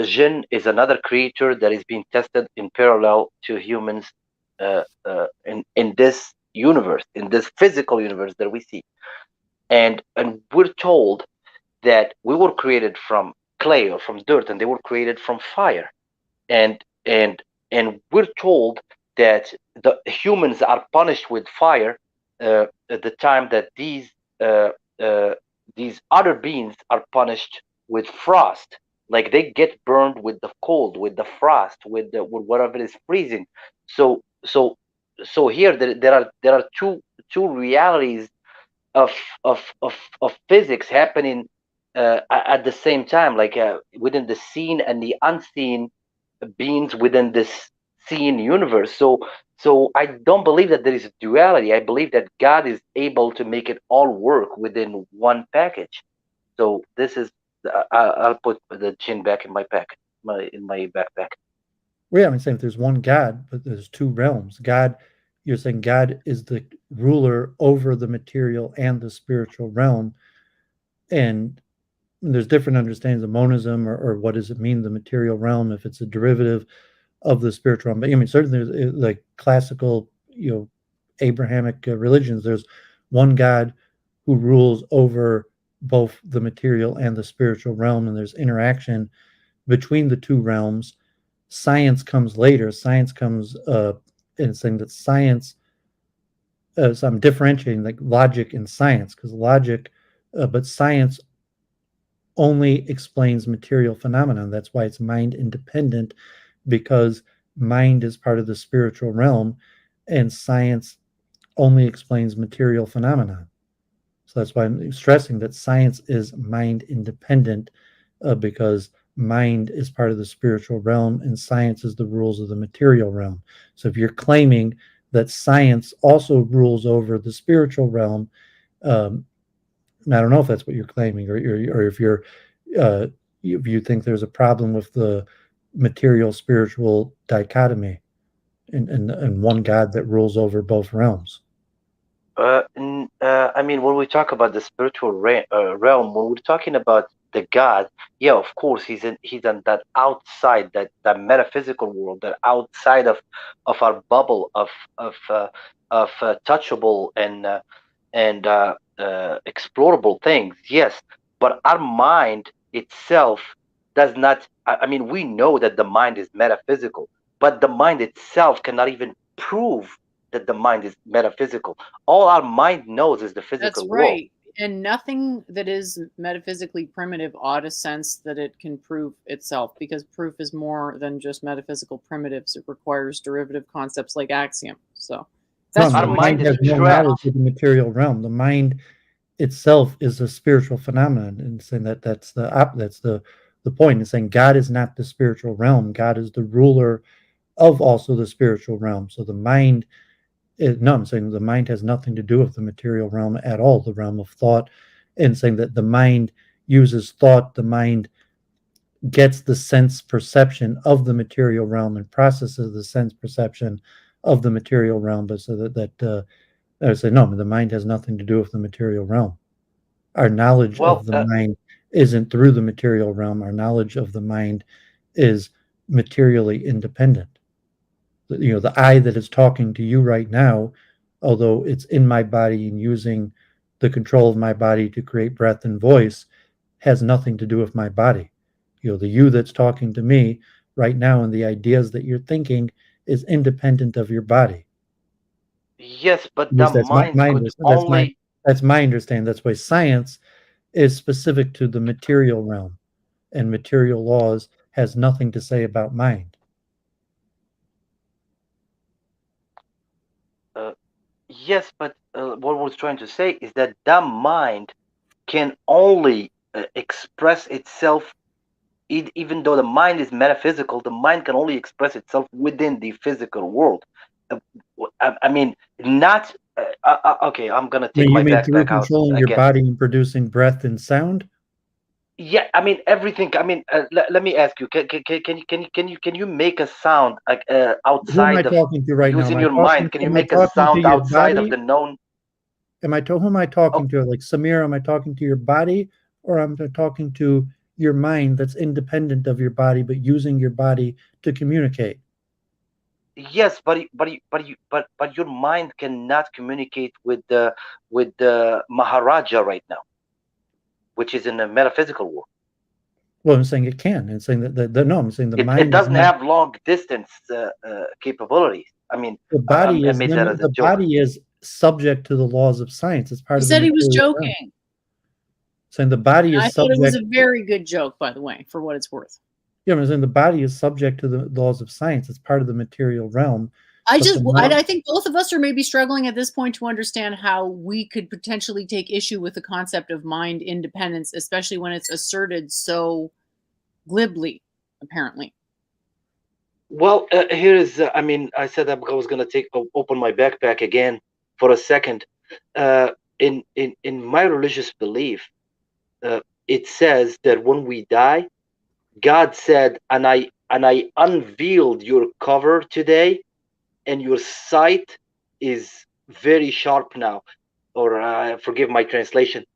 Jinn is another creature that is being tested in parallel to humans in this universe, in this physical universe that we see. And we're told that we were created from clay or from dirt, and they were created from fire. And we're told that the humans are punished with fire at the time that these other beings are punished with frost. Like they get burned with the cold, with the frost, with whatever is freezing. So here there are two realities of physics happening at the same time, like within the seen and the unseen beings within this seen universe. So I don't believe that there is a duality. I believe that God is able to make it all work within one package. So this is I'll put the gin back in my pack, in my backpack. Well, yeah, I'm saying if there's one God, but there's two realms. God, you're saying God is the ruler over the material and the spiritual realm, and there's different understandings of monism, or what does it mean, the material realm, if it's a derivative of the spiritual realm. But I mean, certainly, there's like classical, Abrahamic religions. There's one God who rules over both the material and the spiritual realm, and there's interaction between the two realms. Science comes later. Science comes in saying that science. So I'm differentiating like logic and science, because logic, but science only explains material phenomenon. That's why it's mind independent, because mind is part of the spiritual realm, and science only explains material phenomenon. So that's why I'm stressing that science is mind independent, because mind is part of the spiritual realm and science is the rules of the material realm. So if you're claiming that science also rules over the spiritual realm, I don't know if that's what you're claiming, or if if you think there's a problem with the material spiritual dichotomy, and one God that rules over both realms. I mean, when we talk about the spiritual realm, when we're talking about the God, yeah, of course, he's in that outside, that metaphysical world, that outside of our bubble of touchable and explorable things. Yes, but our mind itself does not. I mean, we know that the mind is metaphysical, but the mind itself cannot even prove that the mind is metaphysical. All our mind knows is the That's physical world. right. And nothing that is metaphysically primitive ought to sense that it can prove itself, because proof is more than just metaphysical primitives. It requires derivative concepts like axiom. So that's Our The really what mind mind is has no trapped. knowledge of the material realm. The mind itself is a spiritual phenomenon, and saying that that's the point. Is saying God is not the spiritual realm. God is the ruler of also the spiritual realm. So the mind no, I'm saying the mind has nothing to do with the material realm at all, the realm of thought, and saying that the mind uses thought, the mind gets the sense perception of the material realm and processes the sense perception of the material realm. But so I would say no, the mind has nothing to do with the material realm. Our knowledge Well, of the mind isn't through the material realm. Our knowledge of the mind is materially independent. The I that is talking to you right now, although it's in my body and using the control of my body to create breath and voice, has nothing to do with my body. The you that's talking to me right now and the ideas that you're thinking is independent of your body. yes, but At the least mind could only. that's my understanding. That's why science is specific to the material realm, and material laws has nothing to say about mind. Yes, but what I was trying to say is that the mind can only express itself. Even though the mind is metaphysical, the mind can only express itself within the physical world. Uh, I mean, not. Okay, I'm gonna take You my mean through backpack out controlling your again. body and producing breath and sound? Yeah, I mean everything. I mean, let me ask you: can you make a sound like Who am I outside of talking to right now? using your mind? Can you Am I make a talking to sound your outside of body? the known? Who am I Oh, talking to? Like Samir, am I talking to your body, or am I talking to your mind that's independent of your body but using your body to communicate? yes, but your mind cannot communicate with the Maharaja right now, which is in the metaphysical world. Well, I'm saying it can. I'm saying no, I'm saying the It mind is doesn't not. have long distance capabilities. I mean, I made that as a The joke. body is subject to the laws of science. It's part he of the said. He was material realm. joking. Saying the body I is thought it was subject. a very good joke, by the way, for what it's worth. Yeah, I'm saying the body is subject to the laws of science. It's part of the material realm. I think both of us are maybe struggling at this point to understand how we could potentially take issue with the concept of mind independence, especially when it's asserted so glibly, apparently. Well, here is. I mean, I said I was going to open my backpack again for a second. In my religious belief, it says that when we die, God said, and I unveiled your cover today, and your sight is very sharp now. Or forgive my translation.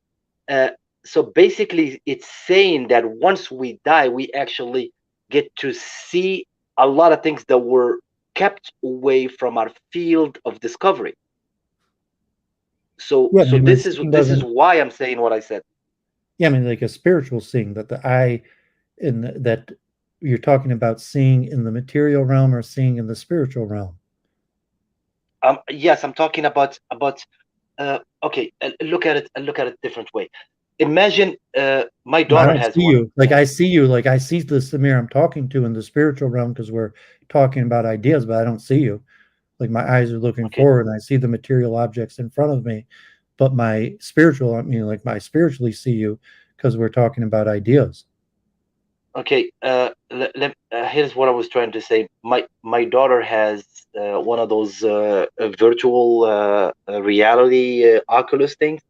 So basically, it's saying that once we die, we actually get to see a lot of things that were kept away from our field of discovery. So, Yeah, I so mean, this is why I'm saying what I said. Yeah, I mean, like a spiritual seeing, that the eye that you're talking about seeing in the material realm or seeing in the spiritual realm. Yes, I'm talking about. Okay, look at it. Look at it a different way. Imagine my daughter has see one. You. Like I see you. Like I see the Samir I'm talking to in the spiritual realm because we're talking about ideas, but I don't see you. Like my eyes are looking forward, and I see the material objects in front of me. But my spiritual, I mean, like I spiritually see you because we're talking about ideas. Okay, here's what I was trying to say. My daughter has one of those virtual reality Oculus things,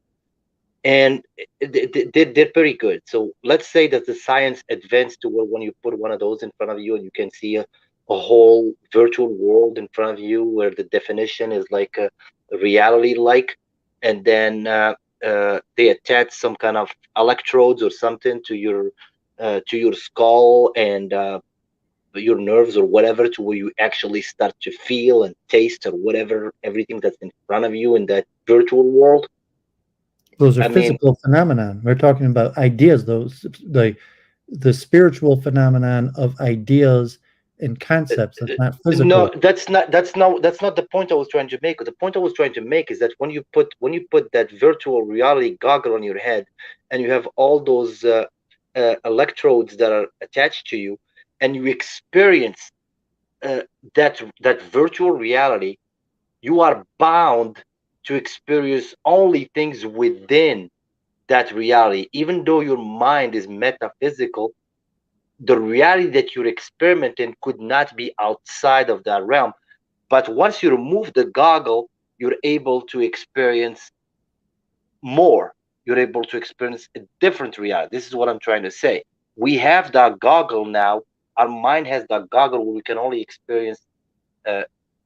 and they're pretty good. So let's say that the science advanced to where when you put one of those in front of you and you can see a whole virtual world in front of you where the definition is like a reality like, and then they attach some kind of electrodes or something to your skull and your nerves or whatever, to where you actually start to feel and taste or whatever, everything that's in front of you in that virtual world. Those are physical phenomenon. We're talking about ideas, those the spiritual phenomenon of ideas and concepts. That's not physical. No, that's not the point I was trying to make. The point I was trying to make is that when you put that virtual reality goggle on your head, and you have all those electrodes that are attached to you, and you experience that virtual reality, you are bound to experience only things within that reality. Even though your mind is metaphysical, the reality that you're experimenting could not be outside of that realm. But once you remove the goggle, you're able to experience more. You're able to experience a different reality. This is what I'm trying to say. We have that goggle now. Our mind has that goggle where we can only experience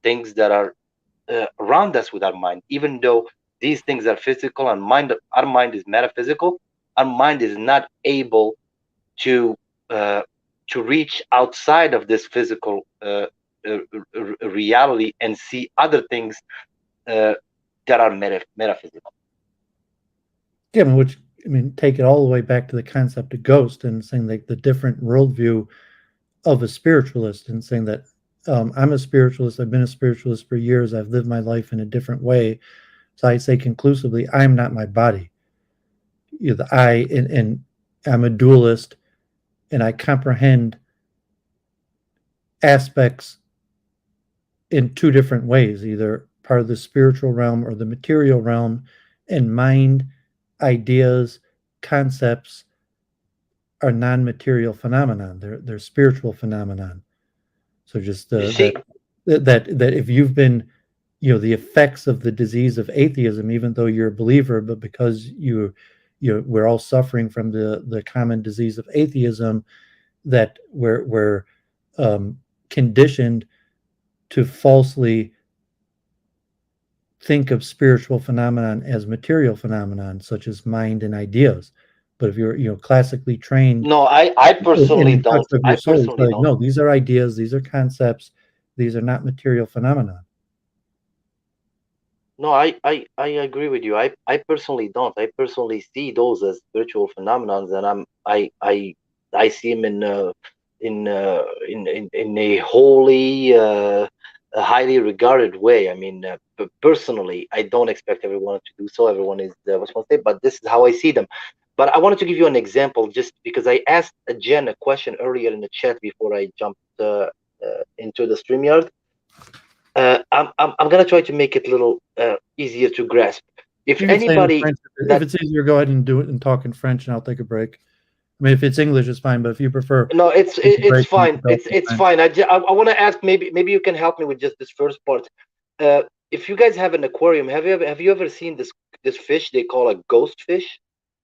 things that are around us with our mind, even though these things are physical and our mind is metaphysical. Our mind is not able to reach outside of this physical reality and see other things that are metaphysical. Yeah, which I mean, take it all the way back to the concept of ghost and saying like the different worldview of a spiritualist, and saying that I'm a spiritualist. I've been a spiritualist for years. I've lived my life in a different way. So I say conclusively, I'm not my body. You know, and I'm a dualist, and I comprehend aspects in two different ways, either part of the spiritual realm or the material realm, and mind, ideas, concepts are non-material phenomenon. They're spiritual phenomenon. So just that if you've been, you know, the effects of the disease of atheism, even though you're a believer, but because we're all suffering from the common disease of atheism, that we're conditioned to falsely think of spiritual phenomenon as material phenomenon, such as mind and ideas. But if you're classically trained, no, I personally don't. I personally don't. No, these are ideas, these are concepts, these are not material phenomena. No, I agree with you. I personally don't. I personally see those as spiritual phenomena, and I see them in a holy, highly regarded way. I mean, personally, I don't expect everyone to do so. Everyone is responsible, but this is how I see them. But I wanted to give you an example, just because I asked Jen a question earlier in the chat before I jumped into the StreamYard. I'm gonna try to make it a little easier to grasp. If You can say it in anybody French. If that it's easier, go ahead and do it and talk in French, and I'll take a break. I mean, if it's English, it's fine. But if you prefer, no, it's take a it's break and you fine. can talk in It's French. fine. I want to ask, maybe you can help me with just this first part. If you guys have an aquarium, have you ever seen this fish they call a ghost fish?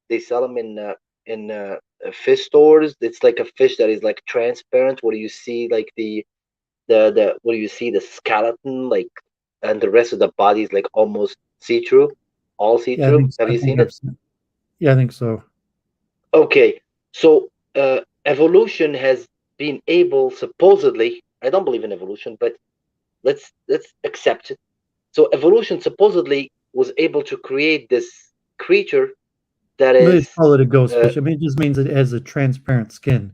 They sell them in fish stores. It's like a fish that is like transparent, where you see like the where you see the skeleton, like, and the rest of the body is like almost see through, all see Yeah, through. Have I you think seen I've it? seen. Yeah, I think so. Okay, so evolution has been able, supposedly. I don't believe in evolution, but let's accept it. So evolution supposedly was able to create this creature that They is, call it a ghost uh, fish. I mean, it just means it has a transparent skin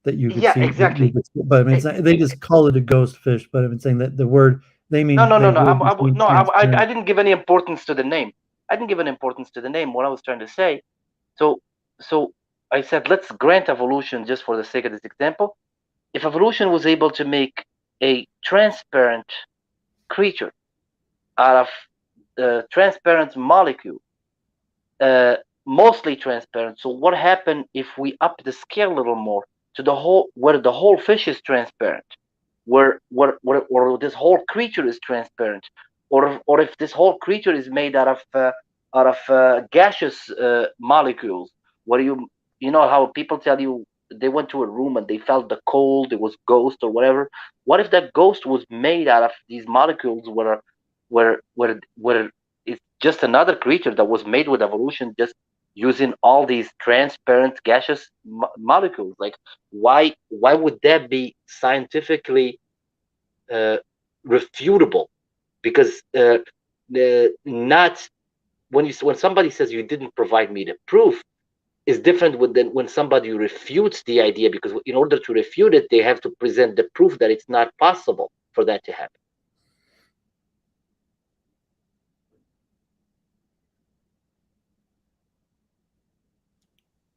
that you could yeah, see. exactly. But I mean, E- they just call it a ghost fish. But I've been saying that the word No, no, no, they no. would just mean No, I transparent. didn't give any importance to the name. I didn't give an importance to the name. What I was trying to say. So, so I said, let's grant evolution just for the sake of this example. If evolution was able to make a transparent creature out of transparent molecule, uh, mostly transparent. So what happened if we up the scale a little more to the whole, where the whole fish is transparent, where this whole creature is transparent, or if this whole creature is made out of gaseous molecules, where you know how people tell you they went to a room and they felt the cold, it was ghost or whatever. What if that ghost was made out of these molecules, where it's just another creature that was made with evolution, just using all these transparent gaseous molecules? Like, why would that be scientifically uh, refutable? Because not when somebody says you didn't provide me the proof is different than when somebody refutes the idea, because in order to refute it, they have to present the proof that it's not possible for that to happen.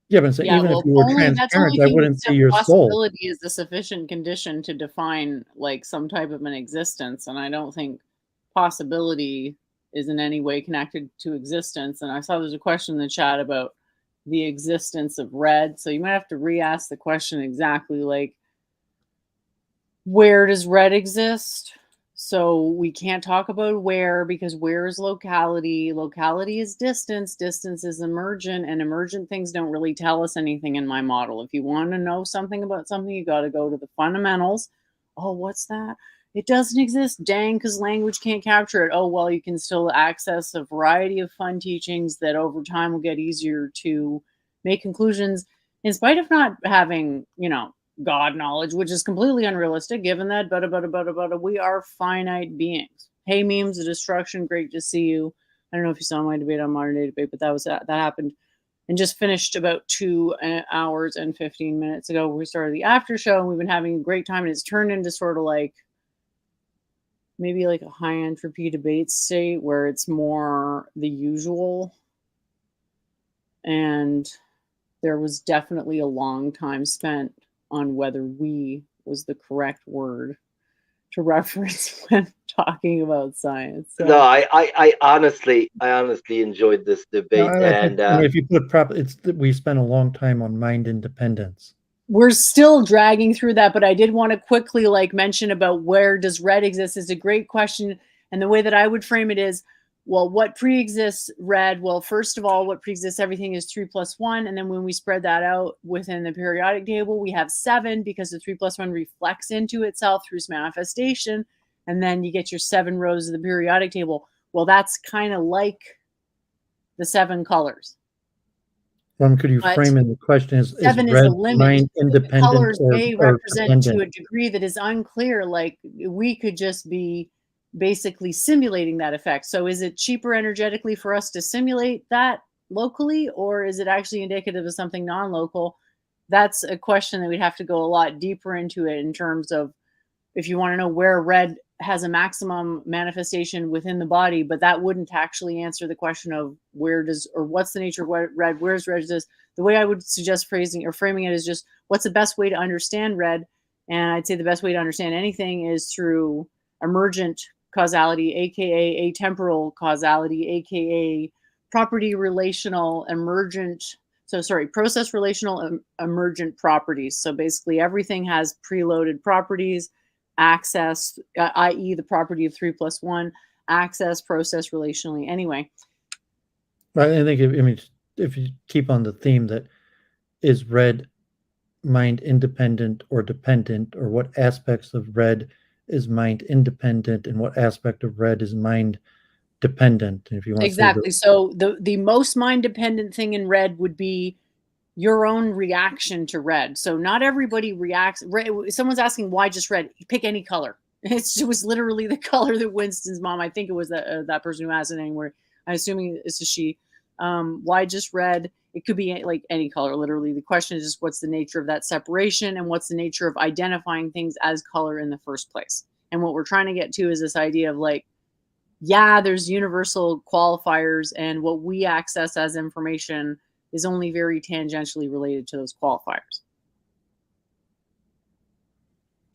Yeah, but so Yeah, even if well, you were only that's only transparent, if I you wouldn't see accept your soul. possibility is a sufficient condition to define like some type of an existence, and I don't think possibility is in any way connected to existence. And I saw there's a question in the chat about the existence of red, so you might have to re-ask the question exactly, like, where does red exist? So we can't talk about where, because where is locality? Locality is distance. Distance is emergent, and emergent things don't really tell us anything in my model. If you want to know something about something, you got to go to the fundamentals. Oh, what's that? It doesn't exist. Dang, because language can't capture it. Oh, well, you can still access a variety of fun teachings that over time will get easier to make conclusions in spite of not having, God knowledge, which is completely unrealistic given that we are finite beings. Hey, memes of destruction, great to see you. I don't know if you saw my debate on modern day debate, but that happened and just finished about 2 hours and 15 minutes ago. We started the after show and we've been having a great time, and it's turned into sort of like maybe like a high entropy debate state where it's more the usual. And there was definitely a long time spent on whether "we" was the correct word to reference when talking about science. No, So I honestly enjoyed this No, debate, I think and I mean, if you put proper, it's that we spent a long time on mind independence. we're still dragging through that, but I did want to quickly mention about where does red exist is a great question. And the way that I would frame it is, well, what pre-exists red? Well, first of all, what pre-exists everything is 3 plus 1. And then when we spread that out within the periodic table, we have 7 because the 3 plus 1 reflects into itself through its manifestation. And then you get your 7 rows of the periodic table. Well, that's kind of like the 7 colors. Could you But frame in the question is 7 is red the limit. mind The independent colors may or represent to dependent? a degree that is unclear. Like we could just be basically simulating that effect. So is it cheaper energetically for us to simulate that locally, or is it actually indicative of something non-local? That's a question that we'd have to go a lot deeper into it in terms of if you want to know where red has a maximum manifestation within the body, but that wouldn't actually answer the question of where does, or what's the nature of red, where's red is. The way I would suggest phrasing or framing it is just what's the best way to understand red. And I'd say the best way to understand anything is through emergent causality, aka atemporal causality, aka property relational emergent. So sorry, process relational emergent properties. So basically everything has preloaded properties, access, i.e. the property of 3+1, access, process relationally. Anyway. I think if you keep on the theme that is red mind independent or dependent, or what aspects of red is mind independent and what aspect of red is mind dependent. If you want exactly. to say So the most mind dependent thing in red would be your own reaction to red. So not everybody reacts. Someone's asking why just red. Pick any color. It was literally the color that Winston's mom, I think it was that person who asked it anywhere. I'm assuming it's a she. Why just red? It could be like any color, literally. The question is just what's the nature of that separation and what's the nature of identifying things as color in the first place. And what we're trying to get to is this idea of like, yeah, there's universal qualifiers, and what we access as information is only very tangentially related to those qualifiers.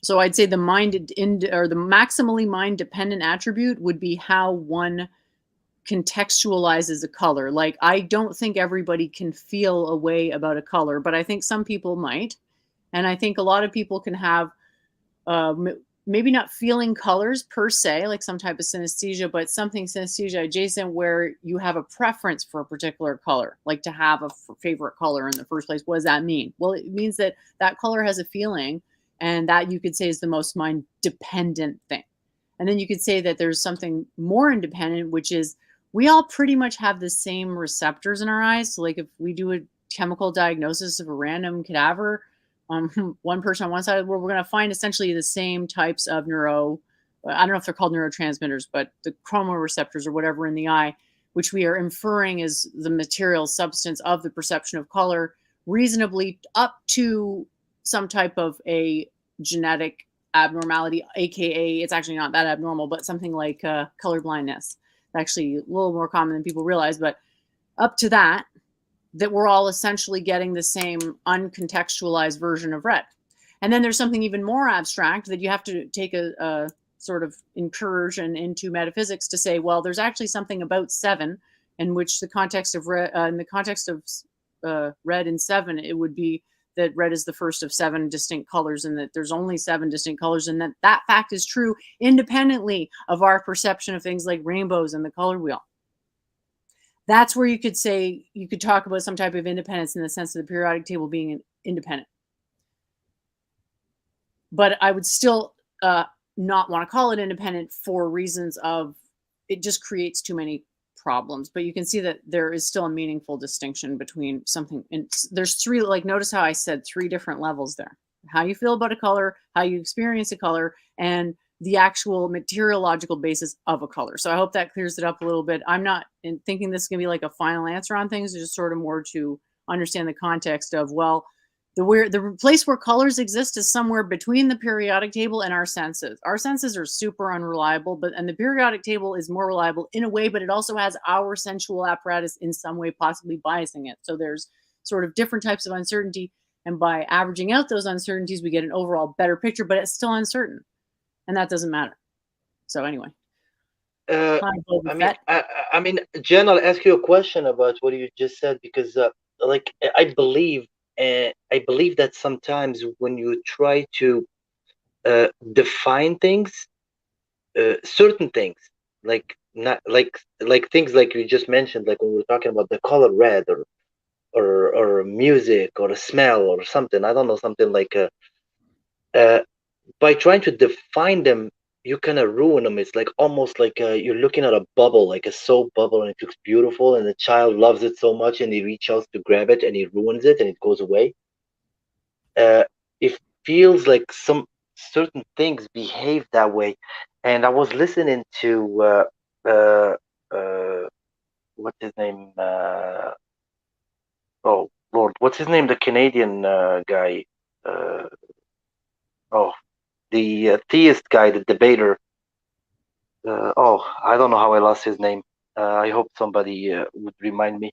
So I'd say the the maximally mind dependent attribute would be how one contextualizes a color. Like, I don't think everybody can feel a way about a color, but I think some people might. And I think a lot of people can have maybe not feeling colors per se, like some type of synesthesia, but something synesthesia adjacent where you have a preference for a particular color, like to have a favorite color in the first place. What does that mean? Well, it means that that color has a feeling, and that you could say is the most mind dependent thing. And then you could say that there's something more independent, which is we all pretty much have the same receptors in our eyes. So like if we do a chemical diagnosis of a random cadaver, one person on one side of the world, we're going to find essentially the same types of I don't know if they're called neurotransmitters, but the chromoreceptors or whatever in the eye, which we are inferring is the material substance of the perception of color, reasonably up to some type of a genetic abnormality, aka it's actually not that abnormal, but something like color blindness. It's actually a little more common than people realize, but up to that we're all essentially getting the same uncontextualized version of red. And then there's something even more abstract that you have to take a sort of incursion into metaphysics to say, well, there's actually something about 7 in which the context of red, in the context of red and 7, it would be that red is the first of 7 distinct colors, and that there's only 7 distinct colors, and that fact is true independently of our perception of things like rainbows and the color wheel. That's where you could say, you could talk about some type of independence in the sense of the periodic table being independent. But I would still not want to call it independent for reasons of it just creates too many problems. But you can see that there is still a meaningful distinction between something. And there's 3, like, notice how I said 3 different levels there. How you feel about a color, how you experience a color, and the actual materiological basis of a color. So I hope that clears it up a little bit. I'm not thinking this is going to be like a final answer on things. It's just sort of more to understand the context of, well, the place where colors exist is somewhere between the periodic table and our senses. Our senses are super unreliable, and the periodic table is more reliable in a way, but it also has our sensual apparatus in some way possibly biasing it. So there's sort of different types of uncertainty, and by averaging out those uncertainties, we get an overall better picture, but it's still uncertain. And that doesn't matter. So anyway. I mean, Jen, I'll ask you a question about what you just said, because like I believe that sometimes when you try to define things, certain things, like not like things like you just mentioned, like when we were talking about the color red or music or a smell or something, I don't know, something like by trying to define them, you kind of ruin them. It's like almost like you're looking at a bubble, like a soap bubble, and it looks beautiful, and the child loves it so much, and he reaches out to grab it, and he ruins it, and it goes away. It feels like some certain things behave that way. And I was listening to what's his name? Oh Lord, what's his name? The Canadian guy. The theist guy, the debater. I don't know how I lost his name. I hope somebody would remind me.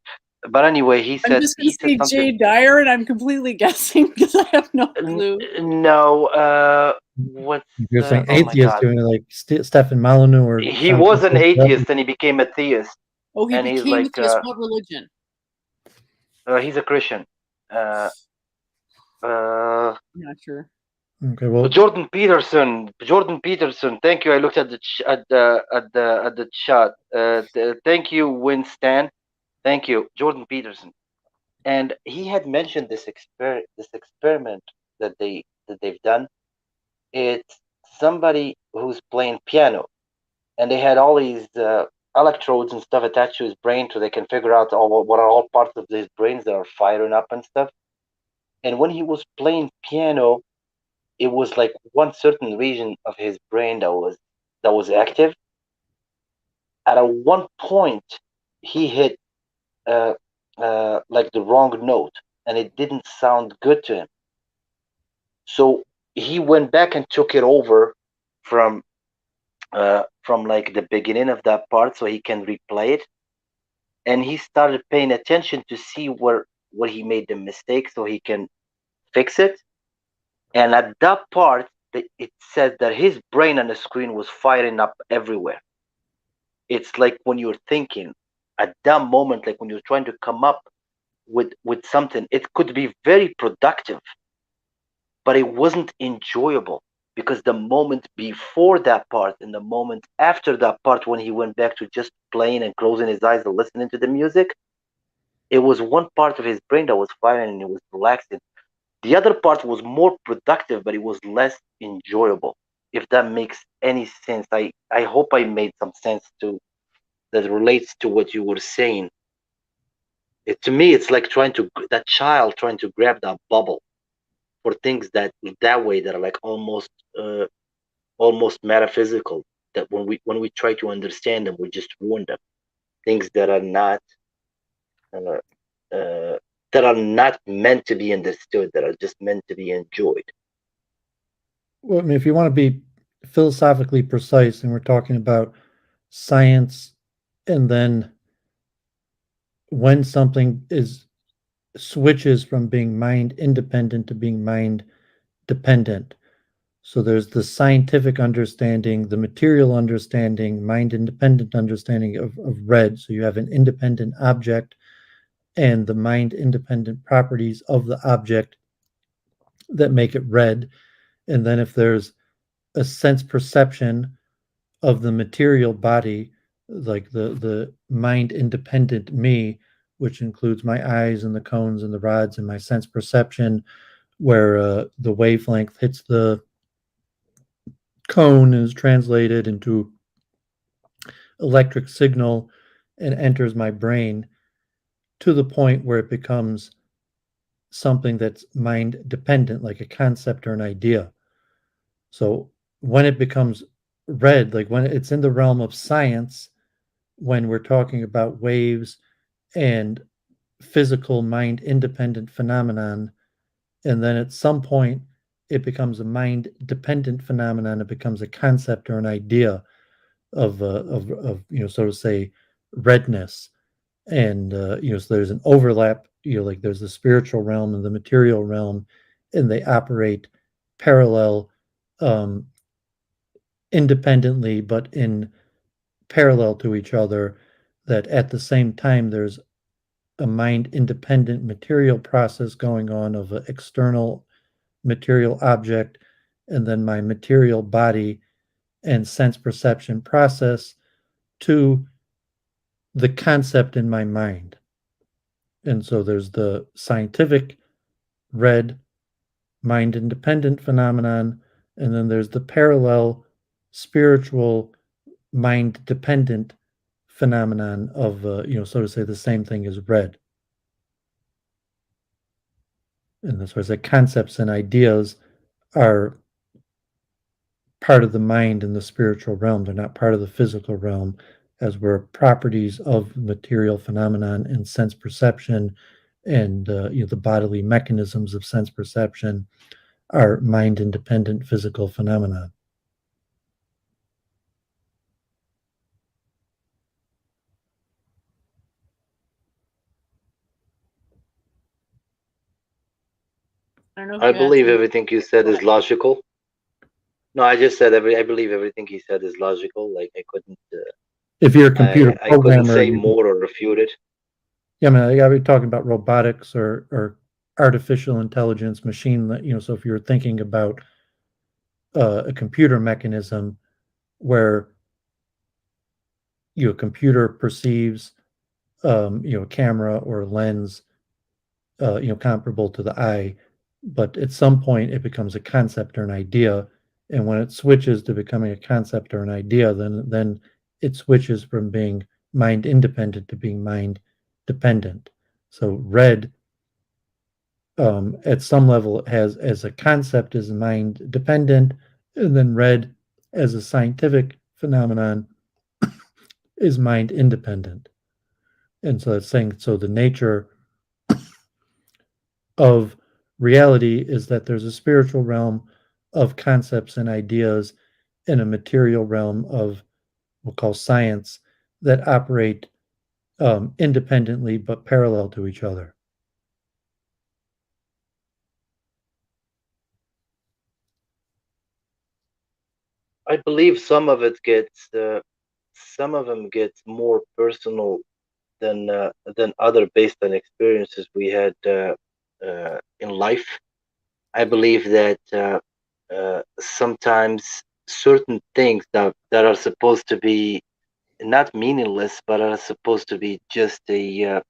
but anyway, he I'm said just gonna say something. Jay Dyer, and I'm completely guessing because I have no clue. No, what's You're saying oh my atheist, God. you're like Stefan Molyneux or He was an atheist and he became a theist, Oh, he and he's became a like theist. What religion? he's a Christian. Uh, I'm not sure. Okay, well, Jordan Peterson. Jordan Peterson. Thank you. I looked at the at the chat. Thank you, Winston. Thank you, Jordan Peterson. And he had mentioned this experiment that they've done. It's somebody who's playing piano, and they had all these electrodes and stuff attached to his brain, so they can figure out what are all parts of his brains that are firing up and stuff. And when he was playing piano, it was like one certain region of his brain that was active. At a one point, he hit like the wrong note, and it didn't sound good to him. So he went back and took it over from like the beginning of that part, so he can replay it. And he started paying attention to see where he made the mistake, so he can fix it. And at that part, it said that his brain on the screen was firing up everywhere. It's like when you're thinking at that moment, like when you're trying to come up with something, it could be very productive, but it wasn't enjoyable, because the moment before that part and the moment after that part, when he went back to just playing and closing his eyes and listening to the music, it was one part of his brain that was firing and it was relaxing. The other part was more productive, but it was less enjoyable. If that makes any sense, I hope I made some sense to that relates to what you were saying. To me, it's like that child trying to grab that bubble for things that way that are like almost metaphysical. That when we try to understand them, we just ruin them. Things that are not uh, that are not meant to be understood, that are just meant to be enjoyed. well, I mean, if you want to be philosophically precise, and we're talking about science, and then when something switches from being mind independent to being mind dependent. So there's the scientific understanding, the material understanding, mind independent understanding of red. So you have an independent object and the mind independent properties of the object that make it red. And then if there's a sense perception of the material body, like the mind independent me, which includes my eyes and the cones and the rods and my sense perception, where the wavelength hits the cone and is translated into electric signal and enters my brain, to the point where it becomes something that's mind dependent, like a concept or an idea. So when it becomes red, like when it's in the realm of science, when we're talking about waves and physical mind independent phenomenon, and then at some point it becomes a mind dependent phenomenon, it becomes a concept or an idea of so to say, redness. And so there's an overlap, like there's the spiritual realm and the material realm, and they operate parallel, um, independently, but in parallel to each other, that at the same time there's a mind independent material process going on of an external material object, and then my material body and sense perception process to the concept in my mind. And so there's the scientific red mind independent phenomenon, and then there's the parallel spiritual mind dependent phenomenon of so to say, the same thing as red. And as far as the concepts and ideas are part of the mind in the spiritual realm, they're not part of the physical realm, as we're properties of material phenomenon and sense perception, and the bodily mechanisms of sense perception are mind independent physical phenomena. I don't know if I you had believe some- everything you said is logical. No, I just said I believe everything he said is logical. Like I couldn't. If you're a computer I couldn't programmer, say you- more or refute it. yeah, I mean, I gotta be talking about robotics or artificial intelligence, machine, so if you're thinking about a computer mechanism where a computer perceives a camera or a lens comparable to the eye, but at some point it becomes a concept or an idea, and when it switches to becoming a concept or an idea, then it switches from being mind independent to being mind dependent. So red, at some level, has as a concept is mind dependent, and then red as a scientific phenomenon is mind independent. And so that's saying, so the nature of reality is that there's a spiritual realm of concepts and ideas and a material realm of we'll call science that operate independently but parallel to each other. I believe some of it gets some of them gets more personal than other based on experiences we had in life. I believe that sometimes certain things that are supposed to be not meaningless, but are supposed to be just a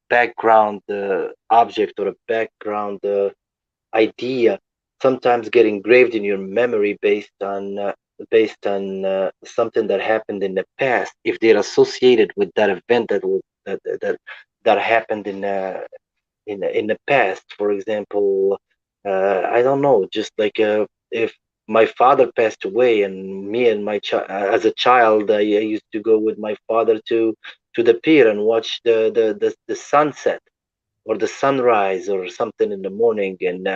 background object or a background idea, sometimes get engraved in your memory based on something that happened in the past. If they're associated with that event that happened in the past. For example, I don't know, just like if my father passed away and me and as a child, I used to go with my father to the pier and watch the sunset or the sunrise or something in the morning. And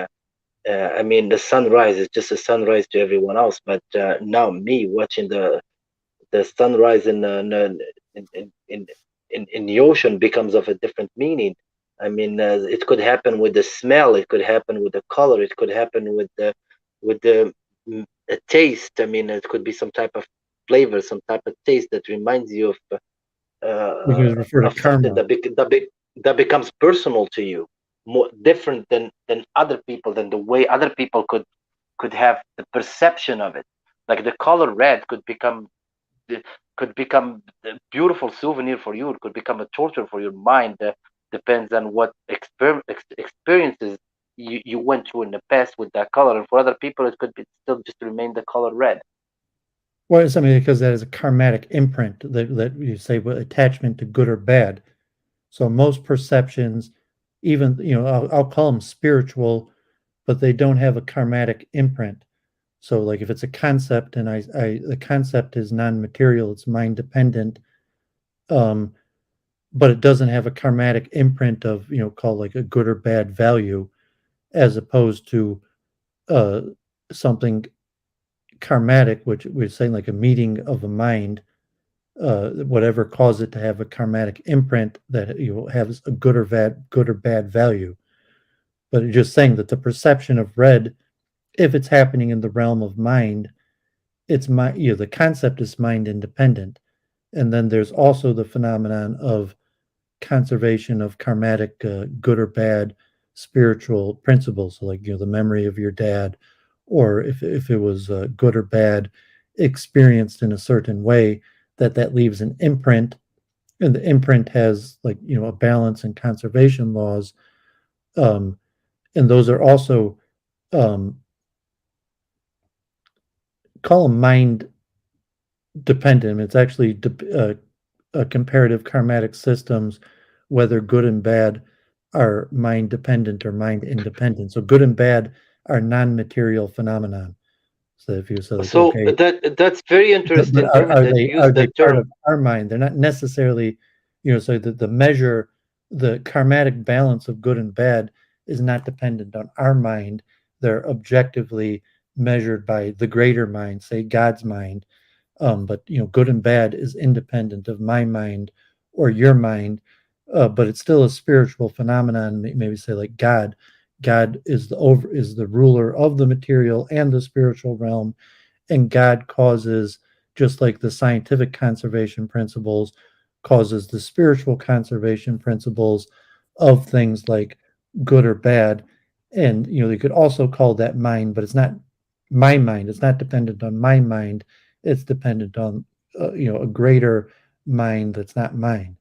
I mean, the sunrise is just a sunrise to everyone else, but now me watching the sunrise in, in, in, in the ocean becomes of a different meaning. I mean, it could happen with the smell, it could happen with the color, it could happen with the a taste. I mean, it could be some type of flavor, some type of taste that reminds you We can refer to of something karma. that becomes personal to you, more different than other people, than the way other people could have the perception of it. Like the color red could become a beautiful souvenir for you. It could become a torture for your mind. Depends on what experiences you went through in the past with that color. And for other people, it could be still just remain the color red. Well, it's something because that is a karmatic imprint that you say attachment to good or bad. So most perceptions, even I'll call them spiritual, but they don't have a karmatic imprint. So like if it's a concept and the concept is non-material, it's mind dependent, but it doesn't have a karmatic imprint of called like a good or bad value, as opposed to something karmatic, which we're saying like a meeting of a mind, whatever caused it to have a karmatic imprint that has a good or bad value. But it's just saying that the perception of red, if it's happening in the realm of mind, it's the concept is mind independent. And then there's also the phenomenon of conservation of karmatic good or bad spiritual principles. So like the memory of your dad, or if it was good or bad experienced in a certain way, that leaves an imprint, and the imprint has like a balance and conservation laws, and those are also call them mind dependent. It's actually comparative karmatic systems, whether good and bad are mind dependent or mind independent. So good and bad are non-material phenomenon. So if you say like, So okay, that's very interesting, are, Dermot, are that they you use the part term. of our mind? They're not necessarily, so the measure, the karmatic balance of good and bad is not dependent on our mind. They're objectively measured by the greater mind, say God's mind. But good and bad is independent of my mind or your mind, but it's still a spiritual phenomenon. Maybe say like God God is the ruler of the material and the spiritual realm, and God causes, just like the scientific conservation principles causes the spiritual conservation principles of things like good or bad. And you could also call that mind, but it's not my mind. It's not dependent on my mind. It's dependent on a greater mind that's not mine.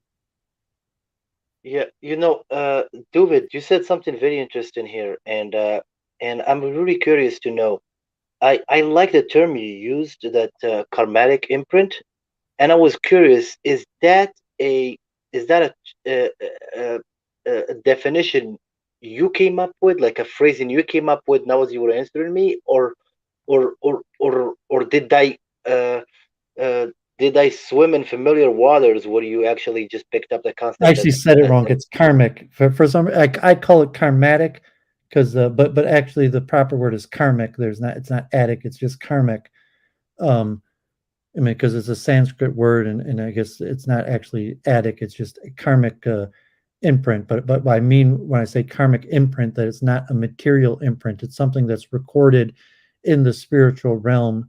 Yeah, David, you said something very interesting here, and I'm really curious to know. I like the term you used, that karmatic imprint, and I was curious, a is that a definition you came up with, like a phrasing you came up with now as you were answering me, or uh, uh, did I swim in familiar waters where you actually just picked up the I concept actually said it as wrong. It's karmic. For some, I call it karmatic because but actually the proper word is karmic. It's not attic. It's just karmic. Um, I mean, because it's a Sanskrit word, and I guess it's not actually attic. It's just a karmic imprint. But I mean when I say karmic imprint, that it's not a material imprint. It's something that's recorded in the spiritual realm,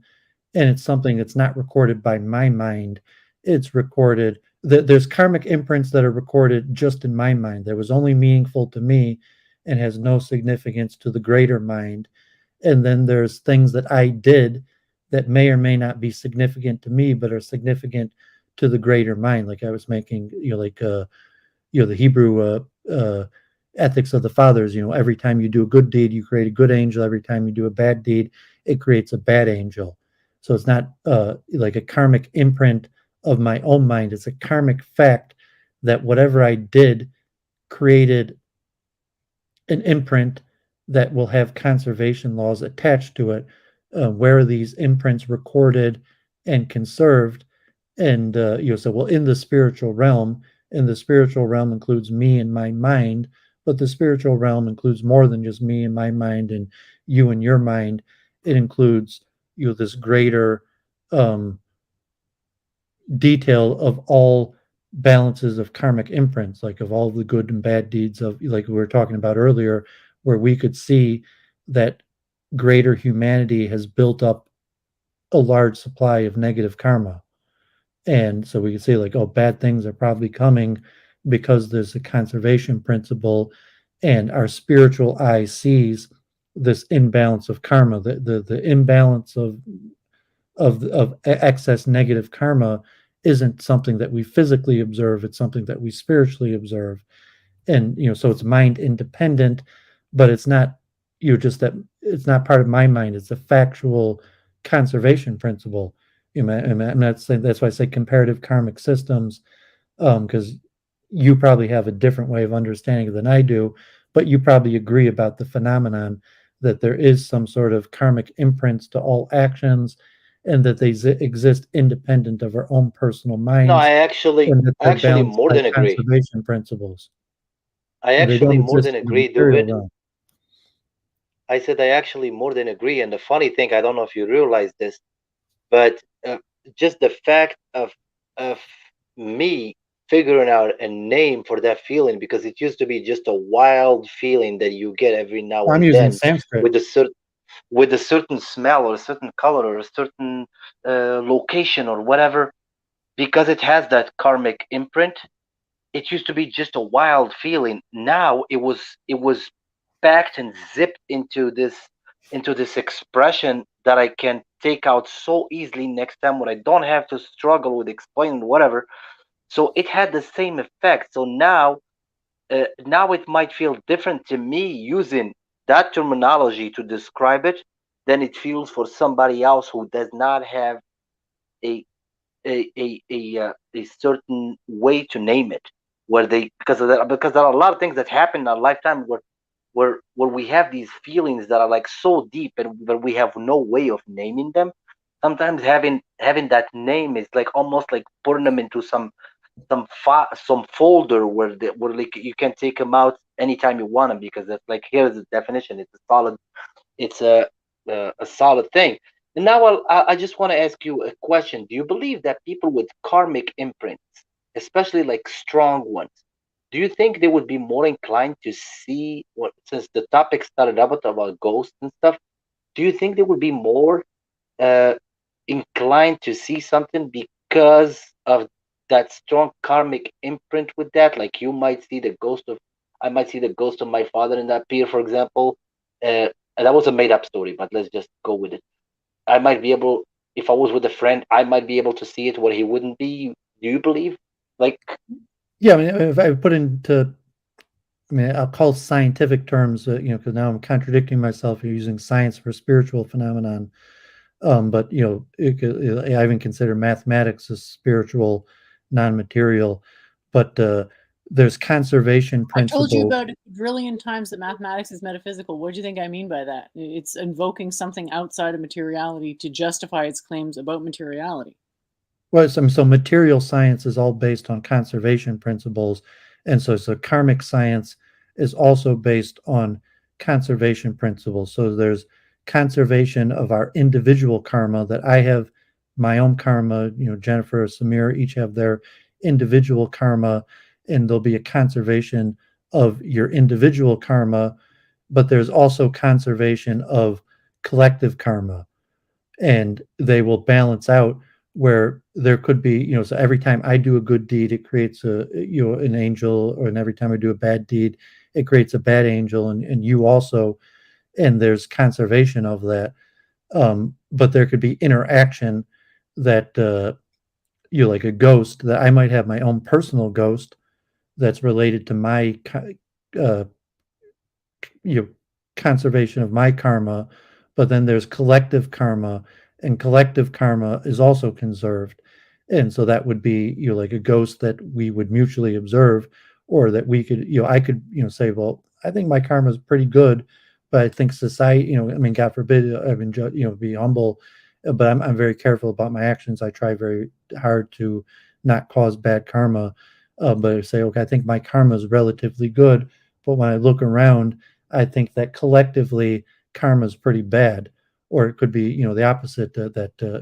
and it's something that's not recorded by my mind. It's recorded. There's karmic imprints that are recorded just in my mind. That was only meaningful to me, and has no significance to the greater mind. And then there's things that I did that may or may not be significant to me, but are significant to the greater mind. Like I was making, the Hebrew ethics of the fathers. Every time you do a good deed, you create a good angel. Every time you do a bad deed, it creates a bad angel. So it's not like a karmic imprint of my own mind. It's a karmic fact that whatever I did created an imprint that will have conservation laws attached to it. Where are these imprints recorded and conserved? And so well, in the spiritual realm, and the spiritual realm includes me and my mind, but the spiritual realm includes more than just me and my mind and you and your mind. It includes this greater um, detail of all balances of karmic imprints, like of all the good and bad deeds of, like we were talking about earlier, where we could see that greater humanity has built up a large supply of negative karma. And so we can say, like, oh, bad things are probably coming because there's a conservation principle, and our spiritual eye sees this imbalance of karma, the imbalance of excess negative karma isn't something that we physically observe, it's something that we spiritually observe. And so it's mind independent, but it's not just that it's not part of my mind, it's a factual conservation principle. I'm not saying, that's why I say comparative karmic systems, because you probably have a different way of understanding it than I do, but you probably agree about the phenomenon that there is some sort of karmic imprints to all actions, and that they exist independent of our own personal no, minds, and that I they're actually balanced more by than agree. conservation principles, I and they actually don't more exist than in the agree, material David. realm. I said I actually more than agree. And the funny thing, I don't know if you realize this, but just the fact of me figuring out a name for that feeling, because it used to be just a wild feeling that you get every now I'm and using then Sanskrit. with a certain smell or a certain color or a certain location or whatever, because it has that karmic imprint. It used to be just a wild feeling. Now it was packed and zipped into this expression that I can take out so easily next time, when I don't have to struggle with explaining whatever. So it had the same effect. So now it might feel different to me using that terminology to describe it than it feels for somebody else who does not have a a certain way to name it, where they, because there are a lot of things that happen in our lifetime where we have these feelings that are like so deep, and that we have no way of naming them. Sometimes having that name is like almost like putting them into some folder where like you can take them out anytime you want them, because that's like, here's the definition. It's a solid thing. And now I just want to ask you a question. Do you believe that people with karmic imprints, especially like strong ones, do you think they would be more inclined to see what, since the topic started out about ghosts and stuff? Do you think they would be more uh, inclined to see something because of that strong karmic imprint with that? Like you might see the ghost of, I might see the ghost of my father in that pier, for example. And that was a made up story, but let's just go with it. I might be able, if I was with a friend, I might be able to see it where he wouldn't be. Do you believe? Like, Yeah, I mean, if I put into, I mean, I'll call scientific terms, because now I'm contradicting myself. You're using science for spiritual phenomenon. But I even consider mathematics as spiritual, non-material. But there's conservation I told you principles. about a brilliant times that mathematics is metaphysical. What do you think I mean by that? It's invoking something outside of materiality to justify its claims about materiality. Well, so material science is all based on conservation principles, and so karmic science is also based on conservation principles. So there's conservation of our individual karma, that I have my own karma, Jennifer, Samir each have their individual karma, and there'll be a conservation of your individual karma, but there's also conservation of collective karma, and they will balance out, where there could be, so every time I do a good deed, it creates an angel, and every time I do a bad deed, it creates a bad angel, and you also, and there's conservation of that. But there could be interaction that, like a ghost, that I might have my own personal ghost that's related to my uh, conservation of my karma, but then there's collective karma, and collective karma is also conserved. And so that would be, like a ghost that we would mutually observe, or that we could, I could, say, well, I think my karma is pretty good, but I think society, I mean, God forbid, I've been, be humble, but I'm very careful about my actions. I try very hard to not cause bad karma. But I say, okay, I think my karma is relatively good, but when I look around, I think that collectively karma is pretty bad. Or it could be, the opposite,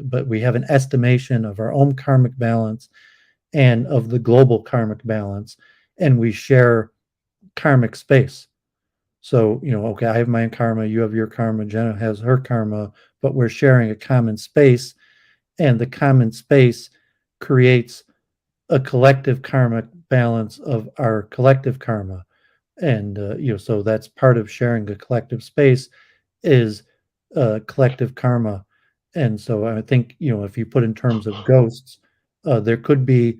but we have an estimation of our own karmic balance and of the global karmic balance, and we share karmic space. So, okay, I have my karma, you have your karma, Jenna has her karma, but we're sharing a common space, and the common space creates a collective karmic balance of our collective karma. And so that's part of sharing a collective space, is collective karma. And so I think, if you put in terms of ghosts, there could be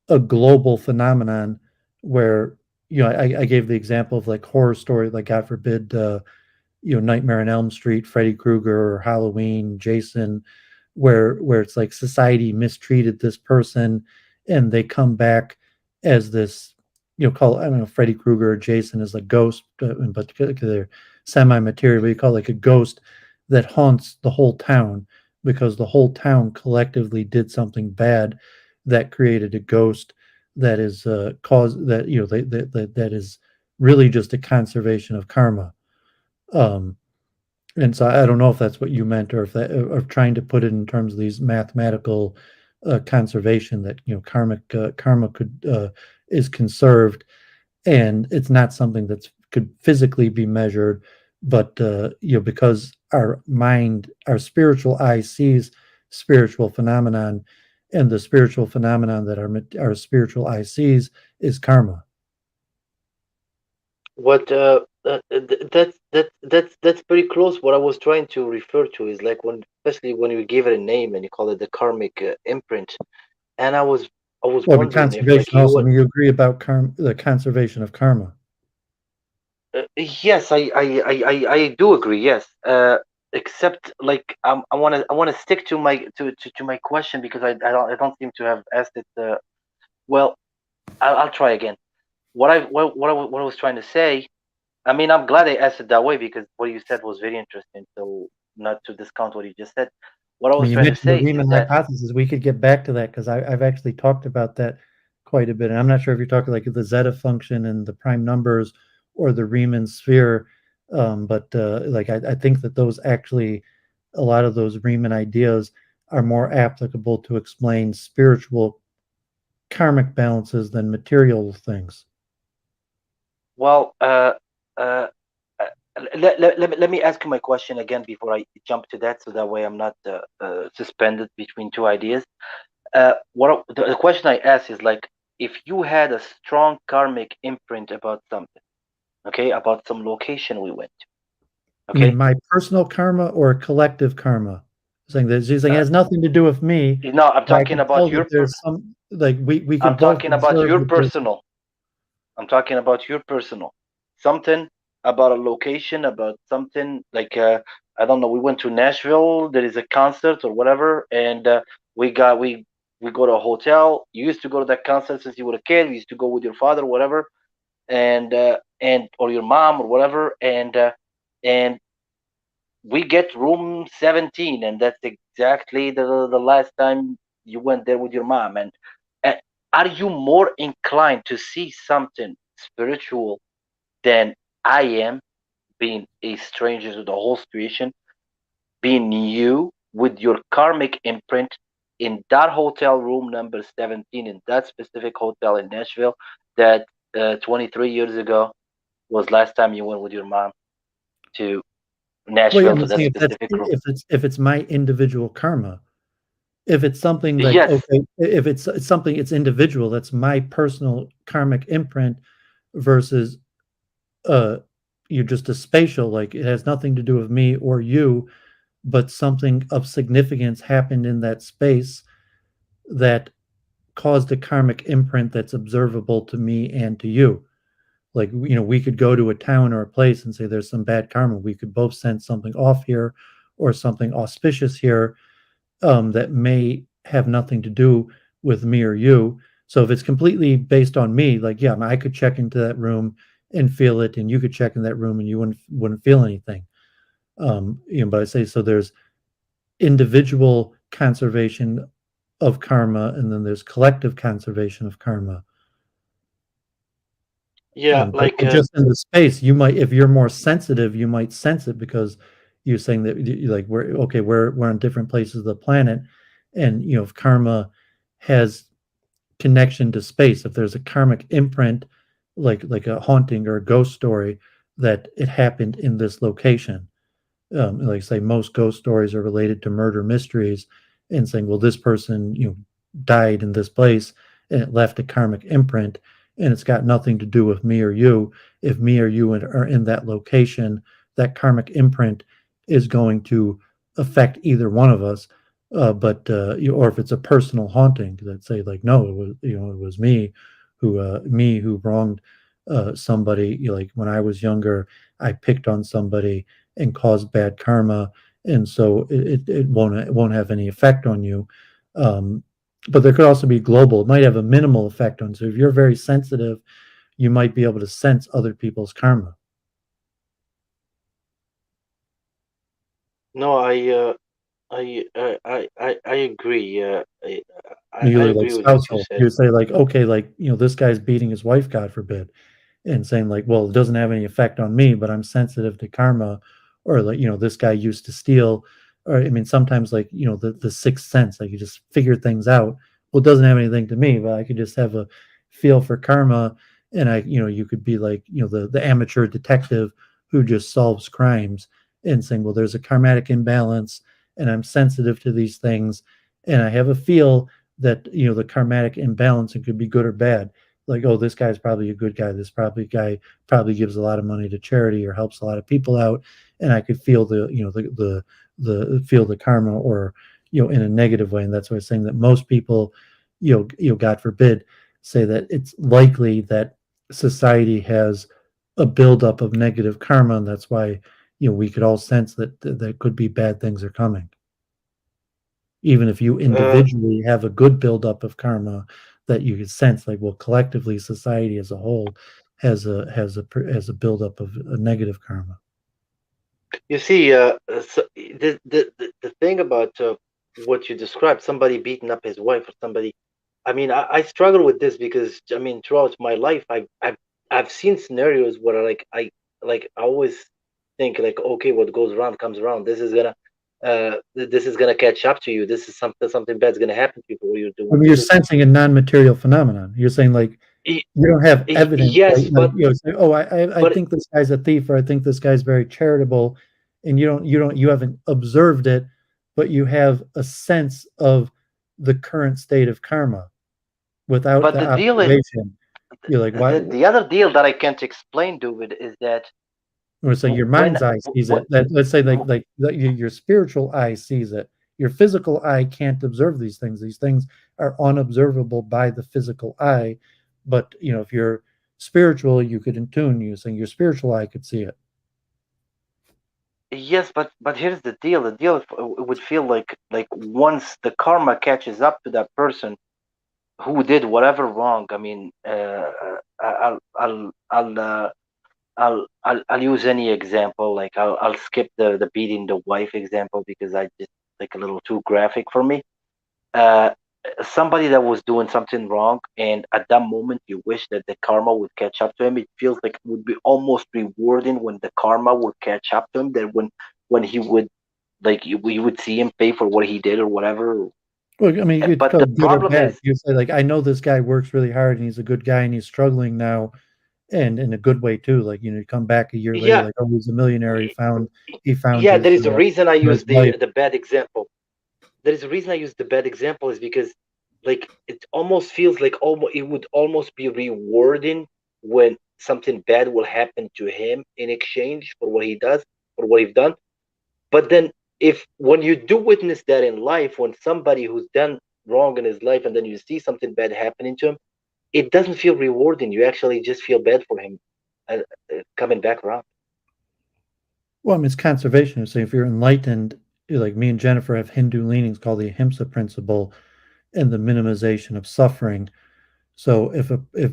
a global phenomenon where, I gave the example of like horror story, like God forbid, Nightmare on Elm Street, Freddy Krueger, or Halloween, Jason, where it's like society mistreated this person, and they come back as this, call, I don't know, Freddy Krueger or Jason is a ghost, but they're semi-material, but you call it like a ghost that haunts the whole town, because the whole town collectively did something bad that created a ghost that is cause that, that is really just a conservation of karma. Um, and so I don't know if that's what you meant, or if that, or trying to put it in terms of these mathematical conservation, that, karma could is conserved, and it's not something that could physically be measured, but because our mind, our spiritual eye sees spiritual phenomenon, and the spiritual phenomenon that our spiritual eye sees is karma. what that's pretty close. What I was trying to refer to is like when, especially when you give it a name and you call it the karmic imprint. And I was Well, the wondering if like conservation you also, I would. mean, you agree about the conservation of karma. Yes, I do agree. Yes, except like I want to stick to my question, because I don't seem to have asked it. Well, I'll try again. What I was trying to say. I mean, I'm glad I asked it that way, because what you said was very interesting. So not to discount what you just said. What I I was mean, you trying to mentioned the say is Riemann that hypothesis. We could get back to that, because I've actually talked about that quite a bit. And I'm not sure if you're talking like the zeta function and the prime numbers, or the Riemann sphere. But like I think that those actually, a lot of those Riemann ideas are more applicable to explain spiritual karmic balances than material things. Well, uh, let me ask you my question again before I jump to that, so that way I'm not suspended between two ideas. The question I ask is like, if you had a strong karmic imprint about something, okay, about some location we went to, You mean okay? my personal karma or collective karma? Saying that she's saying it has nothing to do with me. No, I'm But I talking can about tell that there's some like we I'm could both talking about observe your that there's personal. I'm talking about your personal. Something about a location, about something like I don't know. We went to Nashville. There is a concert or whatever, and we go to a hotel. You used to go to that concert since you were a kid. You used to go with your father, whatever, and or your mom or whatever, and we get room 17, and that's exactly the last time you went there with your mom. And uh, are you more inclined to see something spiritual than I am, being a stranger to the whole situation, being you with your karmic imprint in that hotel room number 17 in that specific hotel in Nashville that 23 years ago was last time you went with your mom to well, yeah, Nashville I'm to that saying specific room? if it's my individual karma. If it's something like Yes. okay, if it's something it's individual, that's my personal karmic imprint versus uh you're just a spatial, like it has nothing to do with me or you, but something of significance happened in that space that caused a karmic imprint that's observable to me and to you. Like, we could go to a town or a place and say there's some bad karma. We could both sense something off here or something auspicious here, that may have nothing to do with me or you. So if it's completely based on me, like, yeah, I could check into that room and feel it, and you could check in that room and you wouldn't feel anything. But I say so. There's individual conservation of karma, and then there's collective conservation of karma. Yeah, But like just in the space, you might, if you're more sensitive, you might sense it because you're saying that like we're on different places of the planet, and if karma has connection to space, if there's a karmic imprint, like a haunting or a ghost story, that it happened in this location. Like say most ghost stories are related to murder mysteries, and saying, well, this person died in this place and it left a karmic imprint, and it's got nothing to do with me or you. If me or you are in that location, that karmic imprint is going to affect either one of us. But or if it's a personal haunting, that say like, no, it was me who wronged somebody. Like when I was younger, I picked on somebody and caused bad karma, and so it won't have any effect on you. Um, but there could also be global. It might have a minimal effect on. So if you're very sensitive, you might be able to sense other people's karma. no, I agree. I Usually, like agree with what you spousal, said. you say like, okay, like this guy's beating his wife, God forbid, and saying like, well, it doesn't have any effect on me, but I'm sensitive to karma, or like this guy used to steal, or I mean sometimes like the sixth sense, like you just figure things out. Well, it doesn't have anything to me, but I could just have a feel for karma, and you could be like the amateur detective who just solves crimes, and saying, well, there's a karmatic imbalance, and I'm sensitive to these things, and I have a feel that the karmatic imbalance, it could be good or bad, like, oh, this guy's probably a good guy, this probably guy probably gives a lot of money to charity or helps a lot of people out, and I could feel the feel the karma, or in a negative way. And that's why I'm saying that most people, God forbid, say that it's likely that society has a buildup of negative karma, and that's why we could all sense that there could be bad things are coming, even if you Uh, individually have a good buildup of karma, that you can sense like, well, collectively society as a whole has a buildup of a negative karma. you see, so the thing about what you described, somebody beating up his wife or somebody. I mean, I struggle with this because I mean, throughout my life, I've seen scenarios where I always think like, okay, what goes around comes around. This is gonna catch up to you. This is something bad's gonna happen to you for what you're I doing. mean, you're sensing a non-material phenomenon. You're saying like Y- You don't have evidence. Yes, Like, but you know, say, oh, I but think this guy's a thief, or I think this guy's very charitable, and you haven't observed it, but you have a sense of the current state of karma without but the the deal is observation. You're like, why? the other deal that I can't explain, David, is that Or say your when mind's eye sees what it. That let's say like your spiritual eye sees it. Your physical eye can't observe these things. These things are unobservable by the physical eye. But if you're spiritual, you could in tune using your spiritual eye could see it. yes, but here's the deal. The deal it would feel like once the karma catches up to that person who did whatever wrong. I mean, I'll use any example. Like I'll skip the beating the wife example because I just like a little too graphic for me. Uh, Somebody that was doing something wrong, and at that moment you wish that the karma would catch up to him. It feels like it would be almost rewarding when the karma would catch up to him. That when he would you would see him pay for what he did or whatever. Well, I mean, you could But call the it good or problem bad. is, You say like, I know this guy works really hard and he's a good guy and he's struggling now, and in a good way too. Like you come back a year later, yeah, like, oh, he's a millionaire. He found yeah. There his is a reason I use his life. the bad example. There is a reason I use the bad example is because like it almost feels like almost it would almost be rewarding when something bad will happen to him in exchange for what he does or what he's done. But then if when you do witness that in life, when somebody who's done wrong in his life and then you see something bad happening to him, it doesn't feel rewarding. You actually just feel bad for him uh, coming back around. Well, I mean, it's conservation. So if you're enlightened, like me and Jennifer have Hindu leanings called the Ahimsa principle and the minimization of suffering. So if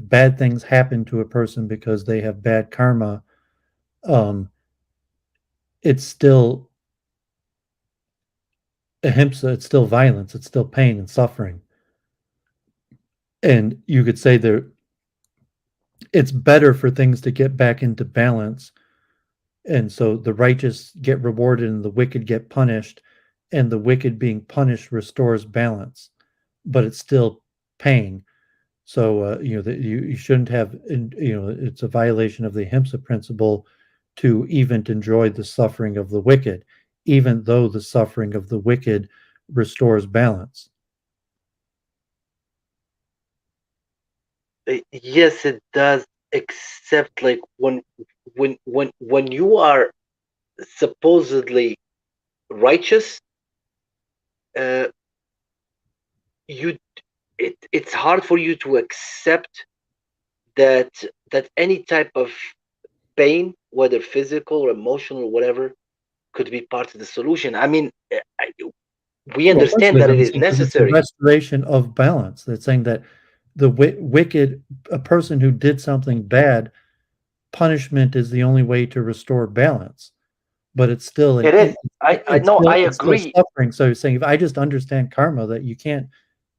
bad things happen to a person because they have bad karma, um, it's still ahimsa. It's still violence. It's still pain and suffering. And you could say it's better for things to get back into balance. And so the righteous get rewarded and the wicked get punished, and the wicked being punished restores balance, but it's still pain. So that you shouldn't have, it's a violation of the Ahimsa principle to even enjoy the suffering of the wicked, even though the suffering of the wicked restores balance. Yes, it does. Except like when you are supposedly righteous, uh, you it's hard for you to accept that any type of pain, whether physical or emotional or whatever, could be part of the solution. I mean, we Well, of course it understand is. that I it mean, is because it's the necessary. restoration of balance. That's saying that the wicked, a person who did something bad, punishment is the only way to restore balance. But it's still It is. I it's know. still I it's still agree. suffering. So you're saying if I just understand karma, that you can't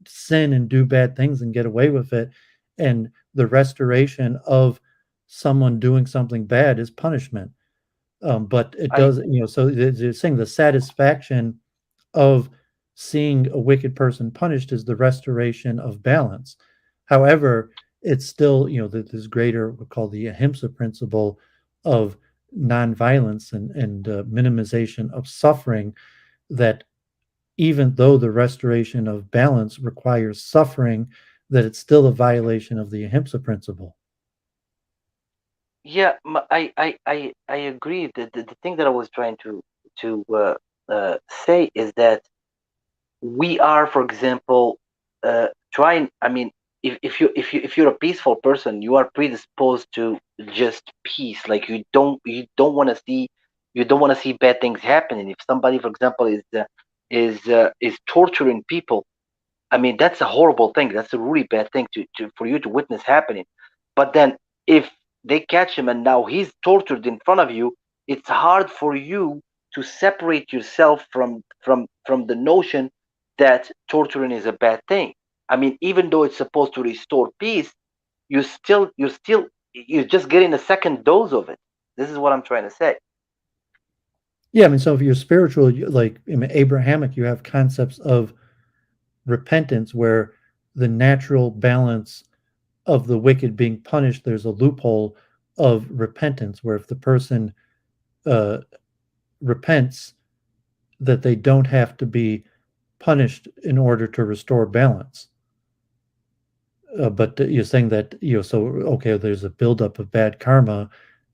sin and do bad things and get away with it, and the restoration of someone doing something bad is punishment. But it I does, so they're saying the satisfaction of seeing a wicked person punished is the restoration of balance. However, it's still, this greater, we call the ahimsa principle of nonviolence and minimization of suffering, that even though the restoration of balance requires suffering, that it's still a violation of the ahimsa principle. Yeah, I agree. The thing that I was trying to say is that we are, for example, trying. I mean, if you're a peaceful person, you are predisposed to just peace. Like you don't want to see bad things happening. If somebody, for example, is torturing people, I mean, that's a horrible thing. That's a really bad thing to for you to witness happening. But then if they catch him and now he's tortured in front of you, it's hard for you to separate yourself from the notion that torturing is a bad thing. I mean, even though it's supposed to restore peace, you're just getting a second dose of it. This is what I'm trying to say. Yeah, I mean, so if you're spiritual, like in Abrahamic, you have concepts of repentance where the natural balance of the wicked being punished, there's a loophole of repentance, where if the person repents, that they don't have to be punished in order to restore balance. But you're saying that, so okay, there's a buildup of bad karma,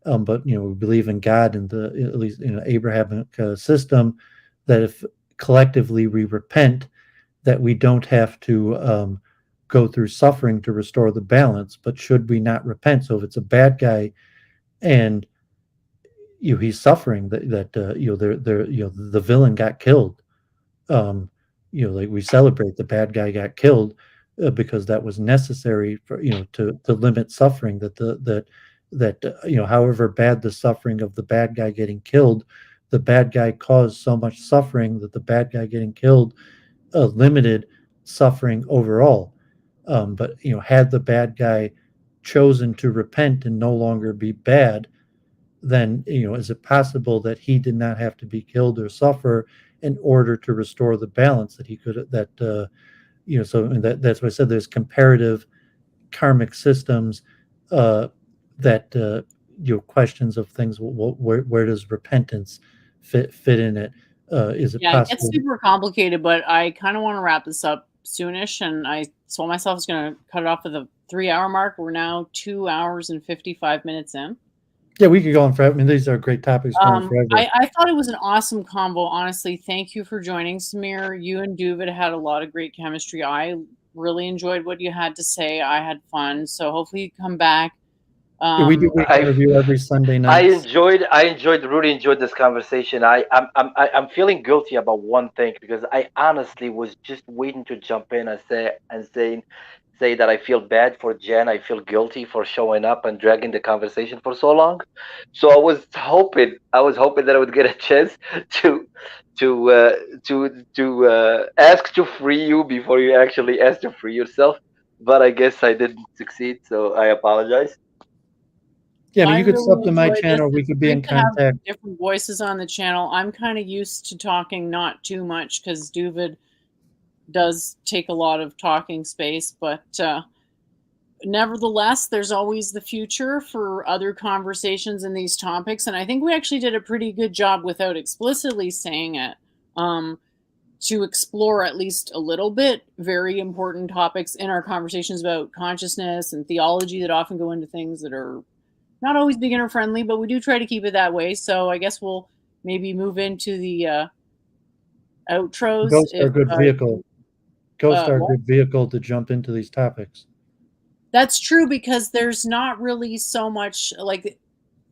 but we believe in God and the, at least Abrahamic system, that if collectively we repent, that we don't have to go through suffering to restore the balance. But should we not repent? So if it's a bad guy and he's suffering, that the villain got killed, like we celebrate the bad guy got killed, because that was necessary for to limit suffering. However bad the suffering of the bad guy getting killed, the bad guy caused so much suffering that the bad guy getting killed limited suffering overall. But had the bad guy chosen to repent and no longer be bad, then is it possible that he did not have to be killed or suffer in order to restore the balance that he could, so that's why I said there's comparative karmic systems, that questions of things. Where does repentance fit in it? Is it Yeah, it gets possible? super complicated, but I kind of want to wrap this up soonish, and I told myself I was going to cut it off at the 3-hour mark. We're now 2 hours and 55 minutes in. Yeah, we could go on forever. I mean, these are great topics going forever. I thought it was an awesome combo. Honestly, thank you for joining, Samir. You and Duvid had a lot of great chemistry. I really enjoyed what you had to say. I had fun. So hopefully you come back. We do weekly review every Sunday night. Really enjoyed this conversation. I'm feeling guilty about one thing, because I honestly was just waiting to jump in and say that I feel bad for Jen. I feel guilty for showing up and dragging the conversation for so long. So I was hoping that I would get a chance to ask to free you before you actually asked to free yourself. But I guess I didn't succeed, so I apologize. Yeah, I mean, you could really sub to my enjoyed channel. this. We It's could be in great to have contact. different voices on the channel. I'm kind of used to talking not too much because Duvid does take a lot of talking space, but nevertheless, there's always the future for other conversations in these topics, and I think we actually did a pretty good job without explicitly saying it, to explore at least a little bit very important topics in our conversations about consciousness and theology that often go into things that are not always beginner friendly, but we do try to keep it that way. So I guess we'll maybe move into the outros. Ghosts are a good vehicle. Ghosts are a what? good vehicle to jump into these topics. That's true, because there's not really so much, like,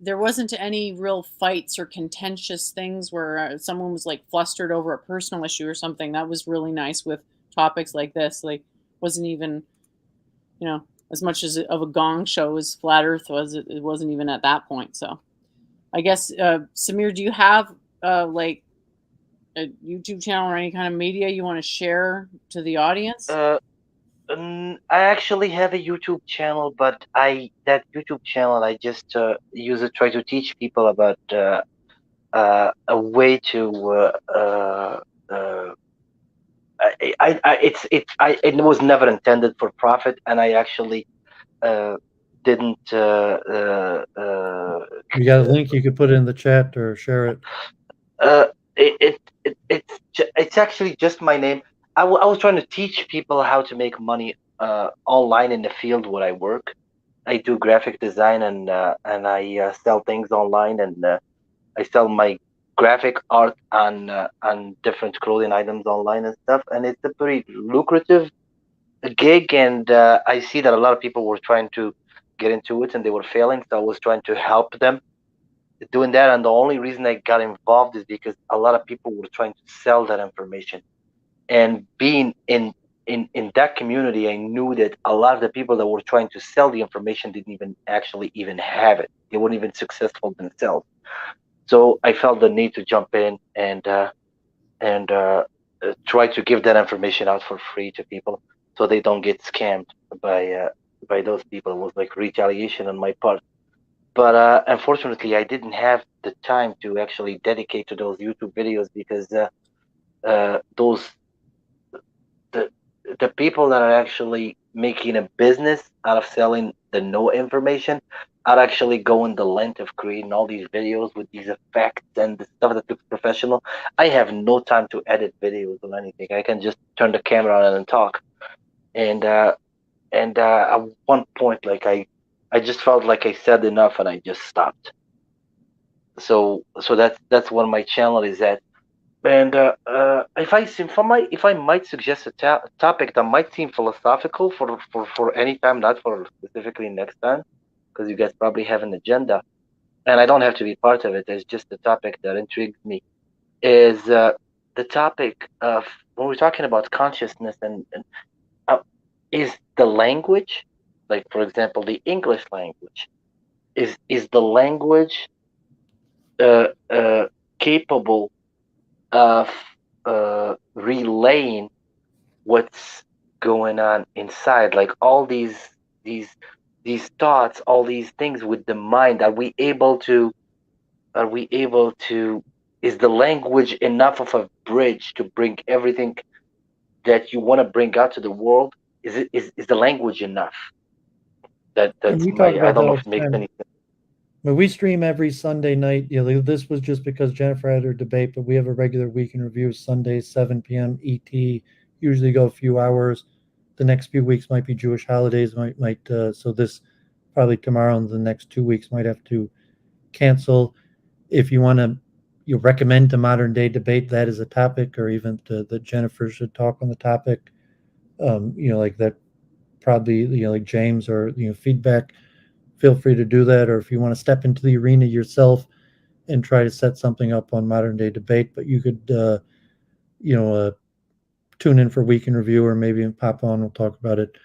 there wasn't any real fights or contentious things where someone was like flustered over a personal issue or something. That was really nice with topics like this. Like, wasn't even, as much as of a gong show as Flat Earth was, it wasn't even at that point. So I guess, Samir, do you have like a YouTube channel or any kind of media you want to share to the audience? I actually have a YouTube channel, but that YouTube channel I just use it, try to teach people about a way to it was never intended for profit, and I actually didn't. You got a link you could put in the chat or share it. It's actually just my name. I was trying to teach people how to make money online in the field where I work. I do graphic design, and I sell things online, and I sell my graphic art on different clothing items online and stuff. And it's a pretty lucrative gig, and I see that a lot of people were trying to get into it and they were failing. So I was trying to help them doing that, and the only reason I got involved is because a lot of people were trying to sell that information. And being in that community, I knew that a lot of the people that were trying to sell the information didn't even have it. They weren't even successful themselves. So I felt the need to jump in and try to give that information out for free to people, so they don't get scammed by those people. It was like retaliation on my part. But unfortunately, I didn't have the time to actually dedicate to those YouTube videos, because the people that are actually making a business out of selling the no information, I'd actually go in the length of creating all these videos with these effects and the stuff that looks professional. I have no time to edit videos or anything. I can just turn the camera on and talk. And at one point, like I just felt like I said enough, and I just stopped. So that's what my channel is at. And if I might suggest a topic that might seem philosophical for any time, not for specifically next time, because you guys probably have an agenda, and I don't have to be part of it. It's just a topic that intrigues me. Is the topic of when we're talking about consciousness and is the language, like for example, the English language, is the language capable of relaying what's going on inside, like all these thoughts, all these things with the mind. Are we able to is the language enough of a bridge to bring everything that you want to bring out to the world? Is the language enough? That's we my, talk I about don't that know all if it the makes time. any sense. But we stream every Sunday night. This was just because Jennifer had her debate, but we have a regular week in review Sundays, 7 p.m. ET. Usually go a few hours. The next few weeks might be Jewish holidays. So this probably tomorrow and the next 2 weeks might have to cancel. If you want to, you recommend to Modern Day Debate that as a topic, or even that Jennifer should talk on the topic. Like that, probably like James or feedback. Feel free to do that, or if you want to step into the arena yourself and try to set something up on Modern Day Debate, but you could tune in for Week in Review, or maybe pop on. We'll talk about it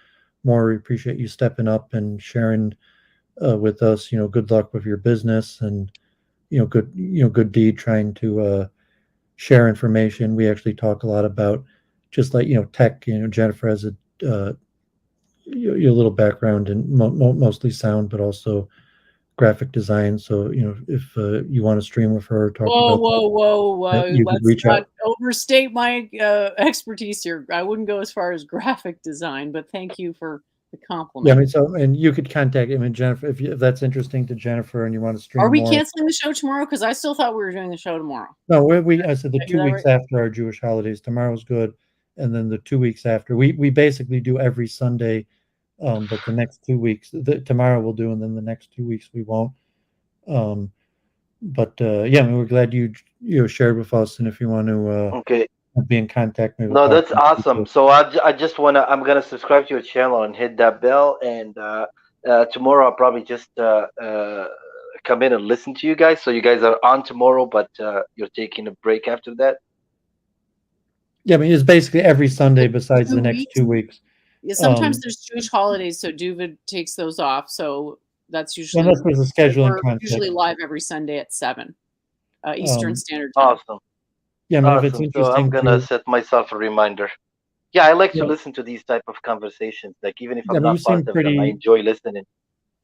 more. We appreciate you stepping up and sharing with us. Good luck with your business, and good deed trying to share information. We actually talk a lot about just like tech. Jennifer has a little background in mostly sound, but also graphic design. So if you want to stream with her, talk Whoa, about whoa! you could Let's reach not out. overstate my expertise here. I wouldn't go as far as graphic design, but thank you for the compliment. Yeah, I mean, and you could contact Jennifer if that's interesting to Jennifer and you want to stream Are we more. canceling the show tomorrow? Because I still thought we were doing the show tomorrow. No, I said the Did I 2 hear that weeks after our Jewish holidays. Tomorrow's good, and then the 2 weeks after. We basically do every Sunday, but the next 2 weeks, tomorrow we'll do, and then the next 2 weeks we won't. But yeah, I mean, we're glad you shared with us, and if you want to Okay. be in contact, maybe No, we'll that's awesome. So I just I'm gonna subscribe to your channel and hit that bell, and tomorrow I'll probably just come in and listen to you guys. So you guys are on tomorrow, but you're taking a break after that. Yeah, I mean, it's basically every Sunday besides 2 the next weeks? 2 weeks. Yeah, sometimes there's Jewish holidays, so Duvid takes those off. So that's usually Unless there's a scheduling we're conflict. usually live every Sunday at 7 Eastern Standard Time. Awesome. Yeah, I mean, if Awesome. it's So interesting I'm gonna to, set myself a reminder. Yeah, I like to Yeah. listen to these type of conversations. Like even if Yeah, I'm I mean, you not part seem of them, I pretty. enjoy listening.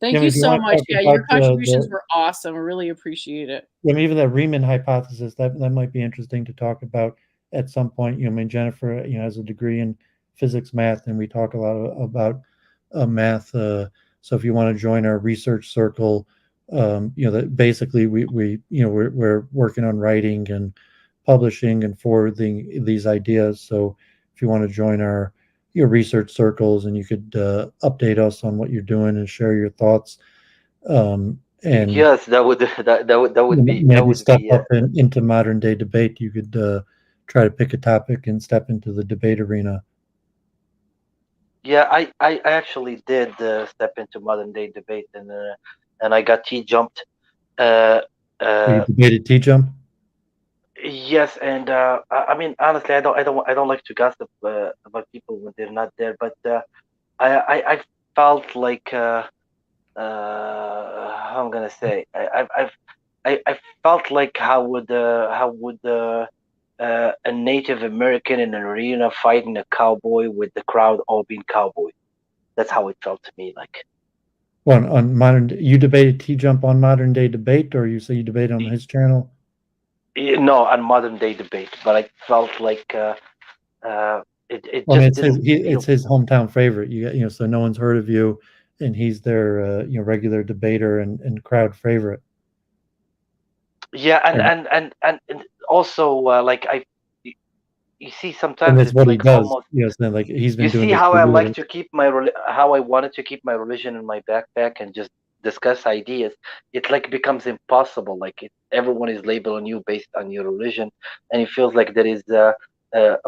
Thank Yeah, you if you so want to much. talk Yeah, your about contributions were awesome. I really appreciate it. I mean, even that Riemann hypothesis, that might be interesting to talk about at some point. I mean, Jennifer, has a degree in physics, math, and we talk a lot about math. So if you want to join our research circle, that basically we're working on writing and publishing and forwarding these ideas. So if you want to join our research circles, and you could update us on what you're doing and share your thoughts. And Yes, that would be maybe step up into Modern Day Debate. You could try to pick a topic and step into the debate arena. Yeah, I actually did step into Modern Day Debate, and I got jumped. You debated T-Jump? Yes, and I mean honestly, I don't like to gossip about people when they're not there, but I felt like how I'm gonna say, I felt like how would a Native American in an arena fighting a cowboy with the crowd all being cowboy. That's how it felt to me. Like, Well, you debated T-Jump on Modern Day Debate, or you say you debated on his channel? no, on Modern Day Debate, but I felt like it Well, I mean, just didn't it's feel. his hometown favorite. So no one's heard of you, and he's their regular debater and crowd favorite. Yeah, and And, and and and also like you you see and sometimes that's it's what he like does. almost. So like he's You been doing see this how for I like years. to keep how I wanted to keep my religion in my backpack and just discuss ideas. It like becomes impossible. Like everyone is labeling you based on your religion, and it feels like there is a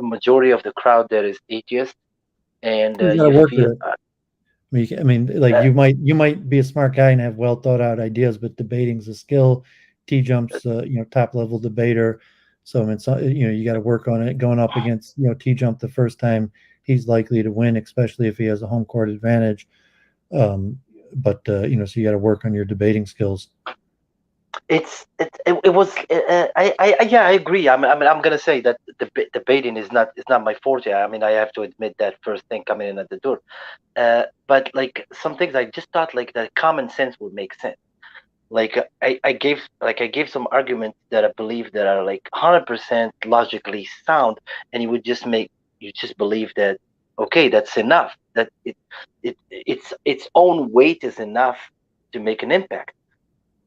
majority of the crowd that is atheist, and You got to you work feel with it. I mean, like uh, you might be a smart guy and have well thought out ideas, but debating's a skill. T jumps, top level debater. So I mean, you got to work on it. Going up against T jump the first time, he's likely to win, especially if he has a home court advantage. But so you got to work on your debating skills. it was yeah, I agree. I'm gonna say that debating is not my forte. I mean, I have to admit that first thing coming in at the door. But like some things I just thought like that common sense would make sense. Like I gave some arguments that I believe that are like 100% logically sound, and you just believe that okay, that's enough. That its own weight is enough to make an impact.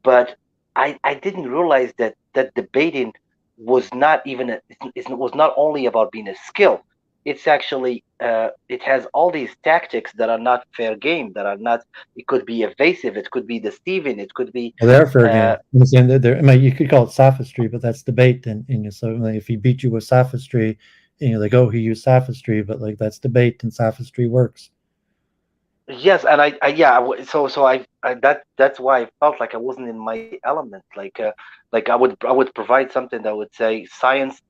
But I didn't realize that debating was not even was not only about being a skill. It's actually it has all these tactics that are not fair game, that are not. It could be evasive, it could be deceiving, it could be Well, they are fair uh, game. I'm saying that I mean, you could call it sophistry, but that's debate. And so like, if he beat you with sophistry, and you're like, oh, he used sophistry, but like that's debate, and sophistry works. yes, and I yeah. So I that's why I felt like I wasn't in my element. Like I would provide something that would say scientists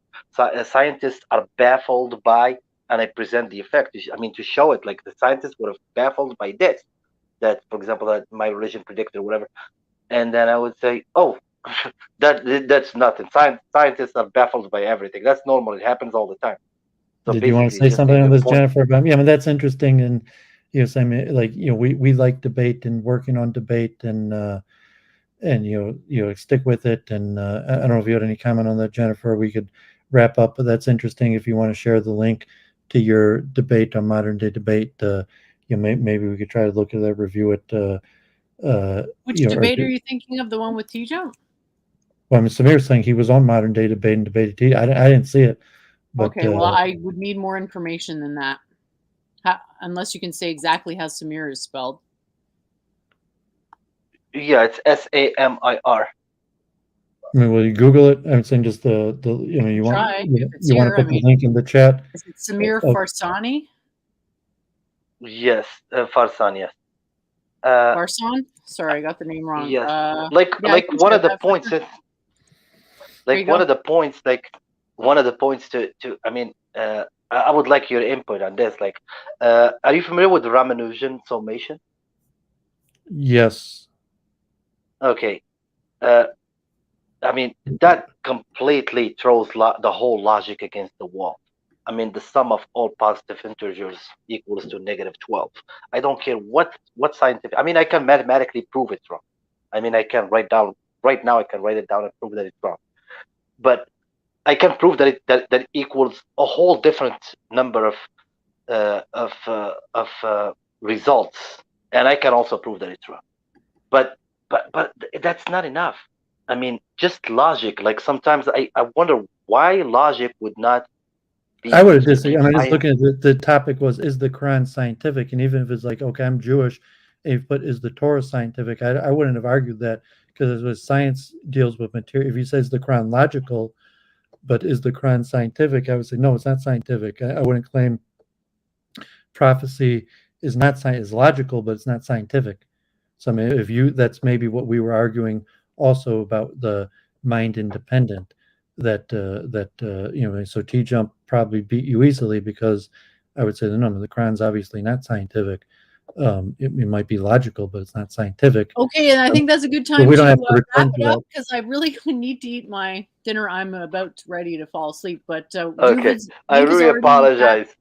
are baffled by, and I present the effect. I mean, to show it, like the scientists were baffled by this. That, for example, that my religion predicted or whatever, and then I would say, oh, that's nothing. Scientists are baffled by everything. That's normal. It happens all the time. So Did you want to basically, say just something make on a this, point. Jennifer? But yeah, I mean that's interesting, and I mean, like we like debate and working on debate, and stick with it. And I don't know if you had any comment on that, Jennifer. We could wrap up, but that's interesting. If you want to share the link to your debate on modern day debate, maybe we could try to look at that, review it. Which debate are you thinking of? The one with T Jump? Well, I mean, Samir's saying he was on modern day debate and debated T. I didn't see it, but Okay, well, I would need more information than that. Unless you can say exactly how Samir is spelled. Yeah, it's Samir. I mean, will you Google it? I'm saying just you want Try if it's you want to here. I put the mean, link in the chat. is it Samir Oh, Farsani? Yes, Farsan. Yes. Farsan? Sorry, I got the name wrong. Yes. Like Yeah, I like can one share of the that for points sure. is There like you go. one of the points to I mean I would like your input on this. Like, are you familiar with Ramanujan summation? yes. Okay. Uh, I mean that completely throws the whole logic against the wall. I mean the sum of all positive integers equals to -12. I don't care what scientific. I mean I can mathematically prove it's wrong. I mean I can write down right now. I can write it down and prove that it's wrong. But I can prove that equals a whole different number of results, and I can also prove that it's wrong. But that's not enough. I mean, just logic. Like sometimes I wonder why logic would not be I would used to disagree. keep I mean, just science. looking at the topic is the Quran scientific, and even if it's like, okay, I'm Jewish, but is the Torah scientific? I wouldn't have argued that, because as science deals with material, if he says the Quran logical, but is the Quran scientific? I would say no, it's not scientific. I wouldn't claim prophecy is not is logical, but it's not scientific. So I mean, that's maybe what we were arguing also about the mind independent. So T Jump probably beat you easily, because I would say no, the Quran's obviously not scientific. It might be logical, but it's not scientific. Okay, and I think that's a good But time we don't to have to wrap return to it up that. because I really need to eat my dinner. I'm about ready to fall asleep, but Okay, Duvid's I link is really already in the chat. apologize.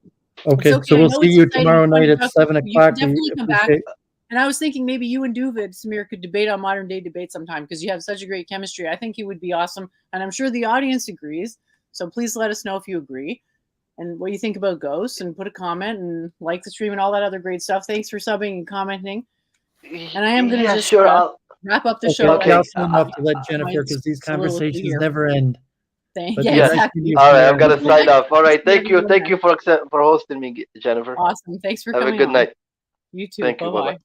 It's Okay, so okay. I we'll know see it's you exciting tomorrow and fun night to at talk with 7 you. You can o'clock. We definitely come back. appreciate. And I was thinking maybe you and Duvid, Samir, could debate on modern day debate sometime because you have such a great chemistry. I think you would be awesome. And I'm sure the audience agrees. So please let us know if you agree. and what you think about Ghosts, and put a comment and like the stream and all that other great stuff. Thanks for subbing and commenting. And I am going to just wrap up the show. Okay, also enough to let Jennifer, because these conversations never end. Yeah, exactly. All right, I'm gonna sign off. All right, thank you for hosting me, Jennifer. Awesome. Thanks for coming. coming. Have a good night. You too. Thank you. Bye-bye. Bye-bye.